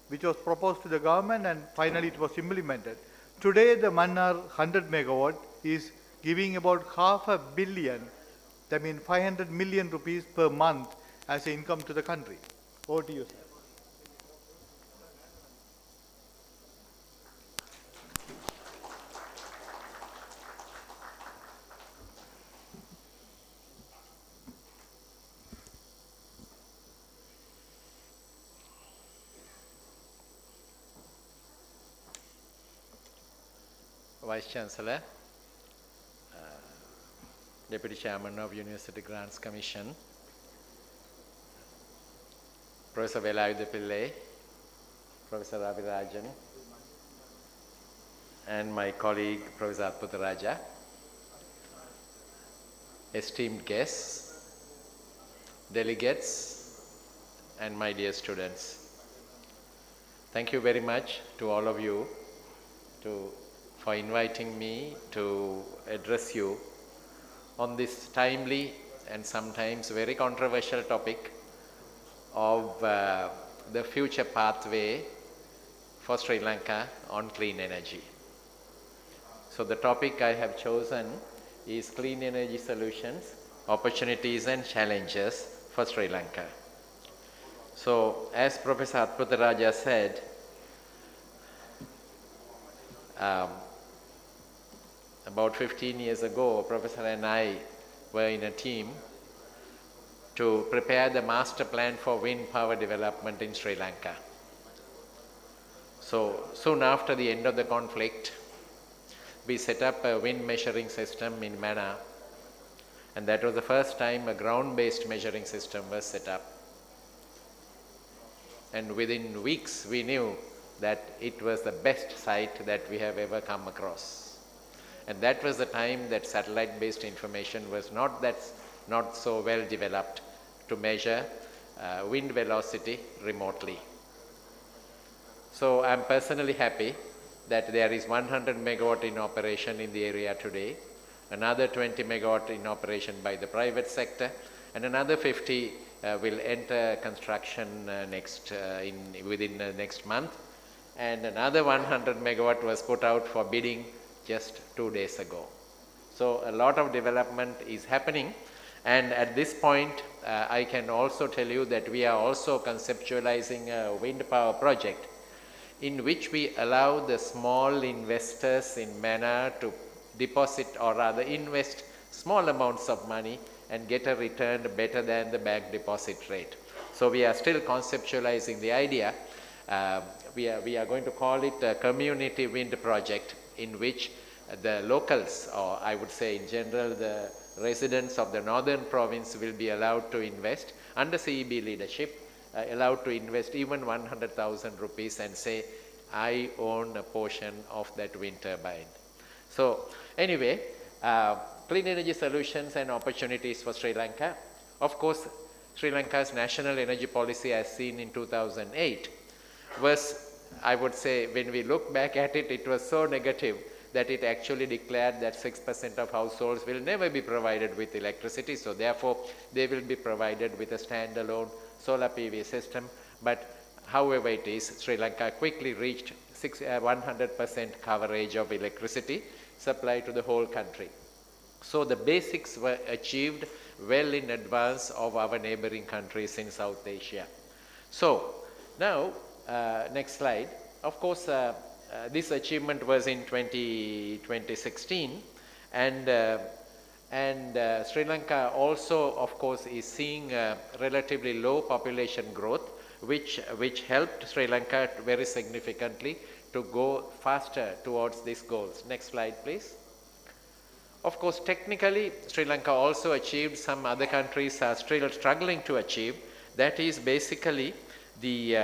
which was proposed to the government, and finally it was implemented. Today the Mannar 100 megawatt is giving about $500 million, that means 500 million rupees per month as an income to the country. Over to you, sir. Vice Chancellor, Deputy Chairman of University Grants Commission, Professor Velayuda Pillai, Professor Ravirajan, and my colleague Professor Atputharaja, esteemed guests, delegates, and my dear students. Thank you very much to all of you for inviting me to address you on this timely and sometimes very controversial topic of the future pathway for Sri Lanka on clean energy. So the topic I have chosen is clean energy solutions, opportunities and challenges for Sri Lanka. So as Professor Atputharaja said, about 15 years ago, Professor and I were in a team to prepare the master plan for wind power development in Sri Lanka. So soon after the end of the conflict, we set up a wind measuring system in Mannar, and that was the first time a ground-based measuring system was set up. And within weeks, we knew that it was the best site that we have ever come across. And that was the time that satellite-based information was not so well developed to measure wind velocity remotely. So I'm personally happy that there is 100 megawatt in operation in the area today, another 20 megawatt in operation by the private sector, and another 50 will enter construction within the next month, and another 100 megawatt was put out for bidding just 2 days ago. So a lot of development is happening, and at this point I can also tell you that we are also conceptualizing a wind power project in which we allow the small investors in Mannar to deposit or rather invest small amounts of money and get a return better than the bank deposit rate. So we are still conceptualizing the idea. We are going to call it a community wind project, in which the locals, or I would say in general the residents of the northern province, will be allowed to invest under CEB leadership, allowed to invest even 100,000 rupees and say, I own a portion of that wind turbine. So anyway, clean energy solutions and opportunities for Sri Lanka. Of course, Sri Lanka's national energy policy as seen in 2008 was, I would say, when we look back at it, it was so negative that it actually declared that 6% of households will never be provided with electricity. So therefore, they will be provided with a standalone solar PV system. But however it is, Sri Lanka quickly reached 100% coverage of electricity supply to the whole country. So the basics were achieved well in advance of our neighboring countries in South Asia. So now, next slide. Of course, this achievement was in 2016, and Sri Lanka also, of course, is seeing relatively low population growth, which helped Sri Lanka very significantly to go faster towards these goals. Next slide, please. Of course, technically, Sri Lanka also achieved some other countries are still struggling to achieve. That is basically the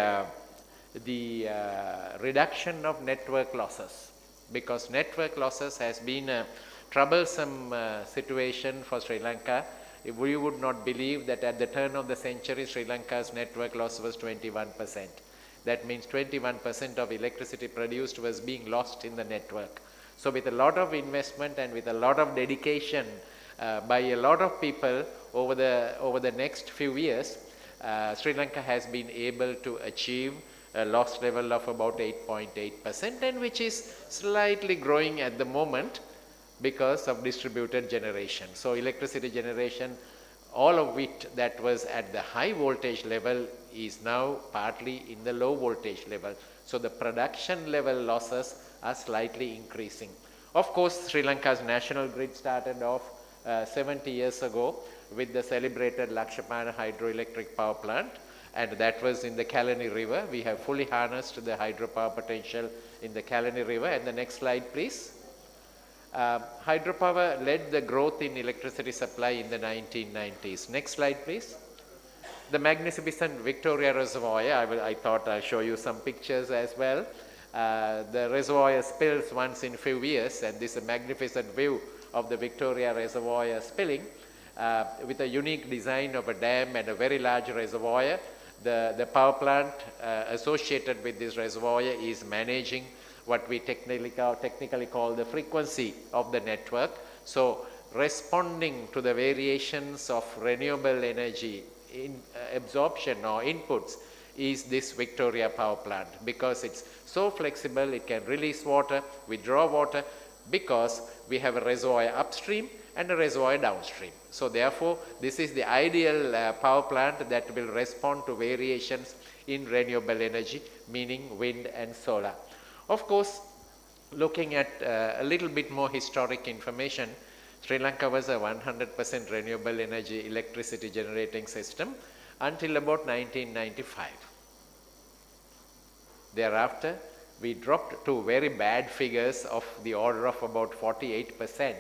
reduction of network losses, because network losses has been a troublesome situation for Sri Lanka we would not believe that at the turn of the century, Sri Lanka's network loss was 21%. That means 21% of electricity produced was being lost in the network. So with a lot of investment and with a lot of dedication by a lot of people over the next few years, Sri Lanka has been able to achieve a loss level of about 8.8%, and which is slightly growing at the moment because of distributed generation. So electricity generation, all of it that was at the high voltage level is now partly in the low voltage level. So the production level losses are slightly increasing. Of course, Sri Lanka's national grid started off 70 years ago with the celebrated Lakshapana hydroelectric power plant, and that was in the Kalani River. We have fully harnessed the hydropower potential in the Kalani River. And the next slide, please. Hydropower led the growth in electricity supply in the 1990s. Next slide, please. The magnificent Victoria Reservoir, I thought I'll show you some pictures as well. The reservoir spills once in a few years, and this is a magnificent view of the Victoria Reservoir spilling with a unique design of a dam and a very large reservoir. The power plant associated with this reservoir is managing what we technically call the frequency of the network. So responding to the variations of renewable energy in absorption or inputs is this Victoria power plant, because it's so flexible. It can release water, withdraw water, because we have a reservoir upstream and a reservoir downstream. So therefore, this is the ideal power plant that will respond to variations in renewable energy, meaning wind and solar. Of course, looking at a little bit more historic information, Sri Lanka was a 100% renewable energy electricity generating system until about 1995. Thereafter, we dropped to very bad figures of the order of about 48%,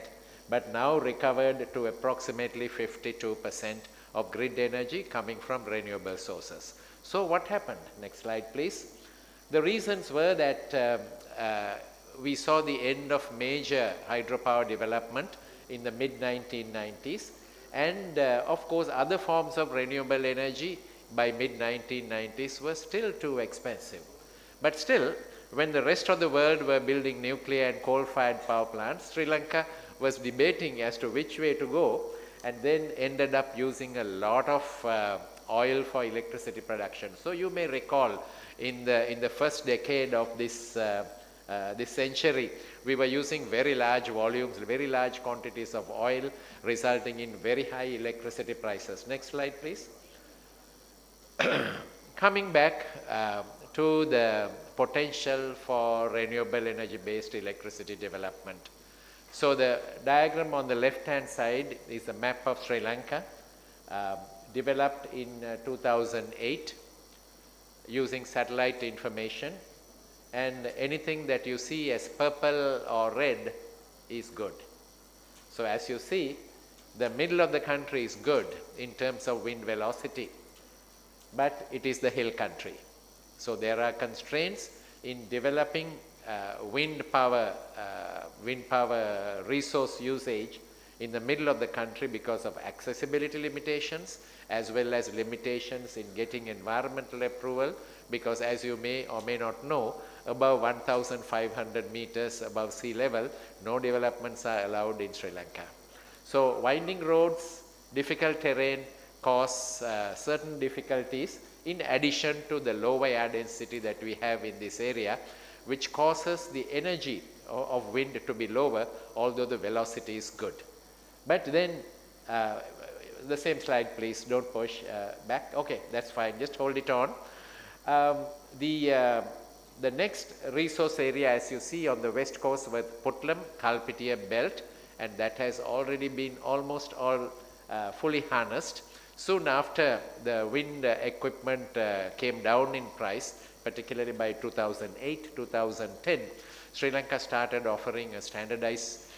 but now recovered to approximately 52% of grid energy coming from renewable sources. So what happened? Next slide, please. The reasons were that we saw the end of major hydropower development in the mid-1990s, and of course other forms of renewable energy by mid-1990s were still too expensive. But still, when the rest of the world were building nuclear and coal-fired power plants, Sri Lanka was debating as to which way to go, and then ended up using a lot of oil for electricity production. So you may recall in the first decade of this century, we were using very large volumes, very large quantities of oil, resulting in very high electricity prices. Next slide, please. Coming back to the potential for renewable energy-based electricity development. So the diagram on the left-hand side is a map of Sri Lanka, developed in 2008 using satellite information, and anything that you see as purple or red is good. So as you see, the middle of the country is good in terms of wind velocity, but it is the hill country. So there are constraints in developing wind power resource usage in the middle of the country because of accessibility limitations, as well as limitations in getting environmental approval, because as you may or may not know, above 1,500 meters above sea level, no developments are allowed in Sri Lanka. So winding roads, difficult terrain cause certain difficulties, in addition to the low air density that we have in this area, which causes the energy of wind to be lower, although the velocity is good. But then, the same slide please, don't push back. Okay, that's fine, just hold it on. The next resource area, as you see on the west coast, was Putlam, Kalpitiya belt, and that has already been almost all fully harnessed. Soon after, the wind equipment came down in price, particularly by 2008, 2010, Sri Lanka started offering a standardized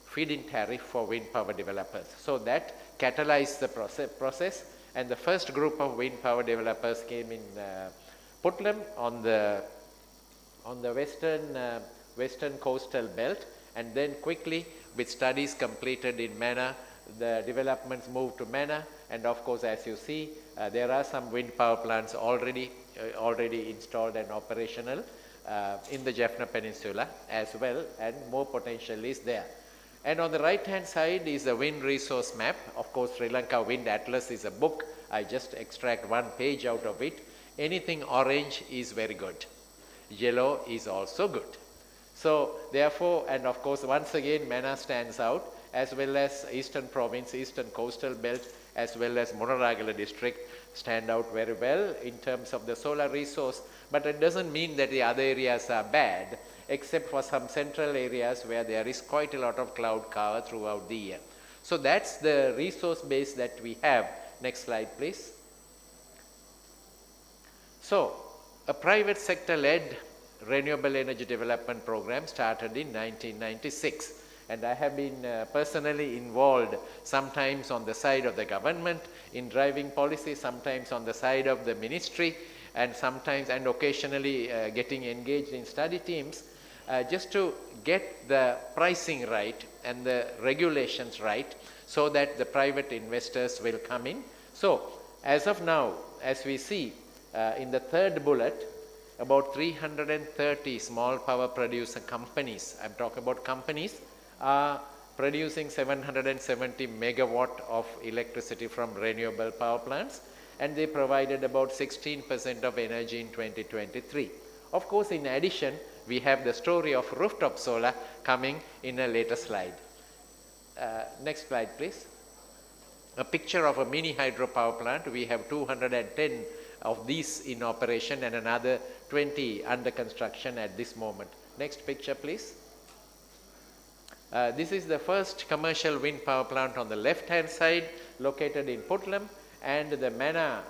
feed-in tariff for wind power developers. So that catalyzed the process, and the first group of wind power developers came in Putlam on the western coastal belt, and then quickly, with studies completed in Mana, the developments move to Mana, and of course, as you see, there are some wind power plants already installed and operational in the Jaffna Peninsula as well, and more potential is there. And on the right hand side is the wind resource map. Of course, Sri Lanka Wind Atlas is a book. I just extract one page out of it. Anything orange is very good. Yellow is also good. So therefore, and of course, once again, Mana stands out, as well as Eastern Province, Eastern Coastal Belt, as well as Monaragala district stand out very well in terms of the solar resource. But it doesn't mean that the other areas are bad, except for some central areas where there is quite a lot of cloud cover throughout the year. So that's the resource base that we have. Next slide, please. So a private sector led renewable energy development program started in 1996. And I have been personally involved, sometimes on the side of the government in driving policy, sometimes on the side of the ministry, and sometimes and occasionally getting engaged in study teams, just to get the pricing right and the regulations right, so that the private investors will come in. So as of now, as we see in the third bullet, about 330 small power producer companies, I'm talking about companies, are producing 770 megawatt of electricity from renewable power plants, and they provided about 16% of energy in 2023. Of course, in addition, we have the story of rooftop solar coming in a later slide. Next slide, please. A picture of a mini hydropower plant. We have 210 of these in operation and another 20 under construction at this moment. Next picture, please. This is the first commercial wind power plant on the left-hand side, located in Putlam, and the Mana,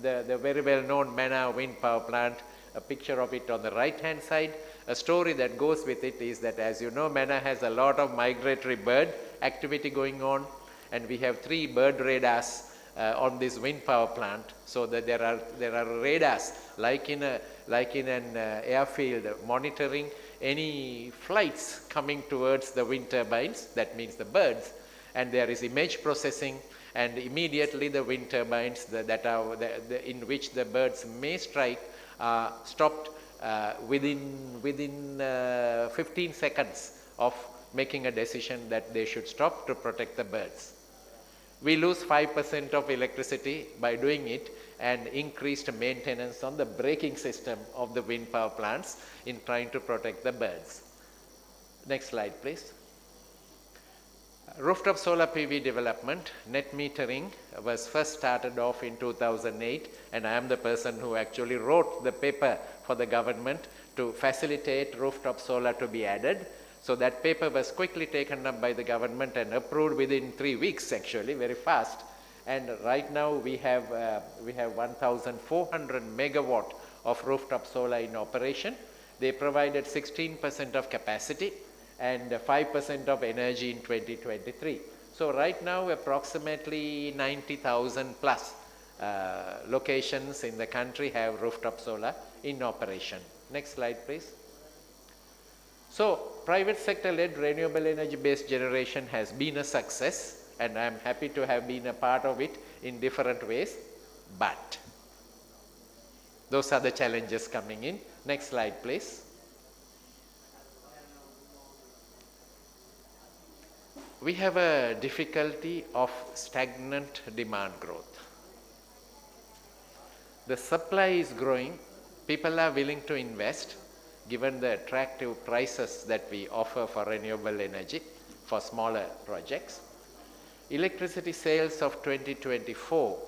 the very well-known Mana wind power plant, a picture of it on the right-hand side. A story that goes with it is that, as you know, Mana has a lot of migratory bird activity going on, and we have 3 bird radars on this wind power plant, so that there are radars like in an airfield monitoring any flights coming towards the wind turbines, that means the birds, and there is image processing, and immediately the wind turbines in which the birds may strike are stopped within 15 seconds of making a decision that they should stop to protect the birds. We lose 5% of electricity by doing it, and increased maintenance on the braking system of the wind power plants in trying to protect the birds. Next slide, please. Rooftop solar PV development, net metering was first started off in 2008, and I am the person who actually wrote the paper for the government to facilitate rooftop solar to be added. So that paper was quickly taken up by the government and approved within 3 weeks, actually, very fast. And right now we have 1,400 megawatt of rooftop solar in operation. They provided 16% of capacity and 5% of energy in 2023. So right now approximately 90,000 plus locations in the country have rooftop solar in operation. Next slide, please. So private sector led renewable energy based generation has been a success, and I am happy to have been a part of it in different ways, but those are the challenges coming in. Next slide, please. We have a difficulty of stagnant demand growth. The supply is growing, people are willing to invest, given the attractive prices that we offer for renewable energy for smaller projects. Electricity sales of 2024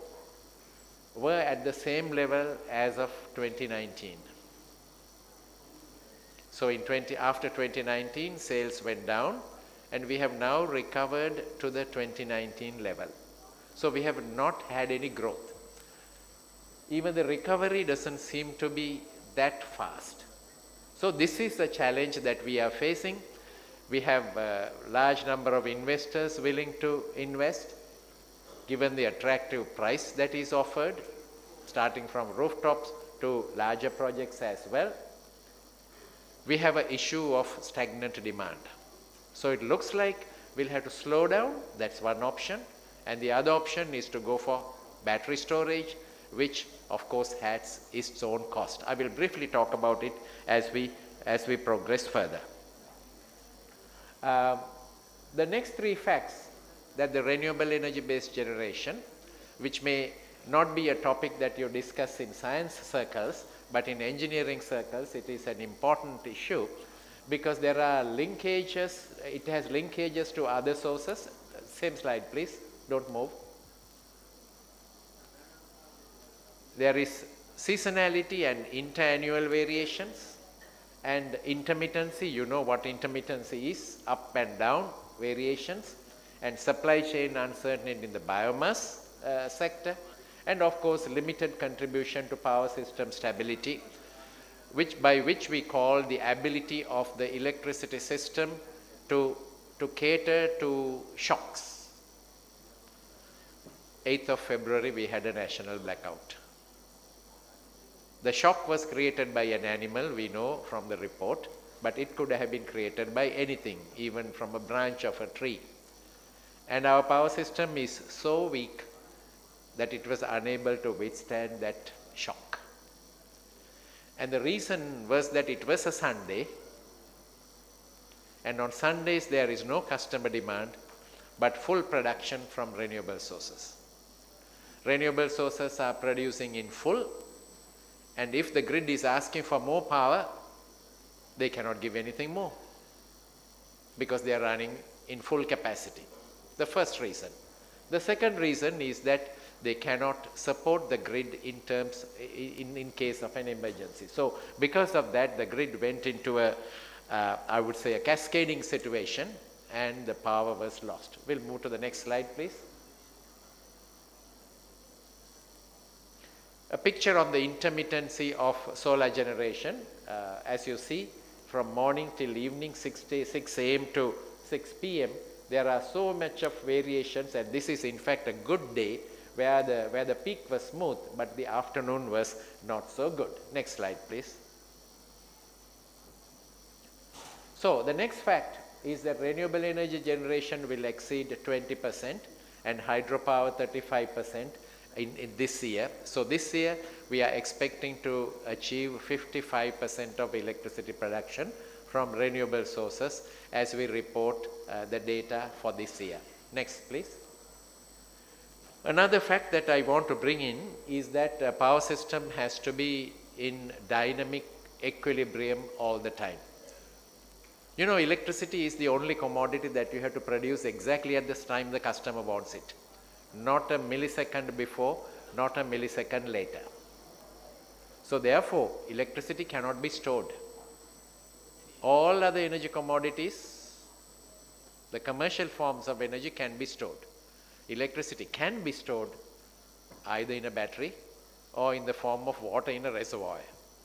were at the same level as of 2019. So after 2019, sales went down, and we have now recovered to the 2019 level. So we have not had any growth. Even the recovery doesn't seem to be that fast. So this is the challenge that we are facing. We have a large number of investors willing to invest, given the attractive price that is offered, starting from rooftops to larger projects as well. We have an issue of stagnant demand. So it looks like we'll have to slow down. That's one option. And the other option is to go for battery storage, which of course has its own cost. I will briefly talk about it as we progress further. The next three facts that the renewable energy based generation, which may not be a topic that you discuss in science circles, but in engineering circles it is an important issue because there are linkages, it has linkages to other sources. Same slide please, don't move. There is seasonality and interannual variations and intermittency. You know what intermittency is, up and down variations, and supply chain uncertainty in the biomass sector, and of course limited contribution to power system stability, by which we call the ability of the electricity system to cater to shocks. 8th of February we had a national blackout. The shock was created by an animal, we know from the report, but it could have been created by anything, even from a branch of a tree. And our power system is so weak that it was unable to withstand that shock. And the reason was that it was a Sunday, and on Sundays there is no customer demand, but full production from renewable sources. Renewable sources are producing in full, and if the grid is asking for more power, they cannot give anything more because they are running in full capacity. The first reason. The second reason is that they cannot support the grid in case of an emergency. So because of that, the grid went into I would say a cascading situation, and the power was lost. We'll move to the next slide, please. A picture on the intermittency of solar generation. As you see, from morning till evening, 6 a.m. to 6 p.m., there are so much of variations, and this is in fact a good day where the peak was smooth, but the afternoon was not so good. Next slide, please. So the next fact is that renewable energy generation will exceed 20% and hydropower 35% in this year. So this year we are expecting to achieve 55% of electricity production from renewable sources as we report the data for this year. Next, please. Another fact that I want to bring in is that a power system has to be in dynamic equilibrium all the time. You know, electricity is the only commodity that you have to produce exactly at this time the customer wants it. Not a millisecond before, not a millisecond later. So therefore, electricity cannot be stored. All other energy commodities, the commercial forms of energy can be stored. Electricity can be stored either in a battery or in the form of water in a reservoir.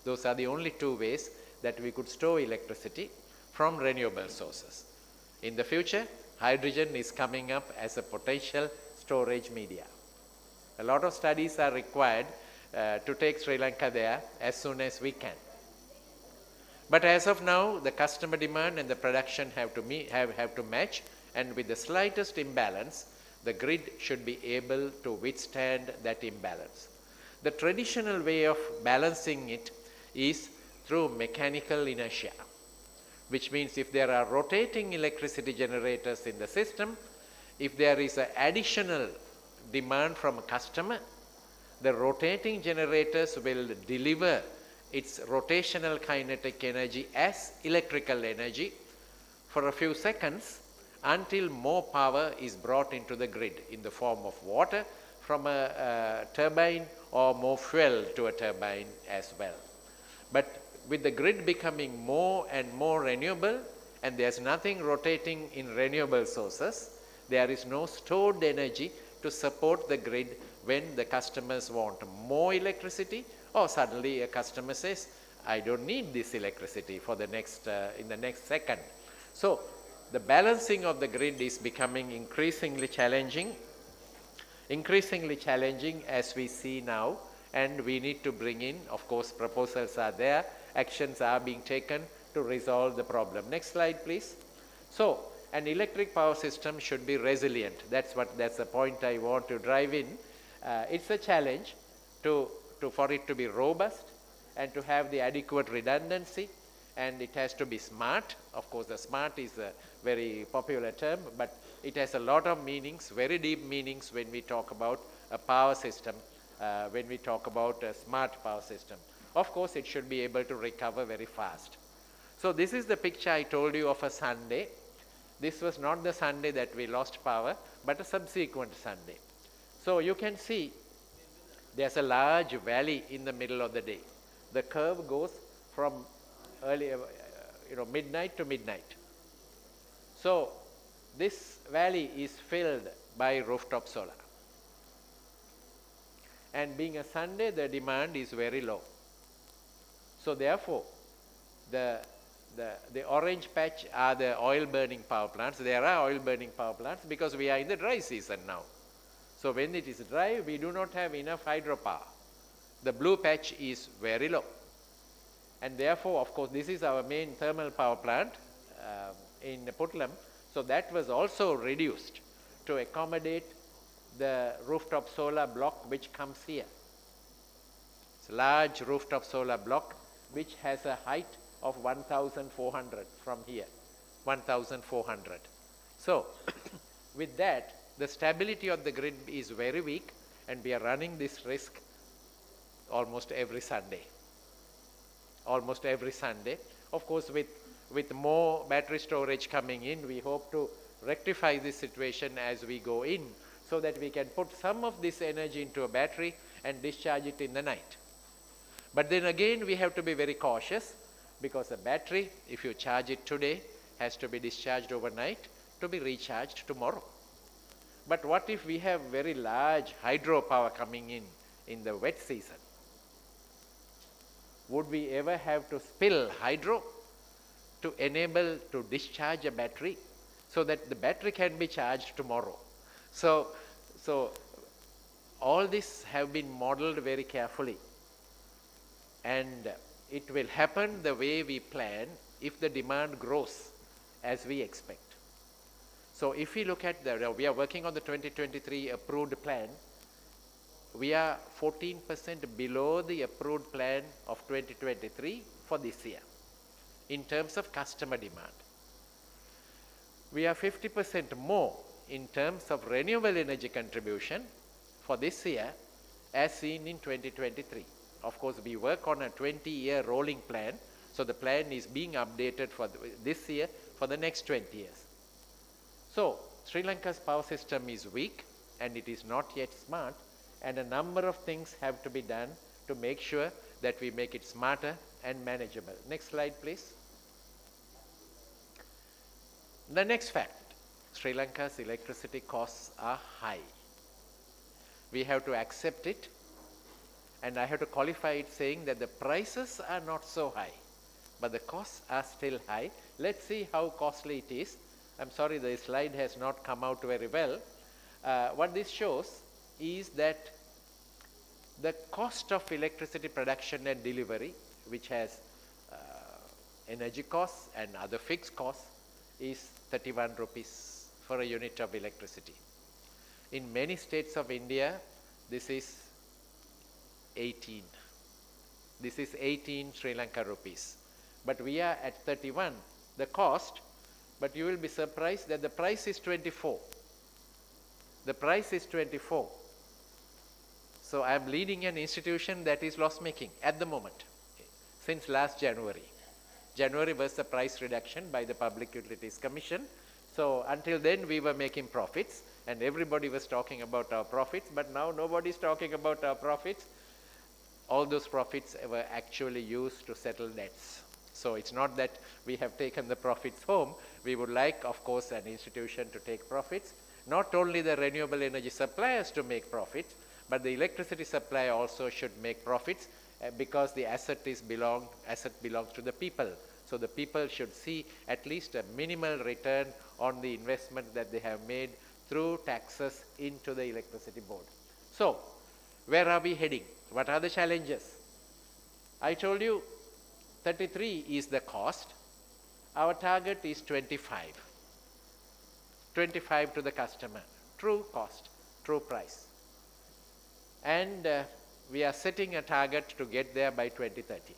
Those are the only two ways that we could store electricity from renewable sources. In the future, hydrogen is coming up as a potential storage media. A lot of studies are required to take Sri Lanka there as soon as we can. But as of now, the customer demand and the production have to match, and with the slightest imbalance, the grid should be able to withstand that imbalance. The traditional way of balancing it is through mechanical inertia, which means if there are rotating electricity generators in the system, if there is an additional demand from a customer, the rotating generators will deliver its rotational kinetic energy as electrical energy for a few seconds until more power is brought into the grid in the form of water from a turbine or more fuel to a turbine as well. But with the grid becoming more and more renewable, and there's nothing rotating in renewable sources, there is no stored energy to support the grid when the customers want more electricity, or suddenly a customer says, I don't need this electricity for the next in the next second. So the balancing of the grid is becoming increasingly challenging as we see now, and we need to bring in, of course, proposals are there, actions are being taken to resolve the problem. Next slide, please. So An electric power system should be resilient. That's the point I want to drive in. It's a challenge for it to be robust and to have the adequate redundancy, and it has to be smart. Of course, the smart is a very popular term, but it has a lot of meanings, very deep meanings when we talk about a power system, when we talk about a smart power system. Of course, it should be able to recover very fast. So this is the picture I told you of a Sunday. This was not the Sunday that we lost power, but a subsequent Sunday. So you can see there's a large valley in the middle of the day. The curve goes from midnight to midnight. So this valley is filled by rooftop solar. And being a Sunday, the demand is very low. So therefore, the orange patch are the oil burning power plants. There are oil burning power plants because we are in the dry season now. So when it is dry, we do not have enough hydropower. The blue patch is very low. And therefore, of course, this is our main thermal power plant in Putlam. So that was also reduced to accommodate the rooftop solar block which comes here. It's a large rooftop solar block which has a height of 1,400 from here, 1,400. So with that, the stability of the grid is very weak, and we are running this risk almost every Sunday. Almost every Sunday. Of course, with more battery storage coming in, we hope to rectify this situation as we go in, so that we can put some of this energy into a battery and discharge it in the night. But then again, we have to be very cautious, because a battery, if you charge it today, has to be discharged overnight to be recharged tomorrow. But what if we have very large hydropower coming in the wet season? Would we ever have to spill hydro to enable to discharge a battery so that the battery can be charged tomorrow? So all this have been modeled very carefully, and it will happen the way we plan if the demand grows as we expect. So if we look at we are working on the 2023 approved plan. We are 14% below the approved plan of 2023 for this year in terms of customer demand. We are 50% more in terms of renewable energy contribution for this year as seen in 2023. Of course, we work on a 20-year rolling plan, so the plan is being updated for this year for the next 20 years. So Sri Lanka's power system is weak and it is not yet smart, and a number of things have to be done to make sure that we make it smarter and manageable. Next slide, please. The next fact, Sri Lanka's electricity costs are high. We have to accept it, and I have to qualify it saying that the prices are not so high, but the costs are still high. Let's see how costly it is. I'm sorry, the slide has not come out very well. What this shows is that the cost of electricity production and delivery, which has energy costs and other fixed costs, is 31 rupees for a unit of electricity. In many states of India, this is 18. This is 18 Sri Lanka rupees. But we are at 31, the cost, but you will be surprised that the price is 24. The price is 24. So I am leading an institution that is loss-making at the moment, since last January. January was the price reduction by the Public Utilities Commission. So until then we were making profits and everybody was talking about our profits, but now nobody is talking about our profits. All those profits were actually used to settle debts. So it's not that we have taken the profits home. We would like, of course, an institution to take profits. Not only the renewable energy suppliers to make profits, but the electricity supplier also should make profits because the asset belongs to the people. So the people should see at least a minimal return on the investment that they have made through taxes into the electricity board. So where are we heading? What are the challenges? I told you 33 is the cost. Our target is 25. 25 to the customer. True cost, true price. And we are setting a target to get there by 2030.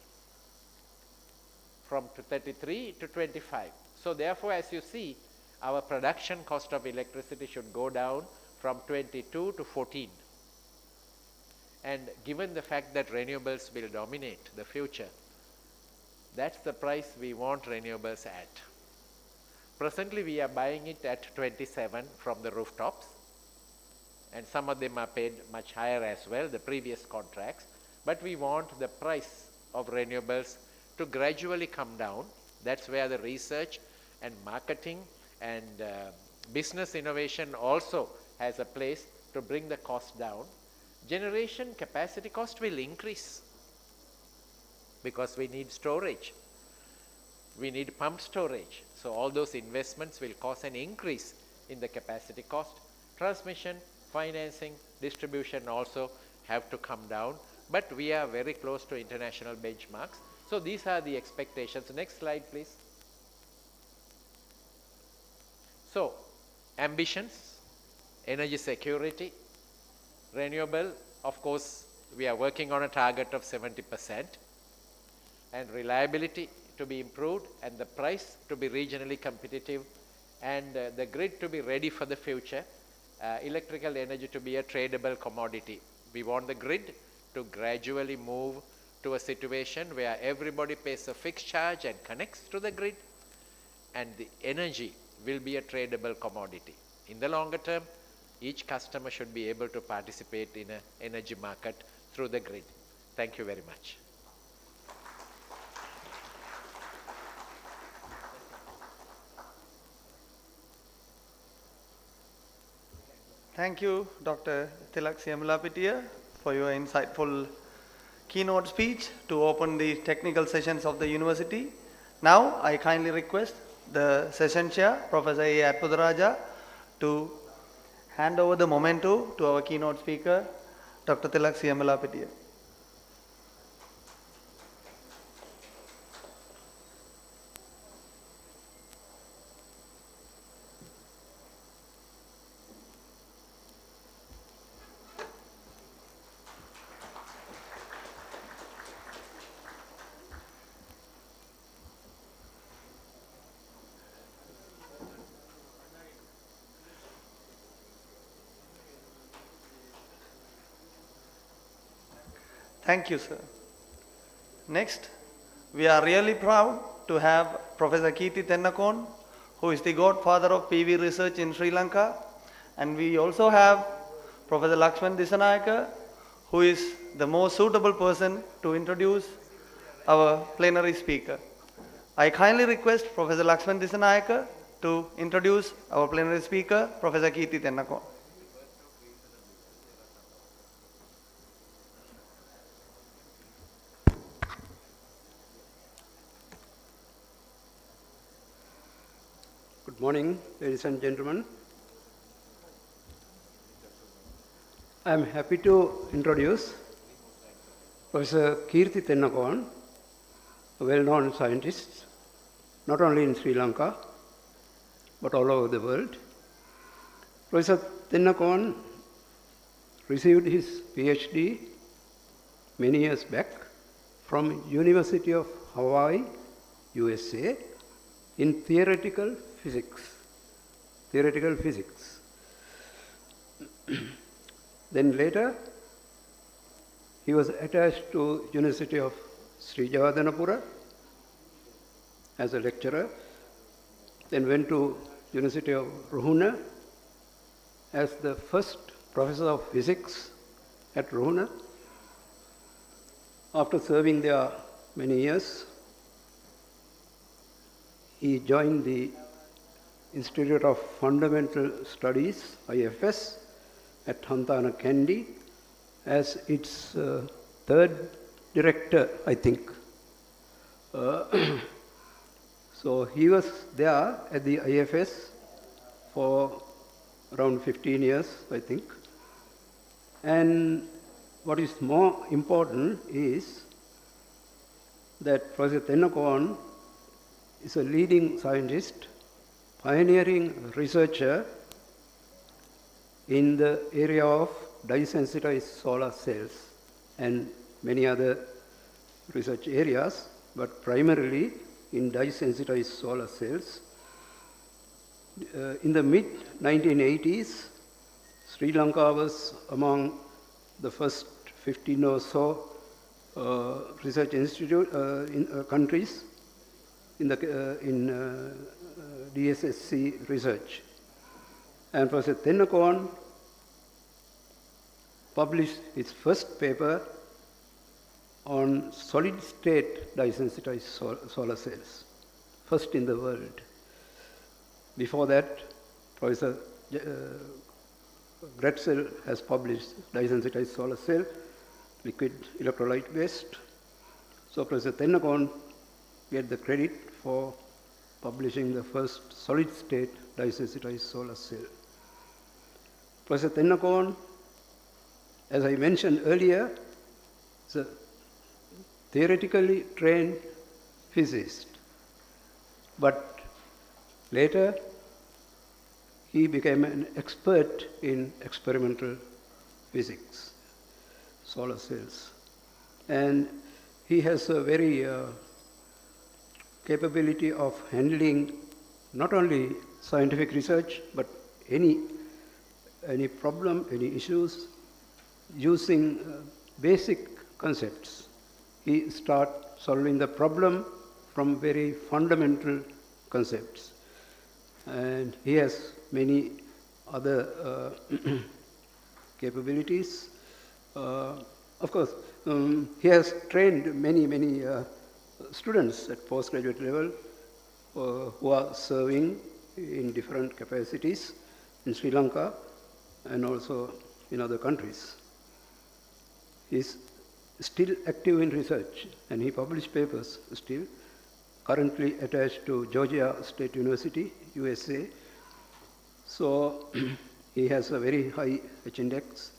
From 33 to 25. So therefore, as you see, our production cost of electricity should go down from 22 to 14. And given the fact that renewables will dominate the future, that's the price we want renewables at. Presently, we are buying it at 27 from the rooftops, and some of them are paid much higher as well, the previous contracts. But we want the price of renewables to gradually come down. That's where the research and marketing and business innovation also has a place to bring the cost down. Generation capacity cost will increase because we need storage. We need pump storage. So all those investments will cause an increase in the capacity cost. Transmission, financing, distribution also have to come down. But we are very close to international benchmarks. So these are the expectations. Next slide, please. So, ambitions, energy security, renewable, of course, we are working on a target of 70%, and reliability to be improved, and the price to be regionally competitive, and the grid to be ready for the future, electrical energy to be a tradable commodity. We want the grid to gradually move to a situation where everybody pays a fixed charge and connects to the grid, and the energy will be a tradable commodity. In the longer term, each customer should be able to participate in an energy market through the grid. Thank you very much. Thank you, Dr. Tilak Siamalapitiya, for your insightful keynote speech to open the technical sessions of the university. Now, I kindly request the session chair, Professor A. Arpudaraja, to hand over the memento to our keynote speaker, Dr. Tilak Siamalapitiya. Thank you, sir. Next, we are really proud to have Professor Kirti Tennakon, who is the godfather of PV research in Sri Lanka. And we also have Professor Lakshman Disanayaka, who is the most suitable person to introduce our plenary speaker. I kindly request Professor Lakshman Disanayaka to introduce our plenary speaker, Professor Kirti Tennakon. Good morning, ladies and gentlemen. I am happy to introduce Professor Kirti Tennakon, a well-known scientist, not only in Sri Lanka, but all over the world. Professor Tennakon received his PhD many years back from University of Hawaii, USA, in theoretical physics. Then later, he was attached to University of Sri Jawadanapura as a lecturer, then went to University of Ruhuna as the first professor of physics at Ruhuna. After serving there many years, he joined the Institute of Fundamental Studies, IFS, at Hantana Kandy as its third director, I think. So he was there at the IFS for around 15 years, I think. And what is more important is that Professor Tennakon is a leading scientist pioneering researcher in the area of dye-sensitized solar cells and many other research areas, but primarily in dye-sensitized solar cells. In the mid-1980s, Sri Lanka was among the first 15 or so research countries in DSSC research. And Professor Tennakon published his first paper on solid-state dye-sensitized solar cells, first in the world. Before that, Professor Gretzel has published dye-sensitized solar cell, liquid electrolyte based. So Professor Tennakon get the credit for publishing the first solid-state dye-sensitized solar cell. Professor Tennakon, as I mentioned earlier, is a theoretically trained physicist, but later he became an expert in experimental physics, solar cells. And he has a very capability of handling not only scientific research, but any problem, any issues, using basic concepts. He starts solving the problem from very fundamental concepts. And he has many other capabilities. Of course, he has trained many students at postgraduate level who are serving in different capacities in Sri Lanka and also in other countries. He is still active in research, and he published papers still, currently attached to Georgia State University, USA. So he has a very high H-index.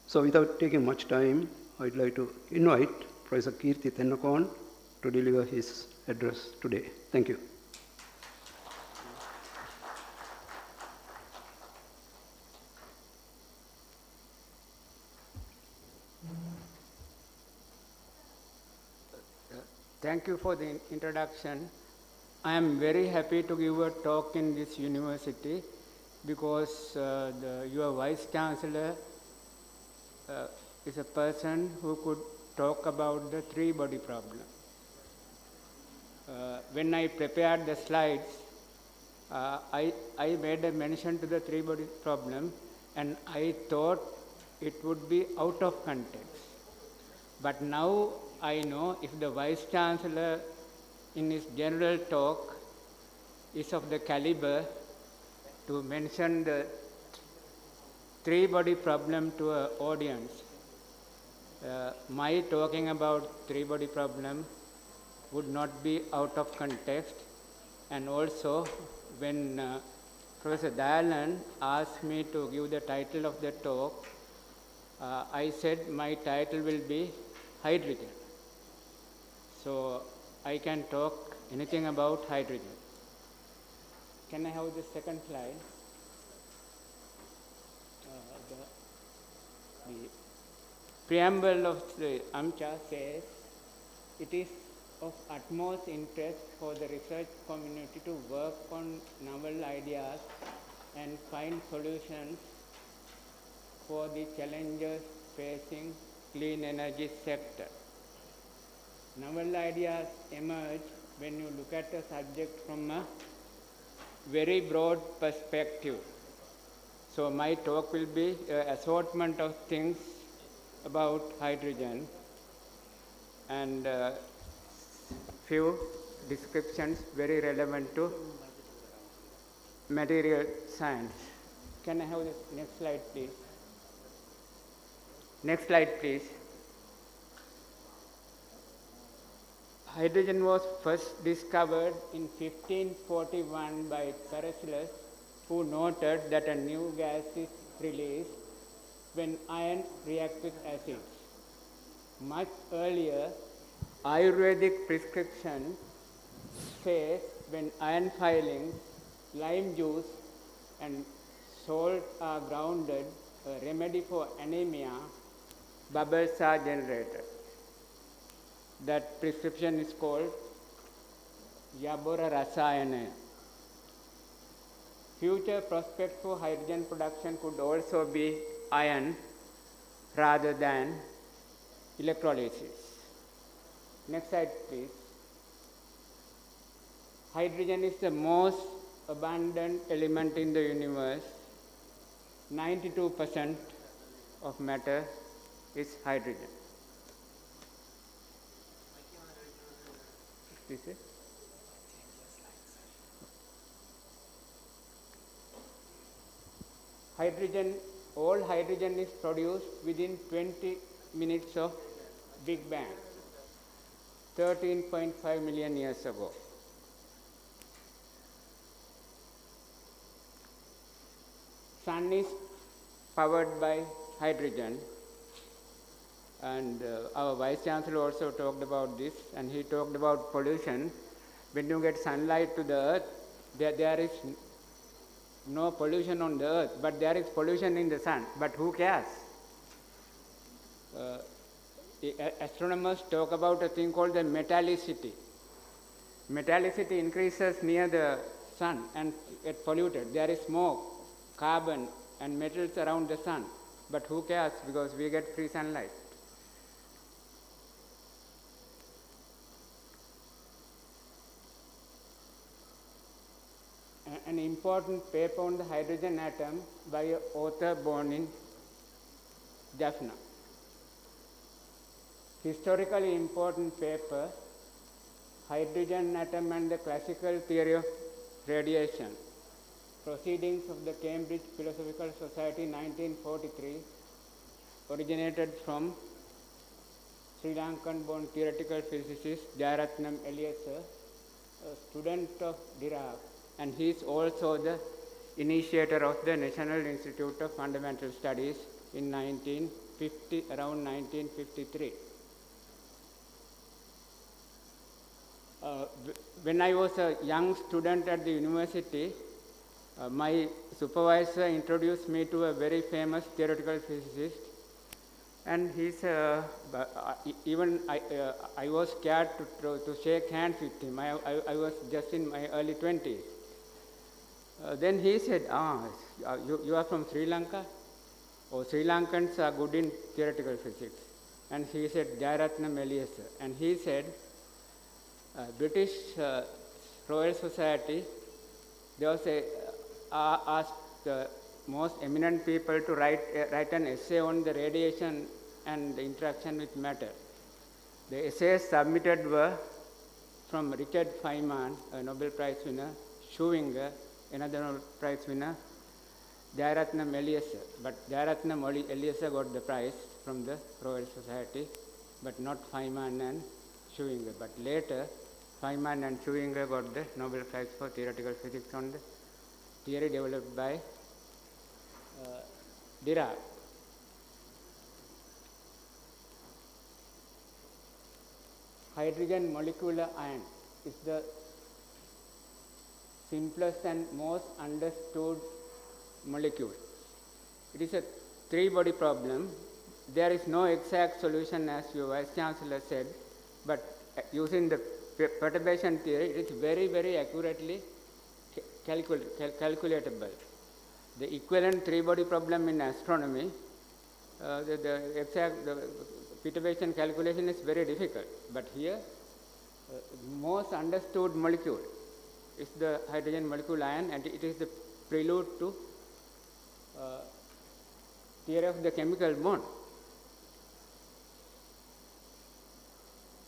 So without taking much time, I'd like to invite Professor Kirti Tennakon to deliver his address today. Thank you. Thank you for the introduction. I am very happy to give a talk in this university because your Vice Chancellor is a person who could talk about the three-body problem. When I prepared the slides, I made a mention to the three-body problem, and I thought it would be out of context. But now I know if the Vice Chancellor in his general talk is of the caliber to mention the three-body problem to an audience, my talking about three-body problem would not be out of context. And also, when Professor Dayalan asked me to give the title of the talk, I said my title will be hydrogen. So I can talk anything about hydrogen. Can I have the second slide? The preamble of the AMCHA says, it is of utmost interest for the research community to work on novel ideas and find solutions for the challenges facing clean energy sector. Novel ideas emerge when you look at a subject from a very broad perspective. So my talk will be an assortment of things about hydrogen and few descriptions very relevant to material science. Can I have the next slide, please? Next slide, please. Hydrogen was first discovered in 1541 by Paracelsus, who noted that a new gas is released when iron reacts with acids. Much earlier, Ayurvedic prescription says when iron filings lime juice and salt are grounded, a remedy for anemia, bubbles are generated. That prescription is called Yabora Rasayana. Future prospects for hydrogen production could also be iron rather than electrolysis. Next slide, please. Hydrogen is the most abundant element in the universe. 92% of matter is hydrogen. This is hydrogen, all hydrogen is produced within 20 minutes of Big Bang, 13.5 million years ago. Sun is powered by hydrogen, and our Vice Chancellor also talked about this, and he talked about pollution. When you get sunlight to the earth, there is no pollution on the earth, but there is pollution in the sun. But who cares? Astronomers talk about a thing called the metallicity. Metallicity increases near the sun and get polluted. There is smoke, carbon, and metals around the sun. But who cares? Because we get free sunlight. An important paper on the hydrogen atom by an author born in Jaffna. Historically important paper, Hydrogen Atom and the Classical Theory of Radiation. Proceedings of the Cambridge Philosophical Society 1943, originated from Sri Lankan born theoretical physicist Jayaratnam Eliezer, a student of Dirac, and he is also the initiator of the National Institute of Fundamental Studies in around 1953. When I was a young student at the university, my supervisor introduced me to a very famous theoretical physicist, and I was scared to shake hands with him. I was just in my early 20s. Then he said, you are from Sri Lanka? Oh, Sri Lankans are good in theoretical physics. And he said, Jayaratnam Eliezer. And he said, British Royal Society, they also asked the most eminent people to write an essay on the radiation and the interaction with matter. The essays submitted were from Richard Feynman, a Nobel Prize winner, Schuinger, another Nobel Prize winner, Jayaratnam Eliezer. But Jayaratnam Eliezer got the prize from the Royal Society, but not Feynman and Schuinger. But later, Feynman and Schuinger got the Nobel Prize for theoretical physics on the theory developed by Dirac. Hydrogen molecular ion is the simplest and most understood molecule. It is a three-body problem. There is no exact solution, as your Vice Chancellor said, but using the perturbation theory, it is very, very accurately calculatable. The equivalent three-body problem in astronomy, the exact perturbation calculation is very difficult. But here, most understood molecule is the hydrogen molecule ion, and it is the prelude to theory of the chemical bond.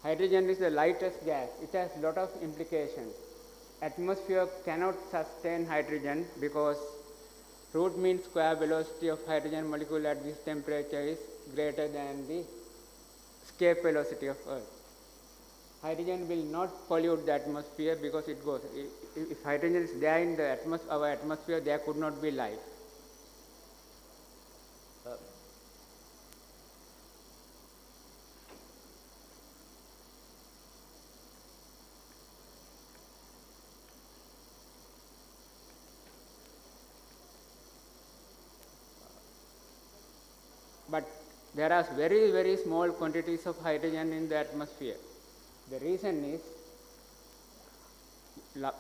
Hydrogen is the lightest gas. It has a lot of implications. Atmosphere cannot sustain hydrogen because root mean square velocity of hydrogen molecule at this temperature is greater than the escape velocity of Earth. Hydrogen will not pollute the atmosphere because it goes. If hydrogen is there in the our atmosphere, there could not be life. but there are very, very small quantities of hydrogen in the atmosphere. The reason is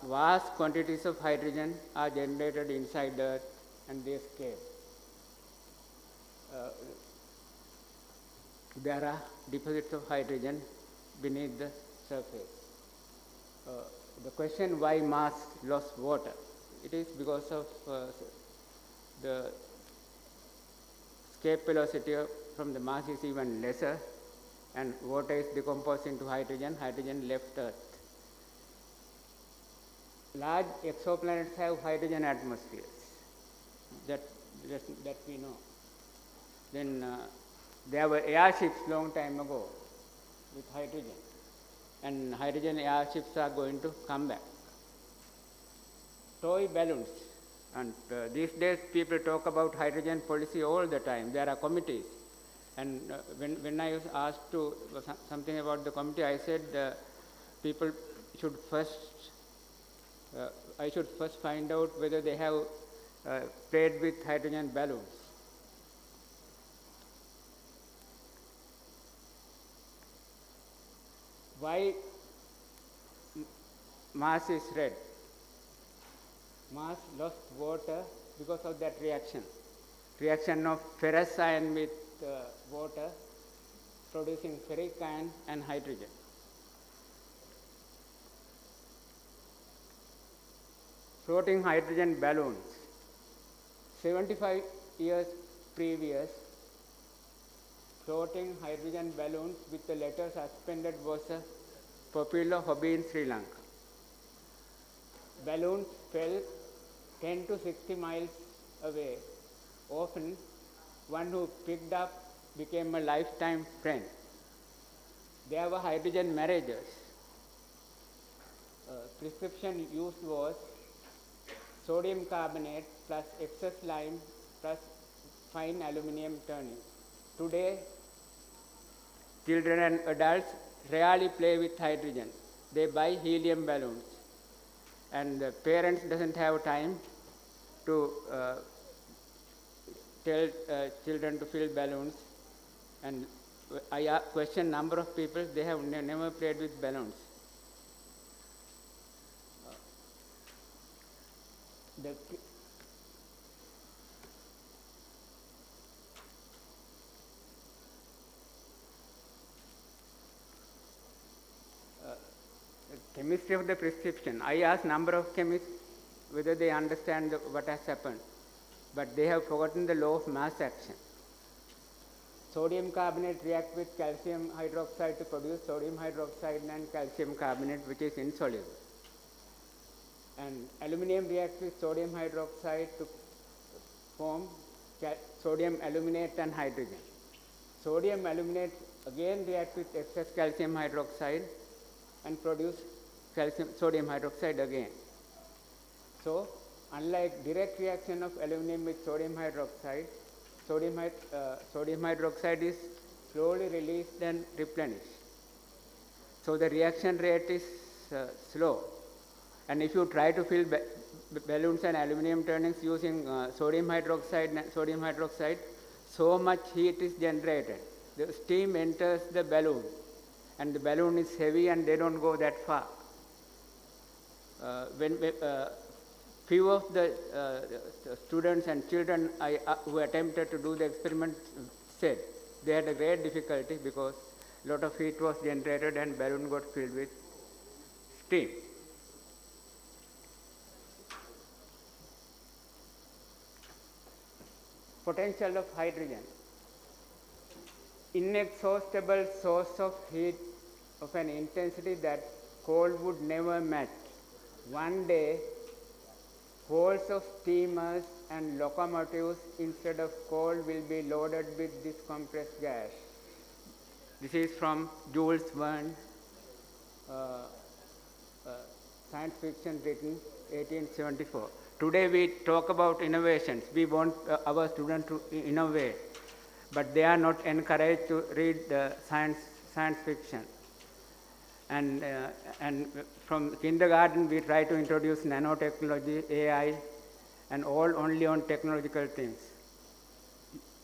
vast quantities of hydrogen are generated inside the Earth and they escape. There are deposits of hydrogen beneath the surface. The question why Mars lost water, it is because of the escape velocity from the Mars is even lesser, and water is decomposed into hydrogen, hydrogen left Earth. Large exoplanets have hydrogen atmospheres, that we know. Then there were airships long time ago with hydrogen, and hydrogen airships are going to come back. Toy balloons, and these days people talk about hydrogen policy all the time. There are committees, and when I was asked to something about the committee, I said people should first, I should first find out whether they have played with hydrogen balloons. Why Mars is red? Mars lost water because of that reaction of ferrous ion with water, producing ferric ion and hydrogen. Floating hydrogen balloons. 75 years previous, floating hydrogen balloons with the letter suspended was a popular hobby in Sri Lanka. Balloons fell 10 to 60 miles away. Often, one who picked up became a lifetime friend. There were hydrogen marriages. Prescription used was sodium carbonate plus excess lime plus fine aluminium turning. Today, children and adults rarely play with hydrogen. They buy helium balloons, and the parents doesn't have time to tell children to fill balloons. And I question number of people, they have never played with balloons. The chemistry of the prescription. I asked number of chemists whether they understand what has happened, but they have forgotten the law of mass action. Sodium carbonate reacts with calcium hydroxide to produce sodium hydroxide and calcium carbonate, which is insoluble. And aluminium reacts with sodium hydroxide to form sodium aluminate and hydrogen. Sodium aluminate again reacts with excess calcium hydroxide and produce sodium hydroxide again. So, unlike direct reaction of aluminum with sodium hydroxide, sodium hydroxide is slowly released and replenished. So, the reaction rate is slow. And if you try to fill balloons and aluminum turnings using sodium hydroxide, so much heat is generated. The steam enters the balloon, and the balloon is heavy and they don't go that far. Few of the students and children who attempted to do the experiment said they had a great difficulty because a lot of heat was generated and balloon got filled with steam. Potential of hydrogen. Inexhaustible source of heat of an intensity that coal would never match. One day, hulls of steamers and locomotives instead of coal will be loaded with this compressed gas. This is from Jules Verne, science fiction written 1874. Today we talk about innovations. We want our students to innovate, but they are not encouraged to read science fiction. And from kindergarten we try to introduce nanotechnology, AI, and all only on technological things.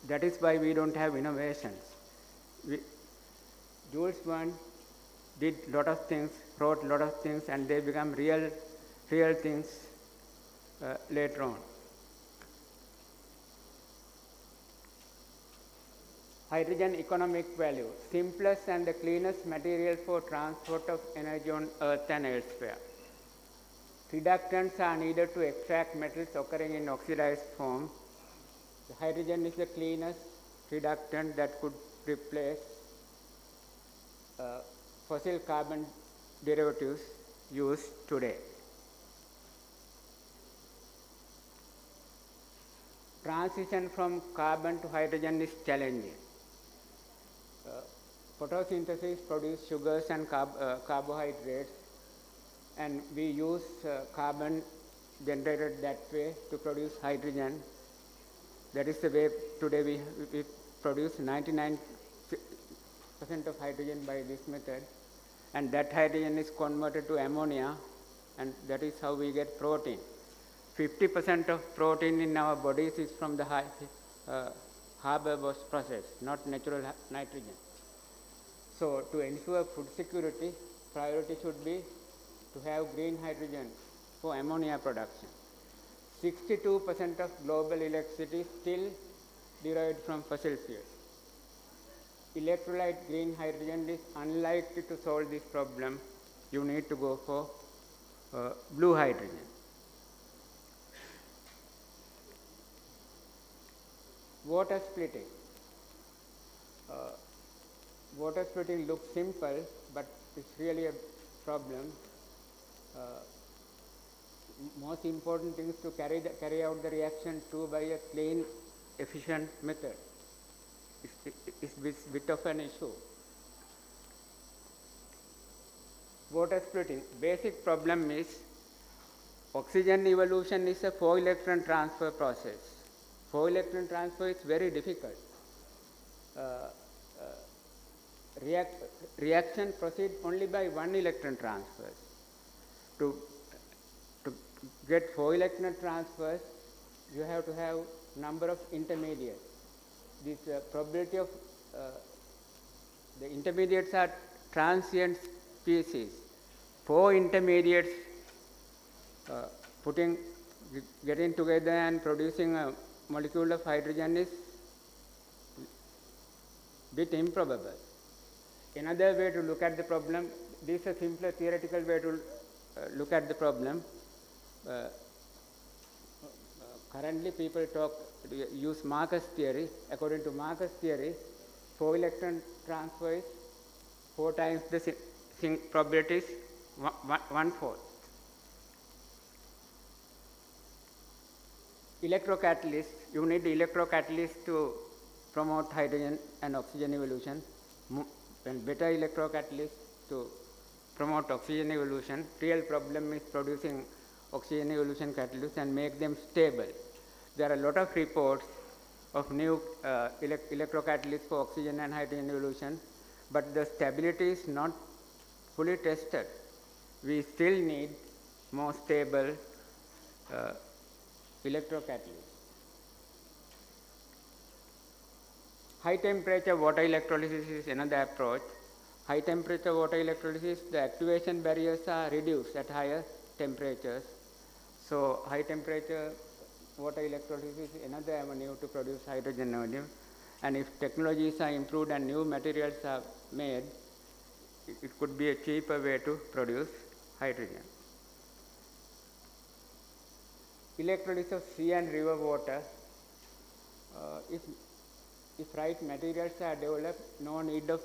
that is why we don't have innovations. Jules Verne did lot of things, wrote lot of things, and they become real things later on. Hydrogen economic value, simplest and the cleanest material for transport of energy on Earth and elsewhere. Reductants are needed to extract metals occurring in oxidized form. The hydrogen is the cleanest reductant that could replace fossil carbon derivatives used today. Transition from carbon to hydrogen is challenging. Photosynthesis produces sugars and carbohydrates, and we use carbon generated that way to produce hydrogen. That is the way today we produce 99% of hydrogen by this method, and that hydrogen is converted to ammonia, and that is how we get protein. 50% of protein in our bodies is from the Haber-Bosch process, not natural nitrogen. So to ensure food security, priority should be to have green hydrogen for ammonia production. 62% of global electricity is still derived from fossil fuels. Electrolyte green hydrogen is unlikely to solve this problem. You need to go for blue hydrogen. Water splitting. Water splitting looks simple, but it's really a problem. Most important thing is to carry out the reaction by a clean, efficient method. It's a bit of an issue. Water splitting. Basic problem is oxygen evolution is a 4-electron transfer process. 4-electron transfer is very difficult. Reaction proceeds only by 1-electron transfers. To get 4-electron transfers, you have to have number of intermediates. This probability of the intermediates are transient species. 4 intermediates getting together and producing a molecule of hydrogen is a bit improbable. Another way to look at the problem, this is a simpler theoretical way to look at the problem. Currently people use Marcus theory. According to Marcus theory, 4-electron transfer is 4 times the probability is 1/4. Electrocatalyst, you need electrocatalyst to promote hydrogen and oxygen evolution, and better electrocatalyst to promote oxygen evolution. Real problem is producing oxygen evolution catalysts and make them stable. There are a lot of reports of new electrocatalysts for oxygen and hydrogen evolution, but the stability is not fully tested. We still need more stable electrocatalysts. High temperature water electrolysis is another approach. High temperature water electrolysis, the activation barriers are reduced at higher temperatures. So high temperature water electrolysis is another avenue to produce hydrogen energy. And if technologies are improved and new materials are made, it could be a cheaper way to produce hydrogen. Electrolysis of sea and river water. If right materials are developed, no need of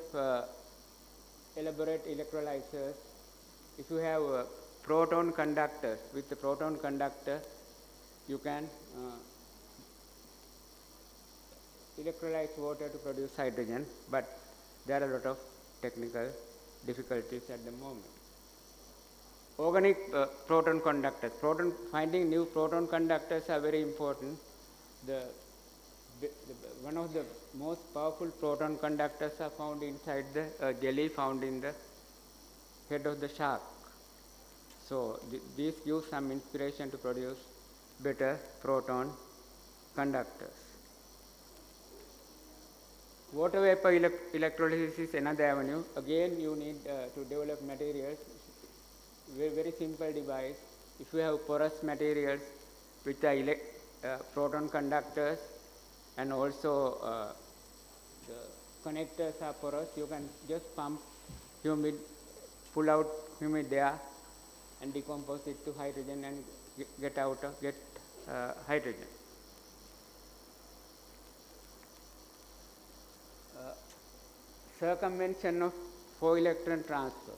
elaborate electrolyzers. If you have proton conductors, with the proton conductor, you can electrolyze water to produce hydrogen, but there are a lot of technical difficulties at the moment. Organic proton conductors. Finding new proton conductors are very important. One of the most powerful proton conductors are found inside the jelly found in the head of the shark. So these give some inspiration to produce better proton conductors. Water vapor electrolysis is another avenue. Again, you need to develop materials. Very simple device. If you have porous materials which are proton conductors and also the connectors are porous, you can just pump humid, pull out humid air and decompose it to hydrogen and get hydrogen. Circumvention of 4-electron transfer.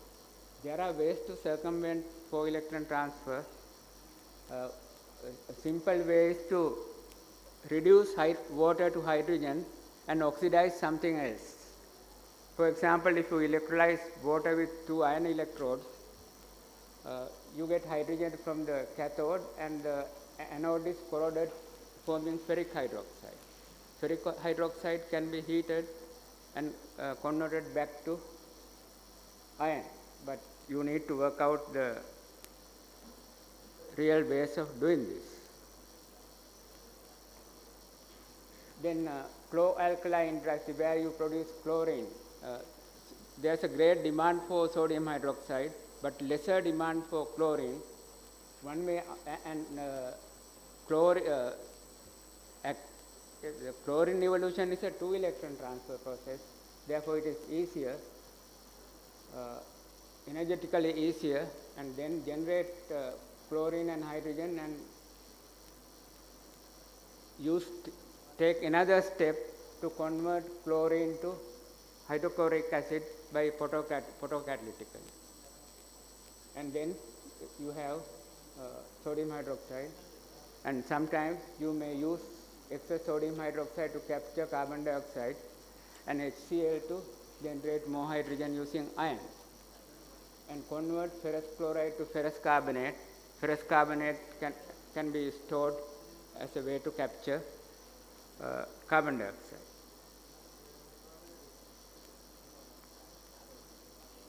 There are ways to circumvent 4-electron transfer. A simple way is to reduce water to hydrogen and oxidize something else. For example, if you electrolyze water with 2 iron electrodes, you get hydrogen from the cathode and the anode is corroded, forming ferric hydroxide. Ferric hydroxide can be heated and converted back to iron, but you need to work out the real ways of doing this. Then chloralkali interaction, where you produce chlorine. There's a great demand for sodium hydroxide, but lesser demand for chlorine. One way, the chlorine evolution is a 2-electron transfer process. Therefore, it is easier, energetically easier, and then generate chlorine and hydrogen and take another step to convert chlorine to hydrochloric acid by photocatalytically. And then you have sodium hydroxide, and sometimes you may use excess sodium hydroxide to capture carbon dioxide and HCl to generate more hydrogen using iron, and convert ferrous chloride to ferrous carbonate. Ferrous carbonate can be stored as a way to capture carbon dioxide.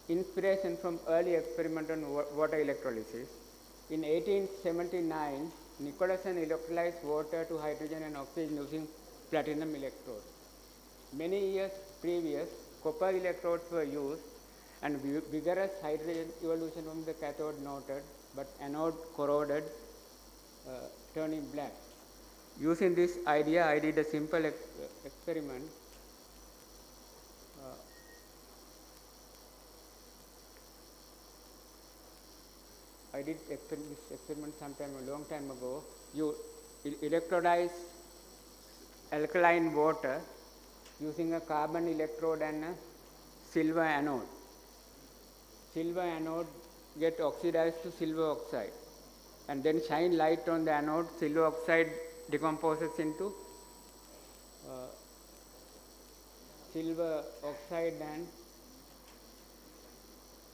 Inspiration from early experiment on water electrolysis. In 1879, Nicholson electrolyzed water to hydrogen and oxygen using platinum electrodes. Many years previous, copper electrodes were used and vigorous hydrogen evolution from the cathode noted, but anode corroded, turning black. Using this idea, I did a simple experiment. I did this experiment a long time ago. You electrodize alkaline water using a carbon electrode and a silver anode. Silver anode get oxidized to silver oxide, and then shine light on the anode. Silver oxide decomposes into silver oxide and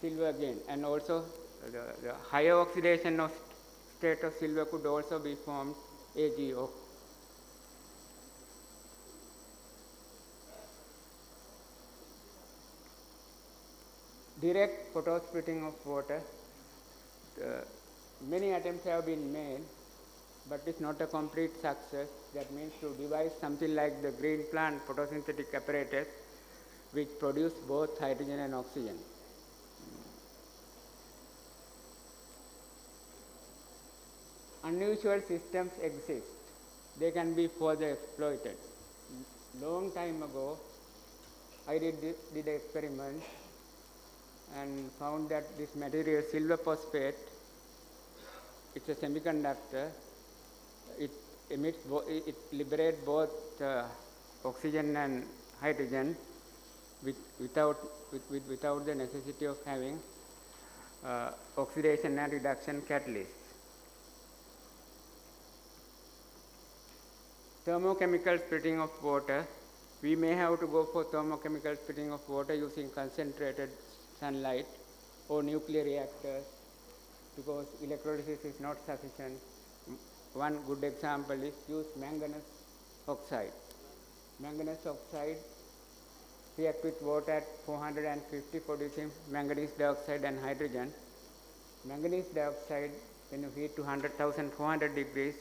silver again, and also the higher oxidation of state of silver could also be formed AgO. Direct photosplitting of water. Many attempts have been made, but it's not a complete success. That means to devise something like the green plant photosynthetic apparatus which produce both hydrogen and oxygen. Unusual systems exist. They can be further exploited. Long time ago, I did an experiment and found that this material, silver phosphate, it's a semiconductor. It liberates both oxygen and hydrogen without the necessity of having oxidation and reduction catalyst. Thermochemical splitting of water. We may have to go for thermochemical splitting of water using concentrated sunlight or nuclear reactors because electrolysis is not sufficient. One good example is use manganese oxide. Manganese oxide react with water at 450 producing manganese dioxide and hydrogen. Manganese dioxide, when you heat to 100,400 degrees,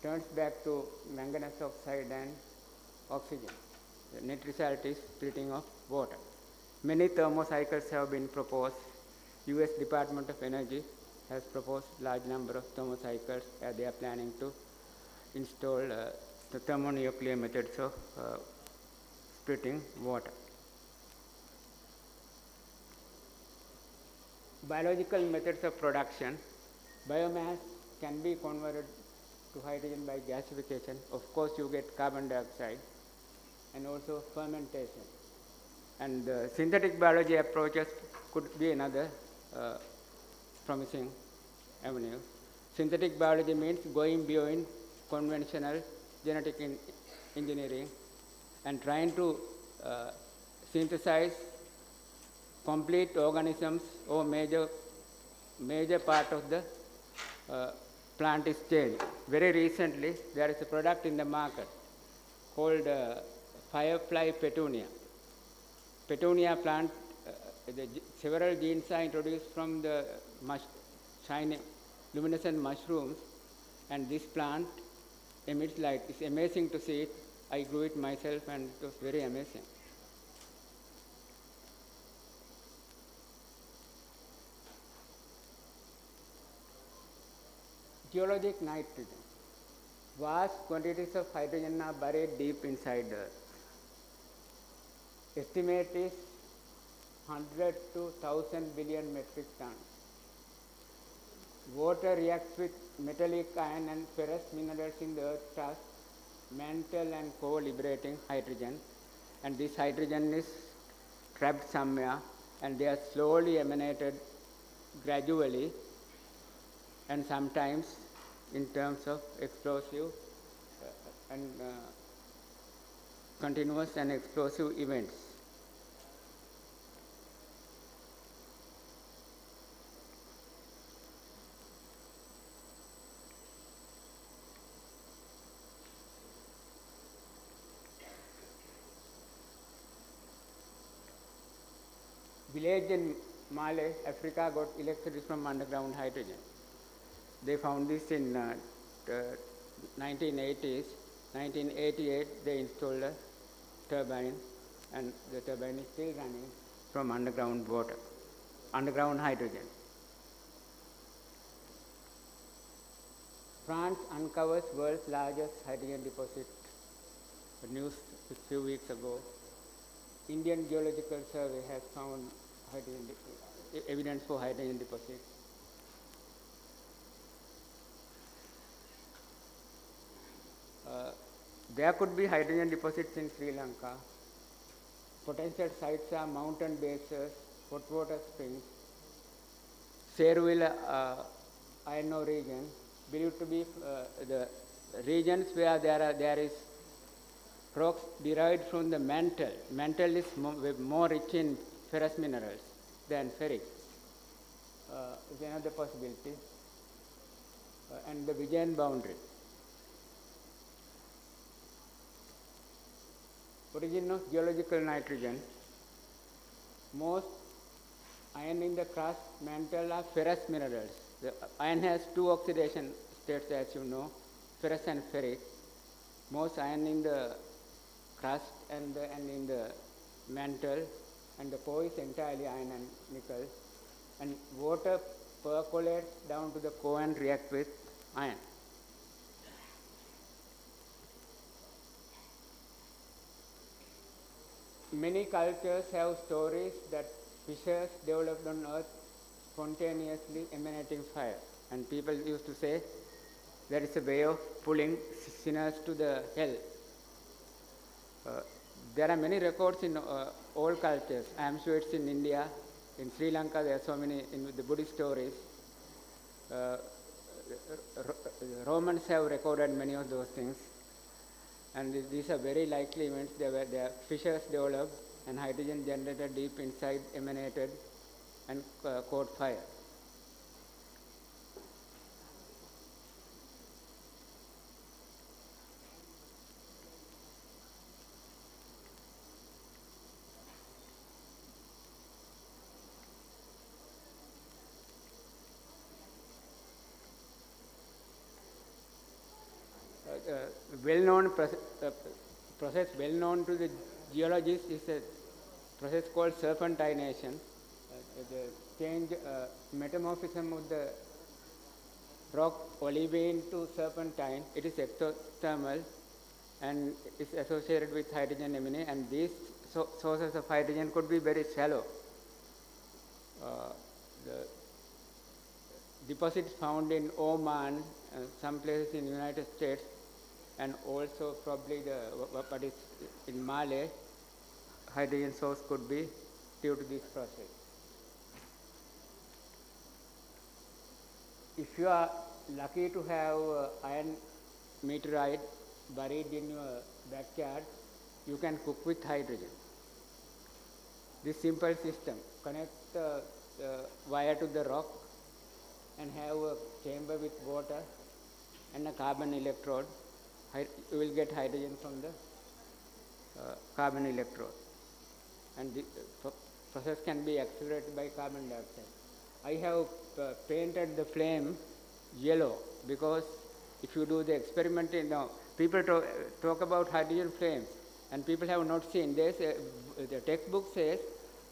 turns back to manganese oxide and oxygen. The net result is splitting of water. Many thermocycles have been proposed. US Department of Energy has proposed large number of thermocycles. They are planning to install the thermonuclear methods of splitting water. Biological methods of production. Biomass can be converted to hydrogen by gasification. Of course, you get carbon dioxide and also fermentation. And synthetic biology approaches could be another promising avenue. Synthetic biology means going beyond conventional genetic engineering and trying to synthesize complete organisms or major part of the plant is changed. Very recently, there is a product in the market called firefly petunia. Petunia plant, several genes are introduced from the shiny luminescent mushrooms, and this plant emits light. It's amazing to see it. I grew it myself and it was very amazing. Geologic nitrogen. Vast quantities of hydrogen are buried deep inside the earth. Estimate is 100 to 1000 billion metric tons. Water reacts with metallic iron and ferrous minerals in the earth's crust, mantle and core liberating hydrogen, and this hydrogen is trapped somewhere and they are slowly emanated gradually and sometimes in terms of explosive and continuous and explosive events. Village in Mali, Africa got electricity from underground hydrogen. They found this in 1980s. 1988, they installed a turbine, and the turbine is still running from underground hydrogen. France uncovers world's largest hydrogen deposit. The news a few weeks ago. Indian Geological Survey has found evidence for hydrogen deposits. There could be hydrogen deposits in Sri Lanka. Potential sites are mountain bases, hot water springs, Serville iron ore region, believed to be the regions where there is rocks derived from the mantle. Mantle is more rich in ferrous minerals than ferric. Is another possibility. And the Vijayan boundary. Origin of geological nitrogen. Most iron in the crust mantle are ferrous minerals. The iron has two oxidation states, as you know, ferrous and ferric. Most iron in the crust and in the mantle, and the core is entirely iron and nickel. And water percolates down to the core and reacts with iron. Many cultures have stories that fissures developed on earth spontaneously emanating fire. And people used to say there is a way of pulling sinners to the hell. There are many records in all cultures. I am sure it's in India, in Sri Lanka, there are so many in the Buddhist stories. Romans have recorded many of those things. And these are very likely events. There are fissures developed and hydrogen generated deep inside emanated and caught fire. Well-known process well-known to the geologist is a process called serpentination. The change, metamorphism of the rock olivine to serpentine. It is ectothermal and is associated with hydrogen amine, and these sources of hydrogen could be very shallow. The deposits found in Oman, some places in United States, and also probably what is in Malay, hydrogen source could be due to this process. If you are lucky to have iron meteorite buried in your backyard, you can cook with hydrogen. This simple system, connect the wire to the rock and have a chamber with water and a carbon electrode. You will get hydrogen from the carbon electrode. And the process can be accelerated by carbon dioxide. I have painted the flame yellow because if you do the experiment, people talk about hydrogen flames and people have not seen. The textbook says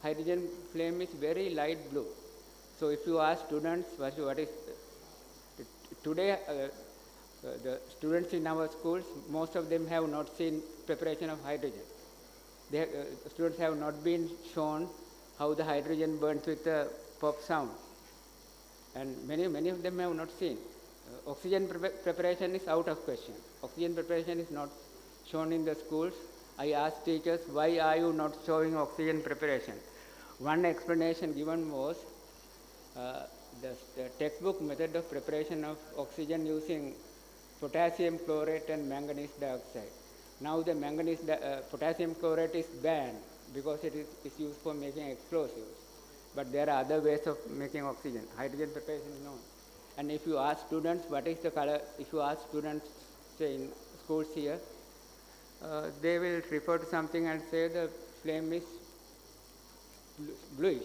hydrogen flame is very light blue. So if you ask students what is today, the students in our schools, most of them have not seen preparation of hydrogen. Students have not been shown how the hydrogen burns with a pop sound, and many of them have not seen. Oxygen preparation is out of question. Oxygen preparation is not shown in the schools. I asked teachers, why are you not showing oxygen preparation? One explanation given was the textbook method of preparation of oxygen using potassium chlorate and manganese dioxide. Now the potassium chlorate is banned because it is used for making explosives. But there are other ways of making oxygen. Hydrogen preparation is known. And if you ask students what is the color, if you ask students, say in schools here, they will refer to something and say the flame is bluish.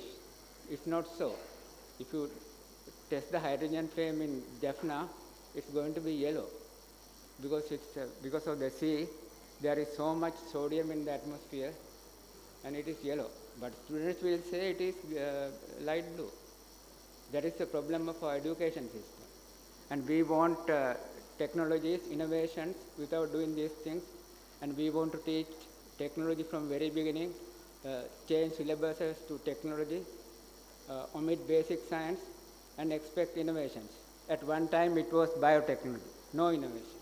It's not so. If you test the hydrogen flame in Jaffna, it's going to be yellow because of the sea. There is so much sodium in the atmosphere, and it is yellow. But students will say it is light blue. That is the problem of our education system. And we want technologies, innovations without doing these things. And we want to teach technology from very beginning, change syllabuses to technology, omit basic science, and expect innovations. At one time it was biotechnology, no innovation.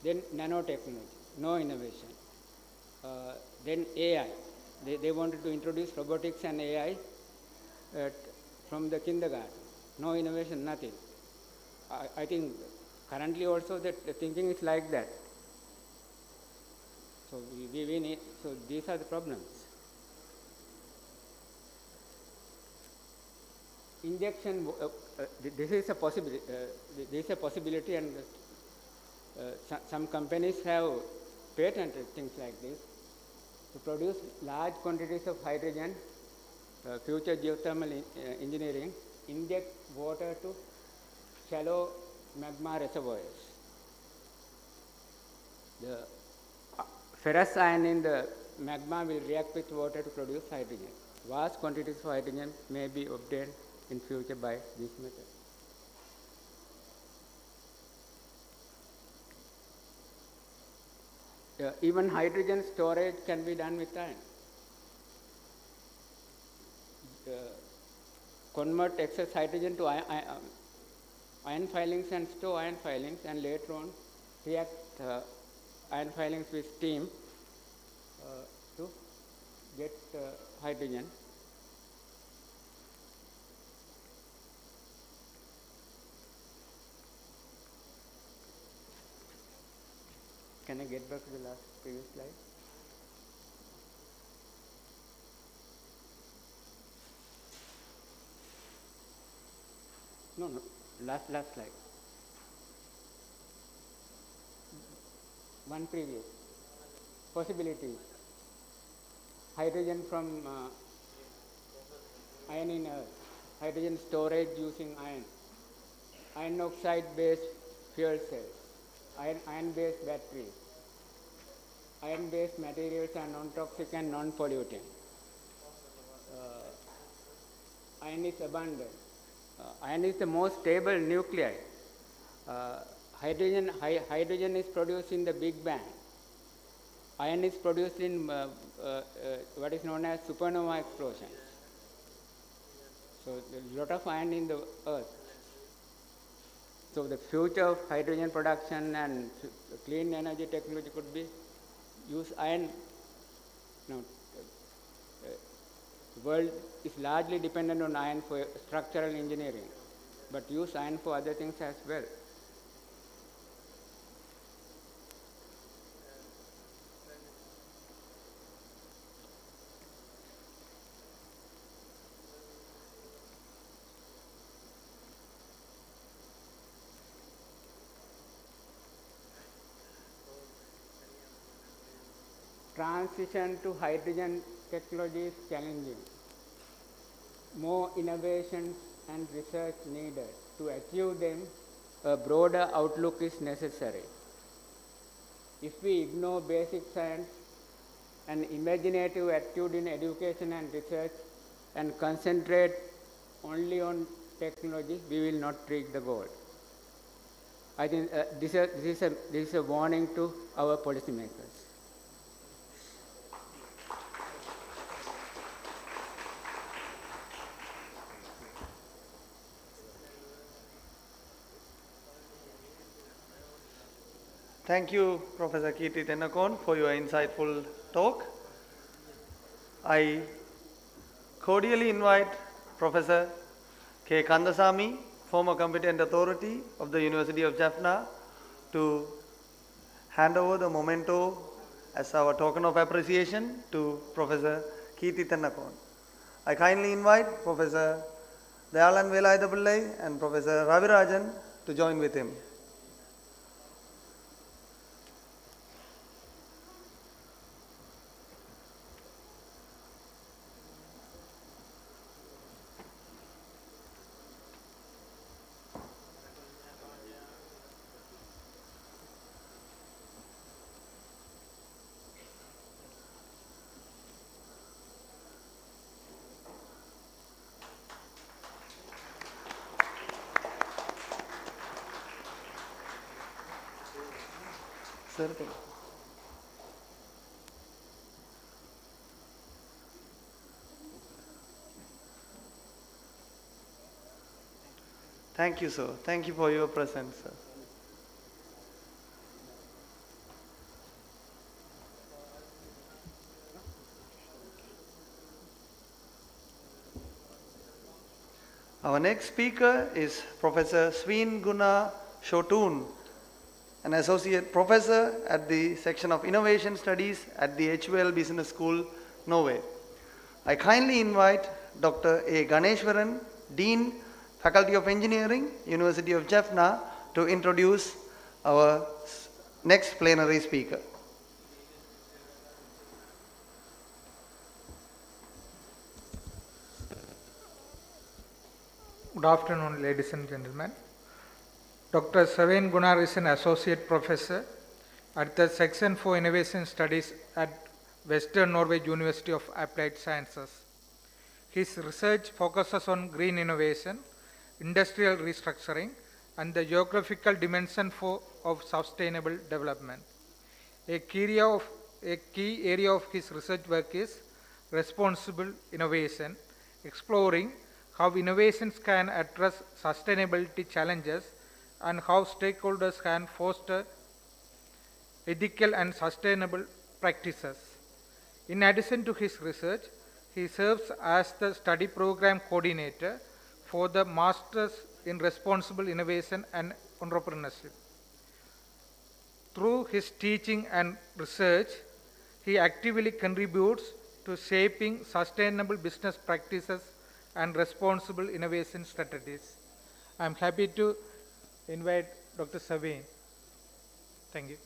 Then nanotechnology, no innovation. Then AI. They wanted to introduce robotics and AI from the kindergarten. No innovation, nothing. I think currently also the thinking is like that. So we need. So these are the problems. Injection. This is a possibility. This is a possibility, and some companies have patented things like this. To produce large quantities of hydrogen, future geothermal engineering, inject water to shallow magma reservoirs. The ferrous ion in the magma will react with water to produce hydrogen. Vast quantities of hydrogen may be obtained in future by this method. Even hydrogen storage can be done with iron. Convert excess hydrogen to iron filings and store iron filings, and later on react iron filings with steam to get hydrogen. Can I get back to the previous slide? No, last slide. One previous. Possibilities. Hydrogen from iron in earth. Hydrogen storage using iron. Iron oxide based fuel cells. Iron-based batteries. iron-based materials are non-toxic and non-polluting. Iron is abundant. Iron is the most stable nuclei. Hydrogen is produced in the Big Bang. Iron is produced in what is known as supernova explosions. So there is a lot of iron in the earth. So the future of hydrogen production and clean energy technology could be use iron. No, the world is largely dependent on iron for structural engineering, but use iron for other things as well. Transition to hydrogen technology is challenging. More innovations and research needed. To achieve them, a broader outlook is necessary. If we ignore basic science, an imaginative attitude in education and research, and concentrate only on technology, we will not reach the goal. I think this is a warning to our policymakers. Thank you, Professor Kirti Tennakon, for your insightful talk. I cordially invite Professor K. Kandasamy, former competent authority of the University of Jaffna, to hand over the memento as our token of appreciation to Professor Kirti Tennakon. I kindly invite Professor Dayalan Velaithapillai and Professor Ravirajan to join with him. Thank you, sir. Thank you for your presence, sir. Our next speaker is Professor Sween Guna Shotun, an associate professor at the section of Innovation Studies at the HUL Business School, Norway. I kindly invite Dr. A. Ganeshwaran, Dean, Faculty of Engineering, University of Jaffna, to introduce our next plenary speaker. Good afternoon, ladies and gentlemen. Dr. Sween Guna is an associate professor at the Section for Innovation Studies at Western Norway University of Applied Sciences. His research focuses on green innovation, industrial restructuring, and the geographical dimension of sustainable development. A key area of his research work is responsible innovation, exploring how innovations can address sustainability challenges and how stakeholders can foster ethical and sustainable practices. In addition to his research, he serves as the study program coordinator for the Masters in Responsible Innovation and Entrepreneurship. Through his teaching and research, he actively contributes to shaping sustainable business practices and responsible innovation strategies. I am happy to invite Dr. Sween. Thank you.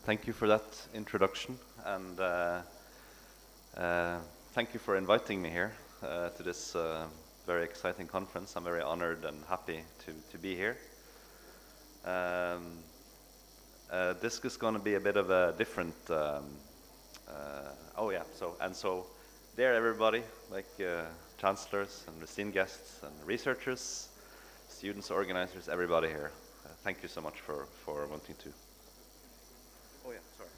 thank you for that introduction, and thank you for inviting me here to this very exciting conference. I'm very honored and happy to be here. This is going to be a bit of a different. So there, everybody, like chancellors and esteemed guests and researchers, students, organizers, everybody here. Thank you so much for wanting to. Oh yeah, sorry.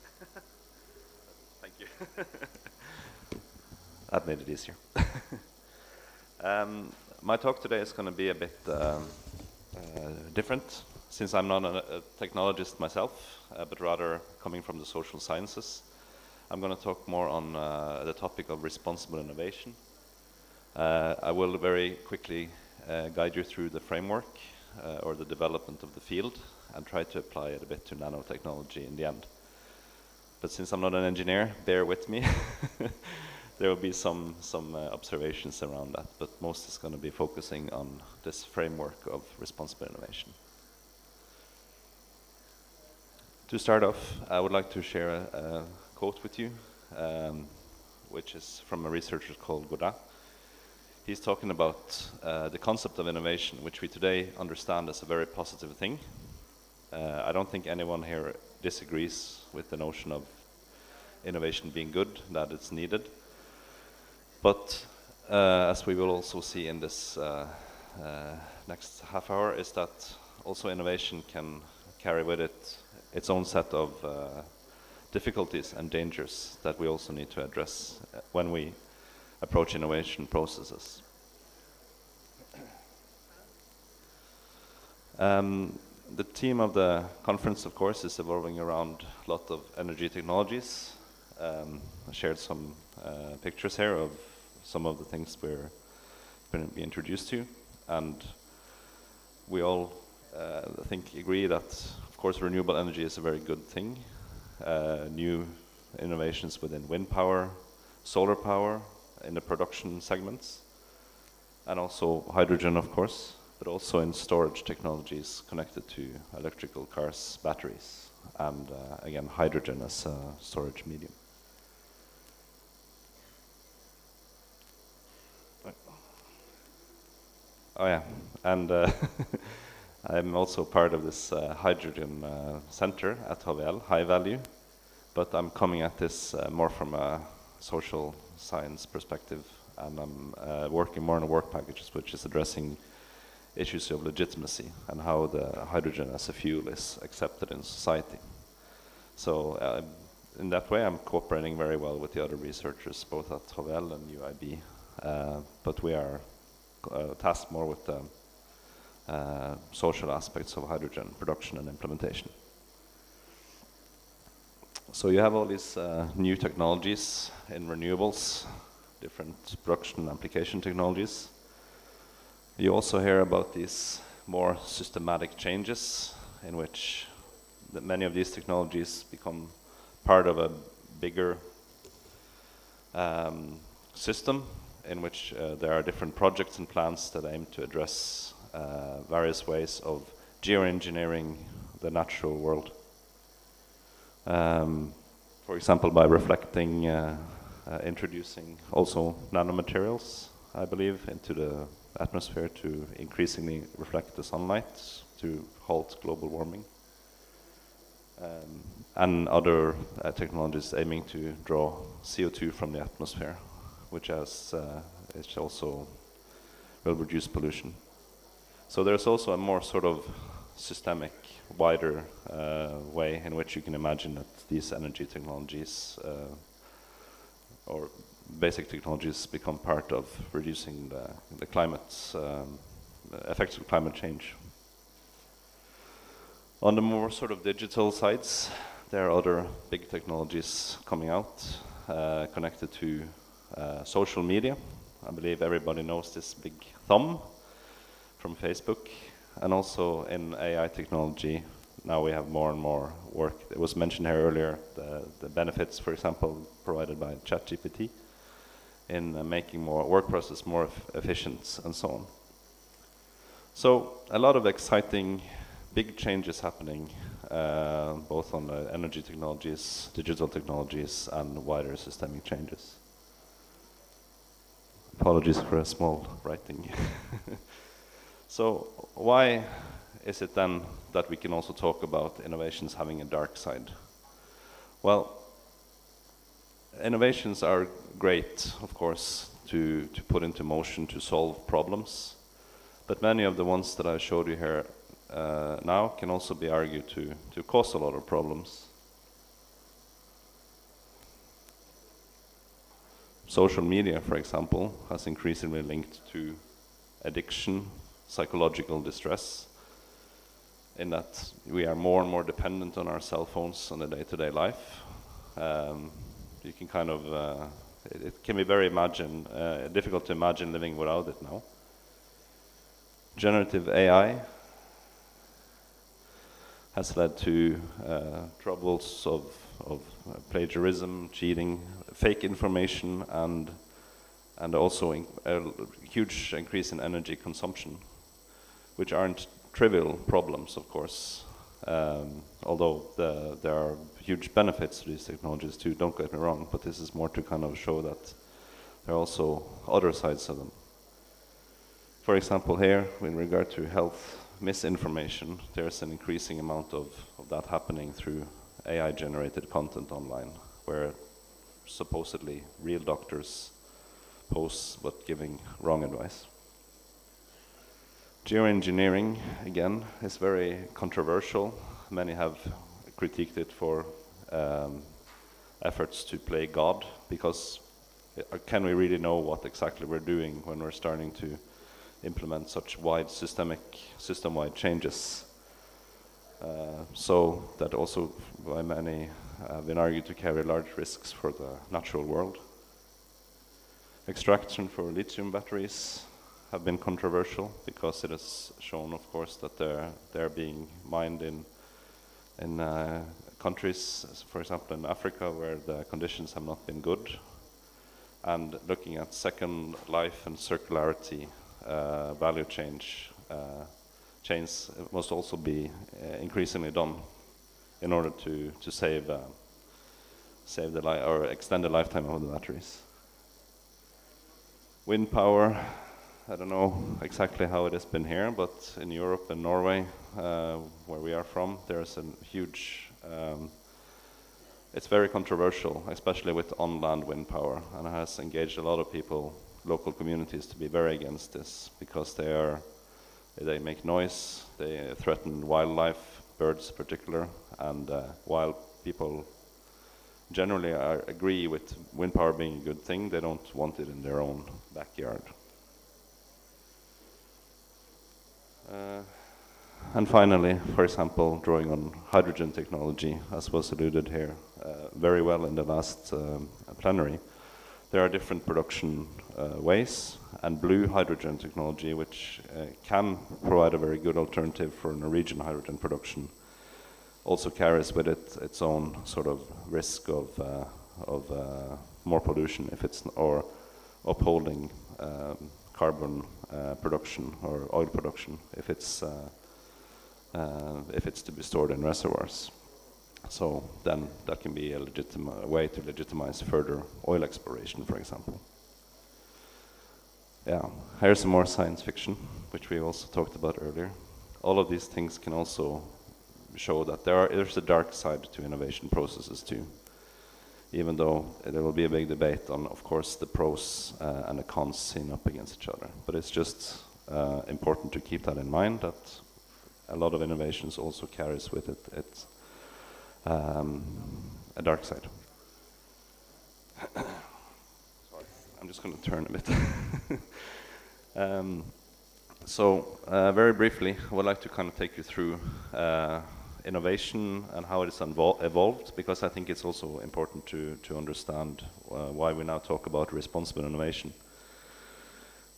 Thank you. That made it easier. My talk today is going to be a bit different, since I'm not a technologist myself, but rather coming from the social sciences. I'm going to talk more on the topic of responsible innovation. I will very quickly guide you through the framework or the development of the field and try to apply it a bit to nanotechnology in the end. But since I'm not an engineer, bear with me. There will be some observations around that, but most is going to be focusing on this framework of responsible innovation. To start off, I would like to share a quote with you, which is from a researcher called Godin. He's talking about the concept of innovation, which we today understand as a very positive thing. I don't think anyone here disagrees with the notion of innovation being good, that it's needed. But as we will also see in this next half hour, is that also innovation can carry with it its own set of difficulties and dangers that we also need to address when we approach innovation processes. The theme of the conference, of course, is evolving around a lot of energy technologies. I shared some pictures here of some of the things we're going to be introduced to, and we all I think agree that, of course, renewable energy is a very good thing. New innovations within wind power, solar power in the production segments, and also hydrogen, of course, but also in storage technologies connected to electrical cars, batteries, and again, hydrogen as a storage medium. Oh yeah, and I'm also part of this hydrogen center at HVL, High Value, but I'm coming at this more from a social science perspective, and I'm working more on a work package which is addressing issues of legitimacy and how the hydrogen as a fuel is accepted in society. So in that way I'm cooperating very well with the other researchers, both at HVL and UIB, but we are tasked more with the social aspects of hydrogen production and implementation. So you have all these new technologies in renewables, different production application technologies. You also hear about these more systematic changes in which many of these technologies become part of a bigger system in which there are different projects and plans that aim to address various ways of geoengineering the natural world. For example, by reflecting, introducing also nanomaterials, I believe, into the atmosphere to increasingly reflect the sunlight to halt global warming. And other technologies aiming to draw CO2 from the atmosphere, which also will reduce pollution. So there's also a more sort of systemic, wider way in which you can imagine that these energy technologies or basic technologies become part of reducing the climate's effects of climate change. On the more sort of digital sides, there are other big technologies coming out connected to social media. I believe everybody knows this big thumb from Facebook, and also in AI technology. Now we have more and more work. It was mentioned here earlier, the benefits, for example, provided by ChatGPT in making more work process more efficient and so on. So a lot of exciting big changes happening both on the energy technologies, digital technologies, and wider systemic changes. Apologies for a small writing. So why is it then that we can also talk about innovations having a dark side? Well, innovations are great, of course, to put into motion to solve problems, but many of the ones that I showed you here now can also be argued to cause a lot of problems. Social media, for example, has increasingly linked to addiction, psychological distress, in that we are more and more dependent on our cell phones on a day-to-day life. You can kind of, it can be very difficult to imagine living without it now. Generative AI has led to troubles of plagiarism, cheating, fake information, and also a huge increase in energy consumption, which aren't trivial problems, of course, although there are huge benefits to these technologies too, don't get me wrong, but this is more to kind of show that there are also other sides of them. For example, here, in regard to health misinformation, there's an increasing amount of that happening through AI-generated content online, where supposedly real doctors post but giving wrong advice. Geoengineering, again, is very controversial. Many have critiqued it for efforts to play God, because can we really know what exactly we're doing when we're starting to implement such wide system-wide changes? So that also by many have been argued to carry large risks for the natural world. Extraction for lithium batteries have been controversial, because it has shown, of course, that they're being mined in countries, for example in Africa, where the conditions have not been good. And looking at second life and circularity value chains must also be increasingly done in order to save the or extend the lifetime of the batteries. Wind power, I don't know exactly how it has been here, but in Europe and Norway, where we are from, there's a huge, it's very controversial, especially with on-land wind power, and it has engaged a lot of people, local communities, to be very against this, because they make noise, they threaten wildlife, birds in particular, and while people generally agree with wind power being a good thing, they don't want it in their own backyard. And finally, for example, drawing on hydrogen technology, as was alluded here very well in the last plenary, there are different production ways, and blue hydrogen technology, which can provide a very good alternative for Norwegian hydrogen production, also carries with it its own sort of risk of more pollution if it's, or upholding carbon production or oil production if it's to be stored in reservoirs. So then that can be a legitimate way to legitimize further oil exploration, for example. Yeah, here's some more science fiction, which we also talked about earlier. All of these things can also show that there's a dark side to innovation processes too, even though there will be a big debate on, of course, the pros and the cons seen up against each other. But it's just important to keep that in mind, that a lot of innovations also carries with it a dark side. Sorry, I'm just going to turn a bit. So very briefly, I would like to kind of take you through innovation and how it has evolved, because I think it's also important to understand why we now talk about responsible innovation.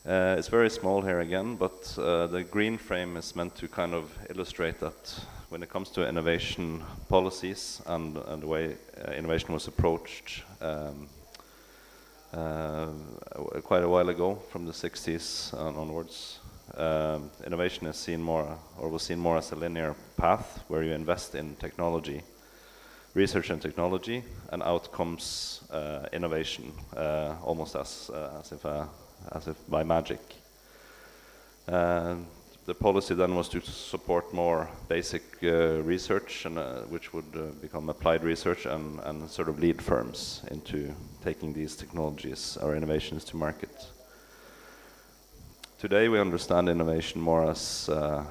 It's very small here again, but the green frame is meant to kind of illustrate that when it comes to innovation policies and the way innovation was approached quite a while ago, from the 60s onwards, innovation is seen more, or was seen more as a linear path where you invest in technology, research and technology, and out comes innovation, almost as if by magic. The policy then was to support more basic research, and which would become applied research, and sort of lead firms into taking these technologies or innovations to market. Today we understand innovation more as a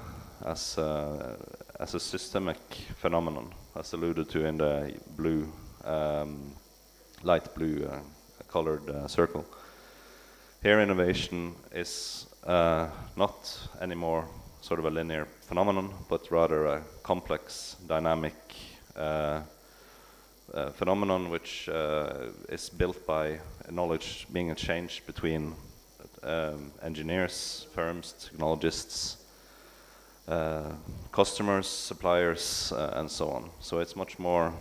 systemic phenomenon, as alluded to in the blue, light blue colored circle. Here innovation is not anymore sort of a linear phenomenon, but rather a complex, dynamic phenomenon which is built by knowledge being exchanged between engineers, firms, technologists, customers, suppliers, and so on. So it's much more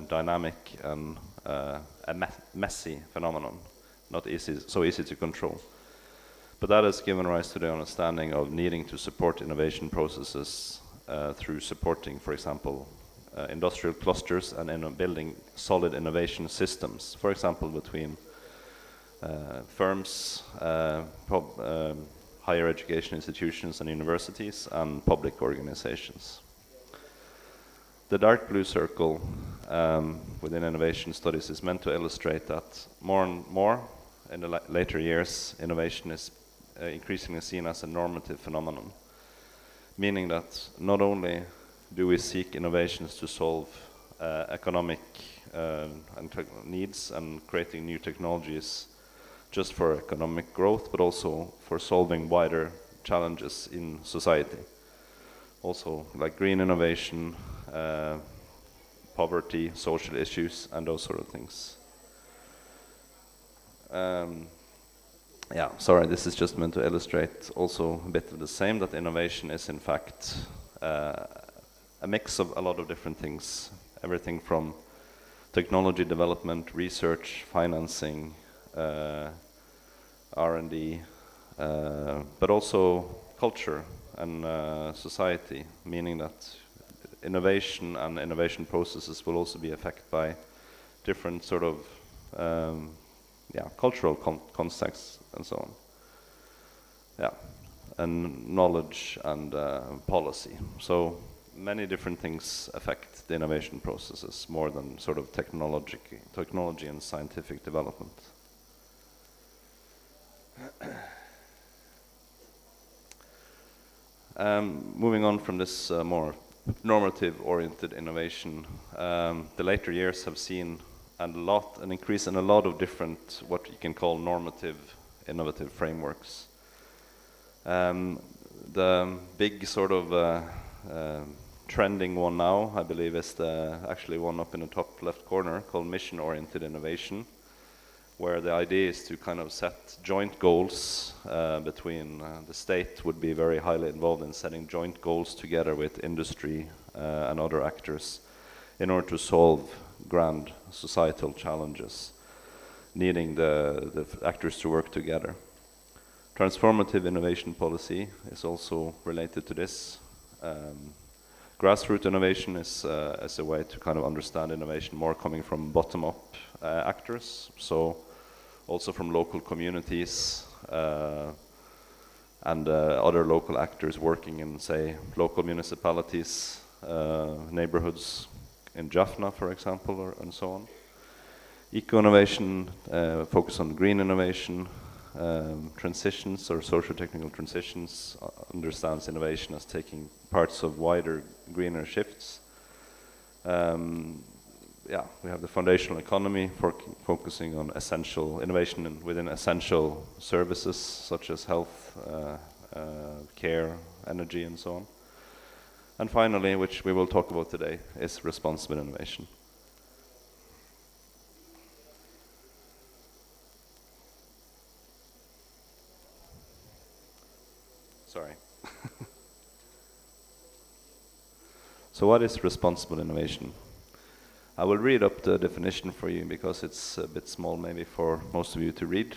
dynamic and a messy phenomenon, not so easy to control. But that has given rise to the understanding of needing to support innovation processes through supporting, for example, industrial clusters and building solid innovation systems, for example, between firms, higher education institutions and universities, and public organizations. The dark blue circle within innovation studies is meant to illustrate that more and more in the later years, innovation is increasingly seen as a normative phenomenon, meaning that not only do we seek innovations to solve economic needs and creating new technologies just for economic growth, but also for solving wider challenges in society. Also, like green innovation, poverty, social issues, and those sort of things. Yeah, sorry, this is just meant to illustrate also a bit of the same, that innovation is in fact a mix of a lot of different things. Everything from technology development, research, financing, R&D, but also culture and society, meaning that innovation and innovation processes will also be affected by different sort of cultural contexts and so on. Yeah, and knowledge and policy. So many different things affect the innovation processes more than sort of technology and scientific development. Moving on from this more normative-oriented innovation, the later years have seen an increase in a lot of different, what you can call normative, innovative frameworks. The big sort of trending one now, I believe, is actually one up in the top left corner called mission-oriented innovation, where the idea is to kind of set joint goals between the state would be very highly involved in setting joint goals together with industry and other actors in order to solve grand societal challenges, needing the actors to work together. Transformative innovation policy is also related to this. Grassroots innovation is a way to kind of understand innovation more coming from bottom-up actors, so also from local communities and other local actors working in, say, local municipalities, neighborhoods in Jaffna, for example, and so on. Eco-innovation, focus on green innovation, transitions or socio-technical transitions, understands innovation as taking parts of wider, greener shifts. We have the foundational economy focusing on essential innovation within essential services such as health, care, energy, and so on. And finally, which we will talk about today, is responsible innovation. Sorry. So what is responsible innovation? I will read up the definition for you because it's a bit small maybe for most of you to read.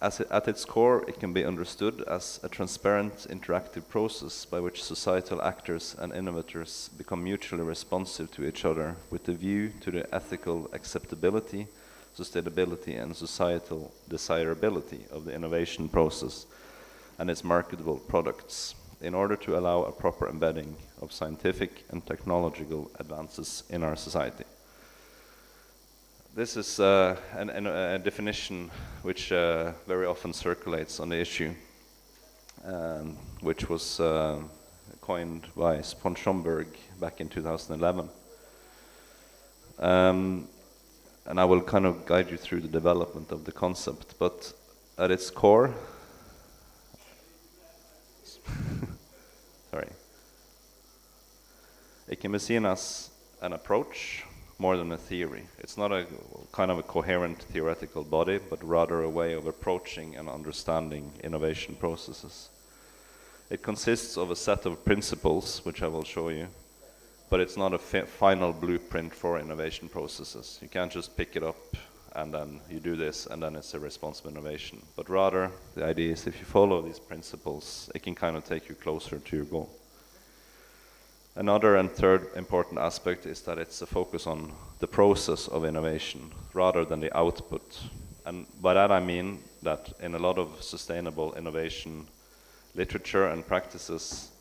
At its core, it can be understood as a transparent, interactive process by which societal actors and innovators become mutually responsive to each other with a view to the ethical acceptability, sustainability, and societal desirability of the innovation process and its marketable products, in order to allow a proper embedding of scientific and technological advances in our society. This is a definition which very often circulates on the issue, which was coined by von Schomburg back in 2011. And I will kind of guide you through the development of the concept, but at its core, sorry, it can be seen as an approach more than a theory. It's not a kind of a coherent theoretical body, but rather a way of approaching and understanding innovation processes. It consists of a set of principles, which I will show you, but it's not a final blueprint for innovation processes. You can't just pick it up and then you do this and then it's a responsible innovation. But rather, the idea is if you follow these principles, it can kind of take you closer to your goal. Another and third important aspect is that it's a focus on the process of innovation rather than the output. And by that I mean that in a lot of sustainable innovation literature and practices,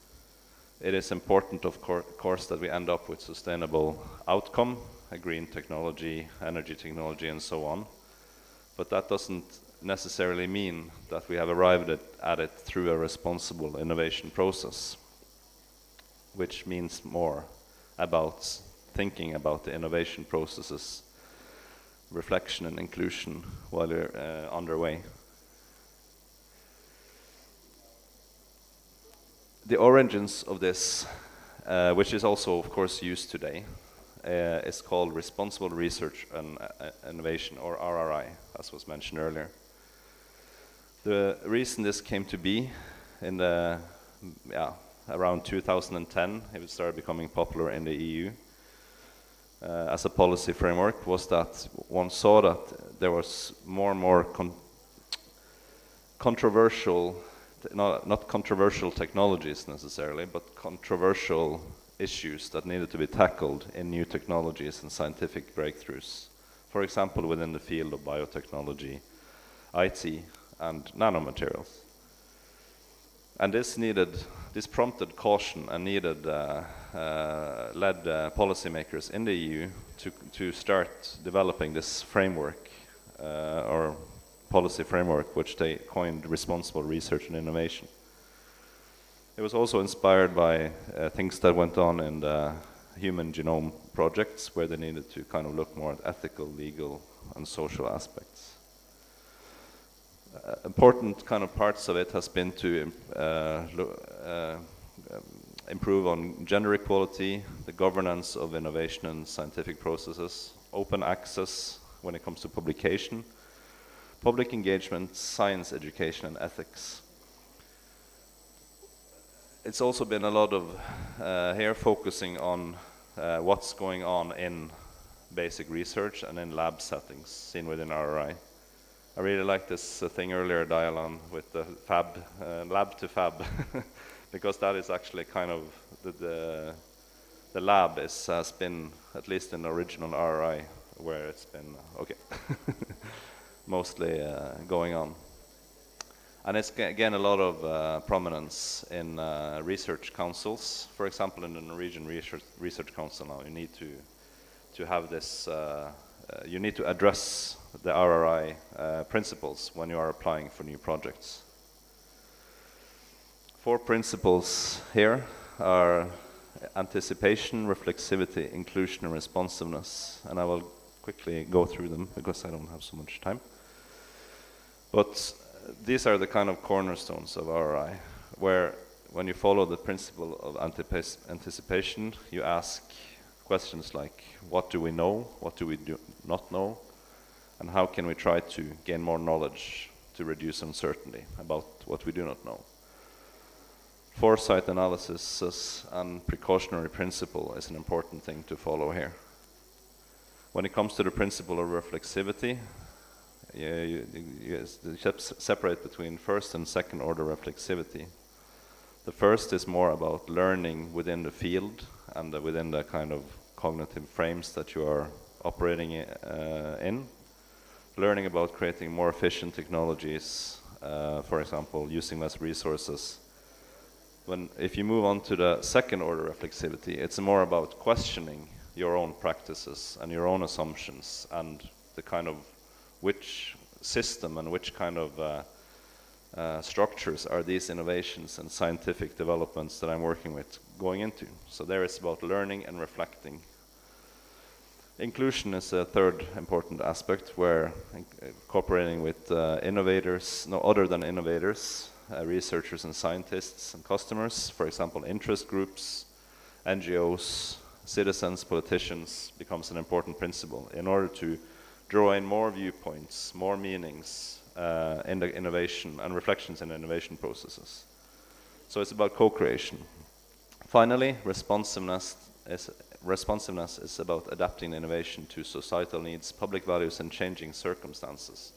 it is important, of course, that we end up with sustainable outcome, a green technology, energy technology, and so on. But that doesn't necessarily mean that we have arrived at it through a responsible innovation process, which means more about thinking about the innovation processes, reflection and inclusion while they're underway. The origins of this, which is also of course used today, is called Responsible Research and Innovation, or RRI, as was mentioned earlier. The reason this came to be in the around 2010, it started becoming popular in the EU as a policy framework, was that one saw that there was more and more controversial, not controversial technologies necessarily, but controversial issues that needed to be tackled in new technologies and scientific breakthroughs. For example, within the field of biotechnology, IT, and nanomaterials. And this prompted caution and led policymakers in the EU to start developing this framework, or policy framework, which they coined Responsible Research and Innovation. It was also inspired by things that went on in the human genome projects, where they needed to kind of look more at ethical, legal, and social aspects. Important kind of parts of it has been to improve on gender equality, the governance of innovation and scientific processes, open access when it comes to publication, public engagement, science education, and ethics. It's also been a lot of here focusing on what's going on in basic research and in lab settings seen within RRI. I really like this thing earlier, Dialon, with the lab to fab, because that is actually kind of the lab has been, at least in the original RRI, where it's been, mostly going on. And it's, again, a lot of prominence in research councils. For example, in the Norwegian Research Council now, you need to have this, you need to address the RRI principles when you are applying for new projects. 4 principles here are anticipation, reflexivity, inclusion, and responsiveness. And I will quickly go through them because I don't have so much time. But these are the kind of cornerstones of RRI, where when you follow the principle of anticipation, you ask questions like, what do we know, what do we not know, and how can we try to gain more knowledge to reduce uncertainty about what we do not know. Foresight analysis and precautionary principle is an important thing to follow here. When it comes to the principle of reflexivity, you separate between first and second order reflexivity. The first is more about learning within the field and within the kind of cognitive frames that you are operating in. Learning about creating more efficient technologies, for example, using less resources. If you move on to the second order reflexivity, it's more about questioning your own practices and your own assumptions and the kind of which system and which kind of structures are these innovations and scientific developments that I'm working with going into. So there it's about learning and reflecting. Inclusion is a third important aspect where cooperating with innovators, no other than innovators, researchers and scientists and customers, for example, interest groups, NGOs, citizens, politicians, becomes an important principle in order to draw in more viewpoints, more meanings in the innovation and reflections in the innovation processes. So it's about co-creation. Finally, responsiveness is about adapting innovation to societal needs, public values, and changing circumstances,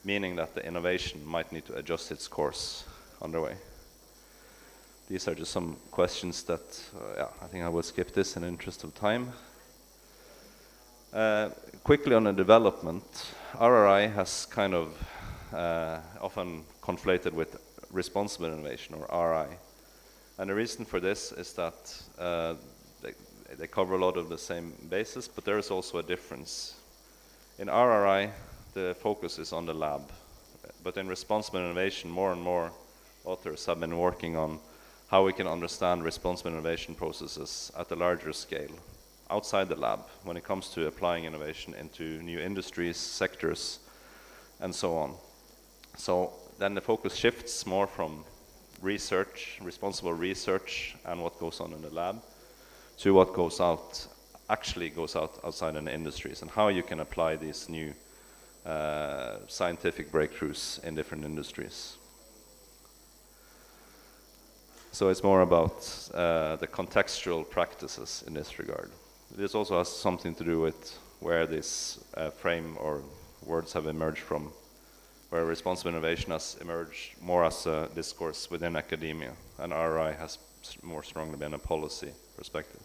meaning that the innovation might need to adjust its course on the way. These are just some questions that, I think I will skip this in the interest of time. Quickly on the development, RRI has kind of often conflated with responsible innovation, or RI. And the reason for this is that they cover a lot of the same bases, but there is also a difference. In RRI, the focus is on the lab, but in responsible innovation, more and more authors have been working on how we can understand responsible innovation processes at a larger scale, outside the lab, when it comes to applying innovation into new industries, sectors, and so on. So then the focus shifts more from research, responsible research, and what goes on in the lab, to what goes out, actually goes out outside in the industries, and how you can apply these new scientific breakthroughs in different industries. So it's more about the contextual practices in this regard. This also has something to do with where this frame or words have emerged from, where responsible innovation has emerged more as a discourse within academia, and RI has more strongly been a policy perspective.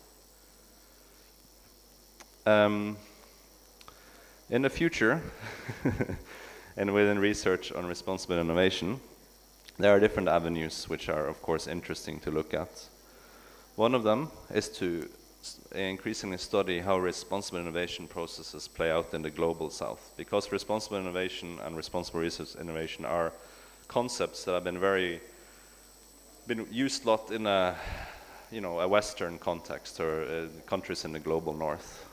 In the future, and within research on responsible innovation, there are different avenues which are, of course, interesting to look at. One of them is to increasingly study how responsible innovation processes play out in the global south, because responsible innovation and responsible research innovation are concepts that have been used a lot in a Western context, or countries in the global north.